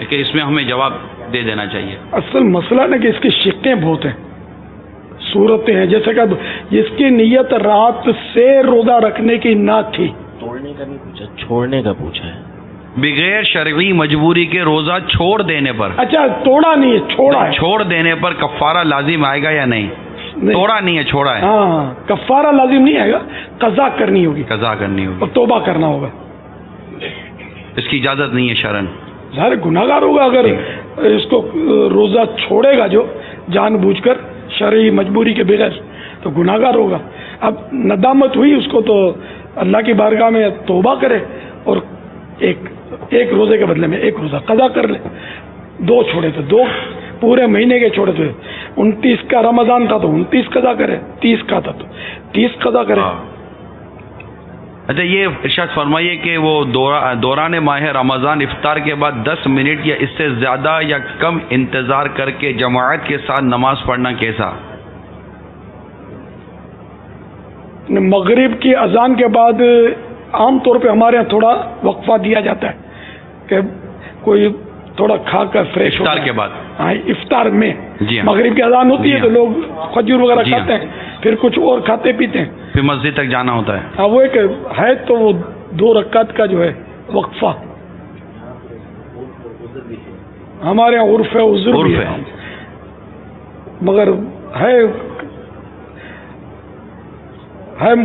کہ اس میں ہمیں جواب دے دینا چاہیے. اصل مسئلہ نا کہ اس کی شقیں بہت ہیں، صورتیں ہیں. جیسے کہ جس کی نیت رات سے روزہ رکھنے کی نہ تھی، توڑنے کا نہیں پوچھا، چھوڑنے کا پوچھا ہے. بغیر شرعی مجبوری کے روزہ چھوڑ دینے پر، اچھا توڑا نہیں ہے، چھوڑا ہے، چھوڑ دینے پر کفارہ لازم آئے گا یا نہیں؟ توڑا نہیں ہے، چھوڑا ہے. ہاں کفارہ لازم نہیں آئے گا، قضا کرنی ہوگی، قضا کرنی ہوگی اور توبہ کرنا ہوگا. اس کی اجازت نہیں ہے شرعن. ظاہر گناہ گار ہوگا اگر اس کو روزہ چھوڑے گا جو جان بوجھ کر شرعی مجبوری کے بغیر تو گناہ گار ہوگا. اب ندامت ہوئی اس کو تو اللہ کی بارگاہ میں توبہ کرے اور ایک روزے کے بدلے میں ایک روزہ قضا کر لے. 2 چھوڑے تھے، 2 پورے مہینے کے چھوڑے تھے. 29 کا رمضان تھا تو 29 قضا کرے، 30 کا تھا تو 30 قضا کرے. اچھا یہ ارشاد فرمائیے کہ وہ دوران ماہ رمضان افطار کے بعد 10 منٹ یا اس سے زیادہ یا کم انتظار کر کے جماعت کے ساتھ نماز پڑھنا کیسا؟ مغرب کی اذان کے بعد عام طور پہ ہمارے یہاں تھوڑا وقفہ دیا جاتا ہے کہ کوئی تھوڑا کھا کر فریش ہو. افطار کے بعد؟ ہاں افطار میں جی ہاں. مغرب کی اذان ہوتی ہے تو لوگ کھجور وغیرہ کھاتے ہیں، پھر کچھ اور کھاتے پیتے ہیں، پھر مسجد تک جانا ہوتا ہے. ہاں وہ ایک ہے تو وہ 2 رکعت کا جو ہے وقفہ ہمارے یہاں عرف ہے، عذر بھی ہے، مگر ہے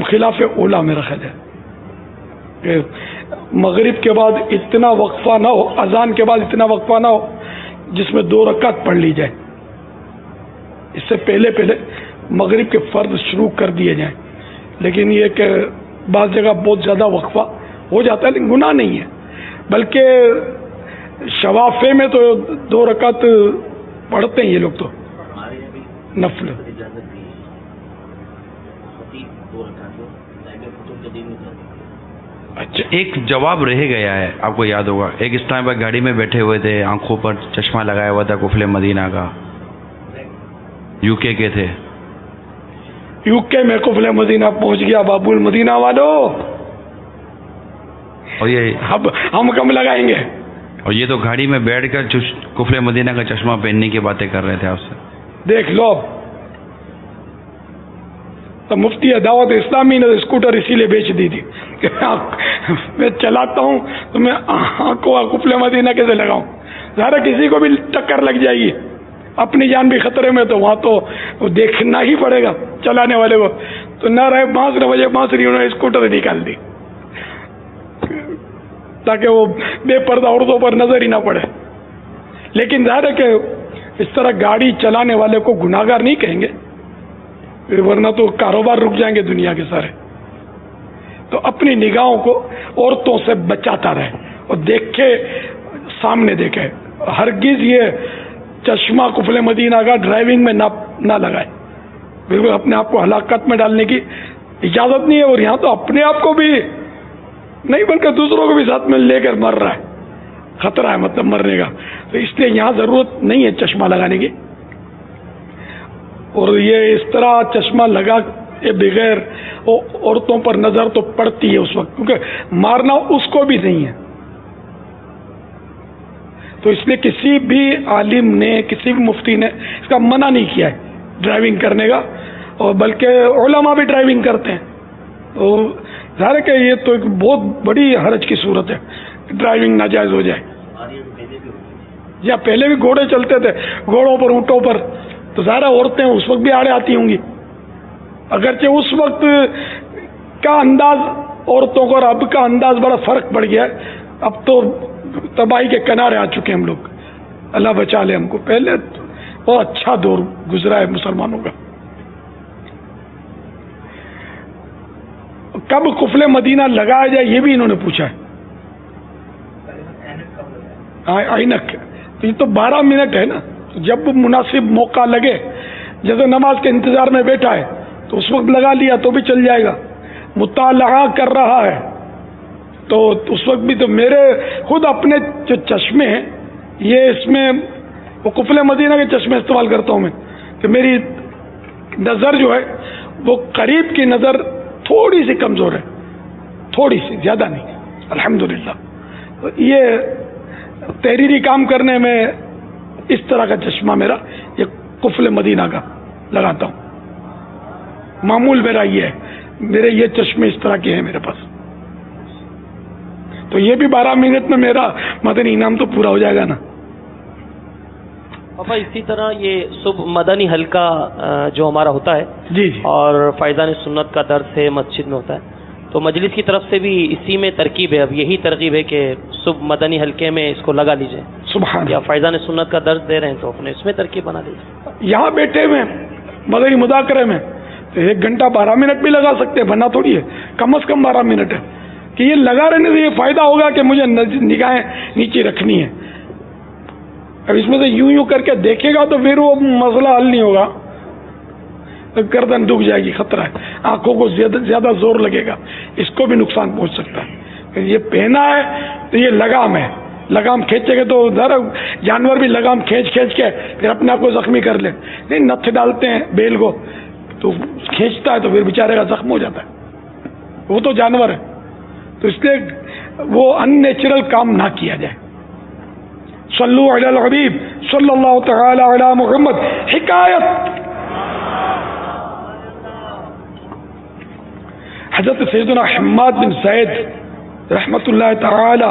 خلاف اولا میرا خیال ہے کہ مغرب کے بعد اتنا وقفہ نہ ہو، اذان کے بعد اتنا وقفہ نہ ہو جس میں 2 رکعت پڑھ لی جائے، اس سے پہلے مغرب کے فرض شروع کر دیے جائیں. لیکن یہ کہ بعض جگہ بہت زیادہ وقفہ ہو جاتا ہے، لیکن گناہ نہیں ہے، بلکہ شوافے میں تو 2 رکعت پڑھتے ہیں یہ لوگ تو نفل. اچھا، ایک جواب رہ گیا ہے، آپ کو یاد ہوگا، ایک اسلام بھائی گاڑی میں بیٹھے ہوئے تھے، آنکھوں پر چشمہ لگایا ہوا تھا کفل مدینہ کا، UK کے تھے. UK میں کفل مدینہ پہنچ گیا بابو المدینہ والوں، اور یہ اب ہم کم لگائیں گے. اور یہ تو گاڑی میں بیٹھ کر کفل مدینہ کا چشمہ پہننے کی باتیں کر رہے تھے آپ سے. دیکھ لو، تو مفتی دعوت اسلامی نے اسکوٹر اسی لیے بیچ دی تھی کہ میں چلاتا ہوں تو میں آنکھوں کفل مدینہ کیسے لگاؤں، ظاہر کسی کو بھی ٹکر لگ جائے گی، اپنی جان بھی خطرے میں، تو وہاں تو دیکھنا ہی پڑے گا چلانے والے کو. تو نہ رہے 5 بجے 5 انہوں نے اسکوٹر نکال دی تاکہ وہ بے پردہ عورتوں پر نظر ہی نہ پڑے. لیکن ظاہر ہے کہ اس طرح گاڑی چلانے والے کو گناہگار نہیں کہیں گے، ورنہ تو کاروبار رک جائیں گے دنیا کے سارے. تو اپنی نگاہوں کو عورتوں سے بچاتا رہے اور دیکھے، سامنے دیکھے. ہرگز یہ چشمہ کفل مدینہ کا ڈرائیونگ میں نہ لگائے، بالکل اپنے آپ کو ہلاکت میں ڈالنے کی اجازت نہیں ہے. اور یہاں تو اپنے آپ کو بھی نہیں بلکہ دوسروں کو بھی ساتھ میں لے کر مر رہا ہے، خطرہ ہے مطلب مرنے کا. تو اس لیے یہاں ضرورت نہیں ہے چشمہ لگانے کی. اور یہ اس طرح چشمہ لگا کے بغیر عورتوں پر نظر تو پڑتی ہے اس وقت، کیونکہ مارنا اس کو بھی نہیں ہے. تو اس لیے کسی بھی عالم نے، کسی بھی مفتی نے اس کا منع نہیں کیا ہے ڈرائیونگ کرنے کا، اور بلکہ علماء بھی ڈرائیونگ کرتے ہیں. اور ظاہر ہے کہ یہ تو ایک بہت بڑی حرج کی صورت ہے ڈرائیونگ ناجائز ہو جائے. یا پہلے بھی گھوڑے چلتے تھے، گھوڑوں پر، اونٹوں پر، تو ظاہر عورتیں اس وقت بھی آڑے آتی ہوں گی، اگرچہ اس وقت کا انداز عورتوں کا اور اب کا انداز بڑا فرق پڑ گیا ہے. اب تو تباہی کے کنارے آ چکے ہم لوگ، اللہ بچا لے ہم کو. پہلے بہت اچھا دور گزرا ہے مسلمانوں کا. کب کفل مدینہ لگایا جائے یہ بھی انہوں نے پوچھا ہے. اینک یہ تو 12 منٹ ہے نا، جب مناسب موقع لگے، جیسے نماز کے انتظار میں بیٹھا ہے تو اس وقت لگا لیا تو بھی چل جائے گا. مطالعہ کر رہا ہے تو اس وقت بھی. تو میرے خود اپنے جو چشمے ہیں، یہ اس میں وہ کفل مدینہ کے چشمے استعمال کرتا ہوں میں، کہ میری نظر جو ہے وہ قریب کی نظر تھوڑی سی کمزور ہے، تھوڑی سی، زیادہ نہیں، الحمدللہ. یہ تحریری کام کرنے میں اس طرح کا چشمہ میرا یہ کفل مدینہ کا لگاتا ہوں. معمول میرا یہ ہے، میرے یہ چشمے اس طرح کے ہیں میرے پاس. تو یہ بھی 12 منٹ میں میرا مدنی انعام تو پورا ہو جائے گا نا. پاپا اسی طرح یہ صبح مدنی حلقہ جو ہمارا ہوتا ہے جی اور فیضان سنت کا درس ہے مسجد میں ہوتا ہے، تو مجلس کی طرف سے بھی اسی میں ترکیب ہے، اب یہی ترغیب ہے کہ صبح مدنی حلقے میں اس کو لگا لیجئے. سبحان یا فیضان سنت کا درس دے رہے ہیں تو اپنے اس میں ترکیب بنا لیجیے. یہاں بیٹھے ہوئے مدنی مذاکرے میں تو 1 گھنٹہ 12 منٹ بھی لگا سکتے ہیں، بنا تھوڑی ہے، کم از کم 12 منٹ ہے. کہ یہ لگا رہنے سے یہ فائدہ ہوگا کہ مجھے نگاہیں نیچے رکھنی ہے. اب اس میں سے یوں کر کے دیکھے گا تو پھر وہ مسئلہ حل نہیں ہوگا، گردن دکھ جائے گی، خطرہ ہے. آنکھوں کو زیادہ زور لگے گا، اس کو بھی نقصان پہنچ سکتا ہے. یہ پہنا ہے تو یہ لگام ہے، لگام کھینچے گے تو جانور بھی لگام کھینچ کے پھر اپنے آپ کو زخمی کر لے. نہیں، نتھ ڈالتے ہیں بیل کو تو کھینچتا ہے تو پھر بیچارے کا زخم ہو جاتا ہے، وہ تو جانور ہے. تو اس لیے وہ ان نیچرل کام نہ کیا جائے. صلو علی الحبیب صلی اللہ تعالی علی محمد. حکایت حضرت سیدنا حماد بن زید رحمت اللہ تعالی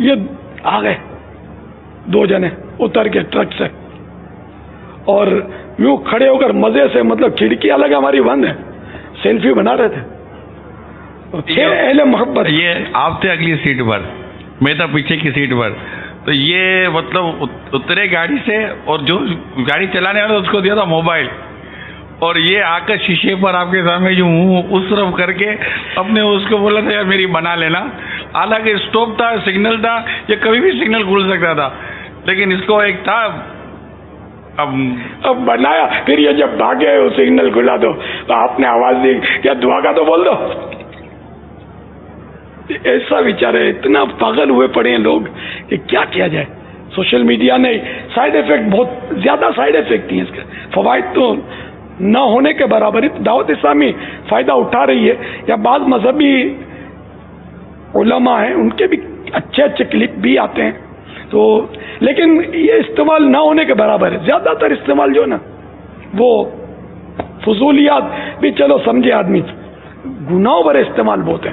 یہ آ گئے 2 جنے اتر کے ٹرک سے اور یوں کھڑے ہو کر مزے سے، مطلب کھڑکی الگ ہماری بند ہے، سیلفی بنا رہے تھے. اہل محبت. یہ آپ تھے اگلی سیٹ پر، میں تھا پیچھے کی سیٹ پر، تو یہ مطلب اترے گاڑی سے اور جو گاڑی چلانے والا اس کو دیا تھا موبائل، اور یہ آ کر شیشے پر آپ کے سامنے جو منہ اس طرف کر کے اپنے اس کو بولا تھا یار میری بنا لینا. حالانکہ اسٹاپ تھا، سگنل تھا، یہ کبھی بھی سگنل کھل سکتا تھا، لیکن اس کو ایک تھا اب بنایا. پھر یہ جب بھاگے سگنل کھلا دو تو آپ نے آواز دی کیا دعا کا تو بول دو. ایسا بیچارے اتنا پاگل ہوئے پڑے ہیں لوگ کہ کیا کیا جائے. سوشل میڈیا نے سائیڈ ایفیکٹ، بہت زیادہ سائیڈ ایفیکٹ ہیں اس کے، فوائد تو نہ ہونے کے برابر. دعوت اسلامی فائدہ اٹھا رہی ہے، یا بعض مذہبی علماء ہیں ان کے بھی اچھے اچھے کلپ بھی آتے ہیں، تو لیکن یہ استعمال نہ ہونے کے برابر ہے. زیادہ تر استعمال جو ہے نا وہ فضولیات بھی چلو سمجھے آدمی، گناہوں پر استعمال بہت ہیں.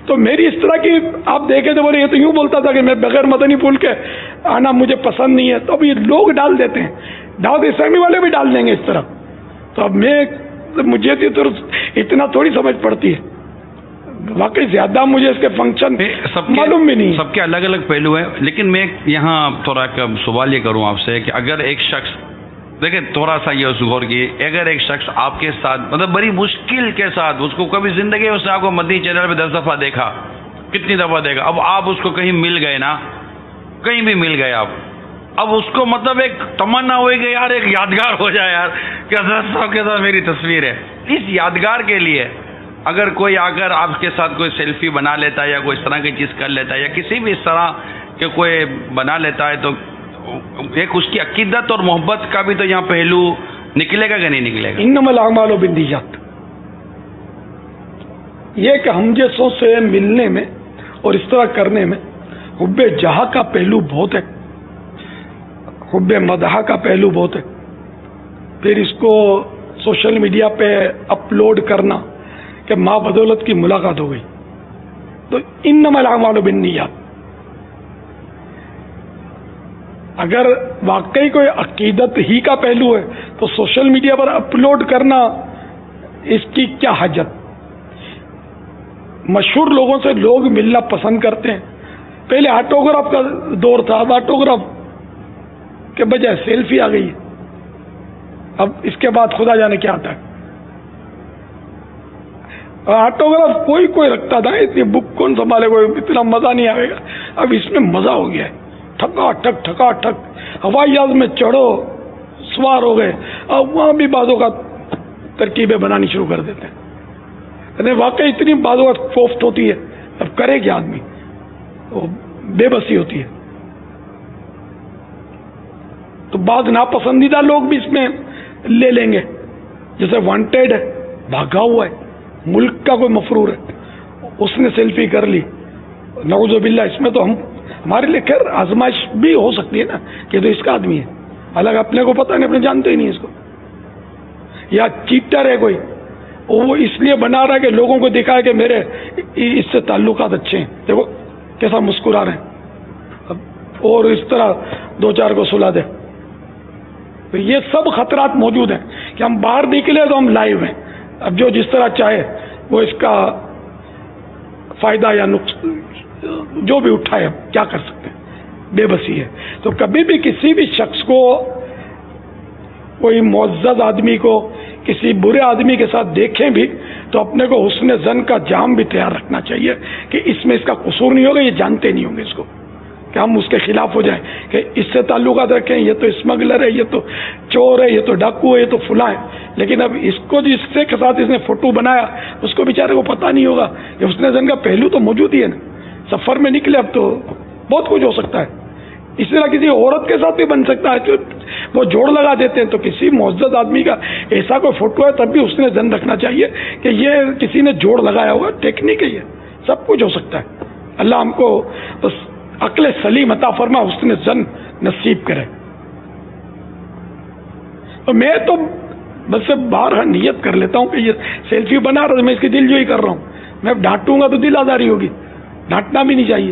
تو میری اس طرح کی آپ دیکھیں تو بولے یہ تو یوں بولتا تھا کہ میں بغیر مدنی پھول کے آنا مجھے پسند نہیں ہے، تو اب یہ لوگ ڈال دیتے ہیں، دعوت اسلامی والے بھی ڈال دیں گے اس طرح. تو اب مجھے تو اتنا تھوڑی سمجھ پڑتی ہے، واقعی زیادہ مجھے اس کے فنکشن معلوم بھی نہیں. سب کے الگ الگ پہلو ہیں، لیکن میں یہاں تھوڑا سوال یہ کروں آپ سے کہ اگر ایک شخص، دیکھیں تھوڑا سا یہ غور کی، اگر ایک شخص آپ کے ساتھ مطلب بڑی مشکل کے ساتھ، اس کو کبھی زندگی میں اس نے آپ کو مدنی چینل پہ 10 دفعہ دیکھا، کتنی دفعہ دیکھا، اب آپ اس کو کہیں مل گئے نا، کہیں بھی مل گئے آپ، اب اس کو مطلب ایک تمنا ہوئی کہ یار ایک یادگار ہو جائے یار کہ حضرت صاحب کے ساتھ میری تصویر ہے. اس یادگار کے لیے اگر کوئی آ کر آپ کے ساتھ کوئی سیلفی بنا لیتا ہے یا کوئی اس طرح کی چیز کر لیتا ہے یا کسی بھی اس طرح کہ کوئی بنا لیتا ہے، تو ایک اس کی عقیدت اور محبت کا بھی تو یہاں پہلو نکلے گا کہ نہیں نکلے گا؟ انما الاعمال بالنیات. یہ کہ ہم جیسوں سے ملنے میں اور اس طرح کرنے میں حب جہاں کا پہلو بہت ہے، حب مدح کا پہلو بہت ہے. پھر اس کو سوشل میڈیا پہ اپلوڈ کرنا کہ ماں بدولت کی ملاقات ہو گئی، تو انما الاعمال بالنیات. اگر واقعی کوئی عقیدت ہی کا پہلو ہے تو سوشل میڈیا پر اپلوڈ کرنا اس کی کیا حاجت؟ مشہور لوگوں سے لوگ ملنا پسند کرتے ہیں. پہلے آٹوگراف کا دور تھا، اب آٹوگراف کے بجائے سیلفی آ گئی ہے. اب اس کے بعد خدا جانے کیا آتا ہے. آٹوگراف کوئی رکھتا تھا، اتنی بک کون سنبھالے، کوئی اتنا مزہ نہیں آئے گا. اب اس میں مزہ ہو گیا ہے، ٹھکا ٹھک ہوائی جہاز میں چڑھو، سوار ہو گئے، اب وہاں بھی بعضوں کا ترکیبیں بنانی شروع کر دیتے ہیں. واقعی اتنی بعضوں کا کوفت ہوتی ہے، اب کرے کیا آدمی، بے بسی ہوتی ہے. تو بعض ناپسندیدہ لوگ بھی اس میں لے لیں گے، جیسے وانٹیڈ ہے، بھاگا ہوا ہے، ملک کا کوئی مفرور ہے، اس نے سیلفی کر لی، نعوذ باللہ. اس میں تو ہمارے لیے خیر آزمائش بھی ہو سکتی ہے نا کہ تو اس کا آدمی ہے، حالانکہ اپنے کو پتہ نہیں، اپنے جانتے ہی نہیں اس کو. یا چیٹر ہے کوئی، وہ اس لیے بنا رہا ہے کہ لوگوں کو دکھائے کہ میرے اس سے تعلقات اچھے ہیں، دیکھو کیسا مسکرا رہے ہیں، اور اس طرح 2-4 کو سلا دے. تو یہ سب خطرات موجود ہیں کہ ہم باہر نکلے تو ہم لائیو ہیں. اب جو جس طرح چاہے وہ اس کا فائدہ یا نقصان جو بھی اٹھائے، ہم کیا کر سکتے ہیں، بے بسی ہے. تو کبھی بھی کسی بھی شخص کو، کوئی معزز آدمی کو کسی برے آدمی کے ساتھ دیکھیں بھی تو اپنے کو حسن ظن کا جام بھی تیار رکھنا چاہیے کہ اس میں اس کا قصور نہیں ہوگا، یہ جانتے نہیں ہوں گے اس کو، کہ ہم اس کے خلاف ہو جائیں کہ اس سے تعلقات رکھیں، یہ تو اسمگلر ہے، یہ تو چور ہے، یہ تو ڈاکو ہے، یہ تو فلاں ہے. لیکن اب اس کو جس سے کے ساتھ اس نے فوٹو بنایا اس کو بیچارے کو پتہ نہیں ہوگا کہ حسن ظن کا پہلو تو موجود ہی ہے نا. سفر میں نکلے اب تو بہت کچھ ہو سکتا ہے. اس طرح کسی عورت کے ساتھ بھی بن سکتا ہے، جو وہ جوڑ لگا دیتے ہیں. تو کسی معزز آدمی کا ایسا کوئی فوٹو ہے تب بھی اس نے ظن رکھنا چاہیے کہ یہ کسی نے جوڑ لگایا ہوگا، ٹیکنیک ہے، یہ سب کچھ ہو سکتا ہے. اللہ ہم کو بس عقل سلیم عطا فرما، اس نے ظن نصیب کرے. اور میں تو بس باہر نیت کر لیتا ہوں کہ یہ سیلفی بنا رہا ہوں، میں اس کی دل جوئی کر رہا ہوں. میں ڈانٹوں گا تو دل آزاری ہوگی، ڈانٹنا بھی نہیں چاہیے.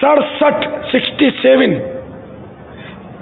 67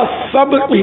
as-sab'i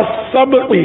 as-sab'i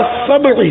as-sab'i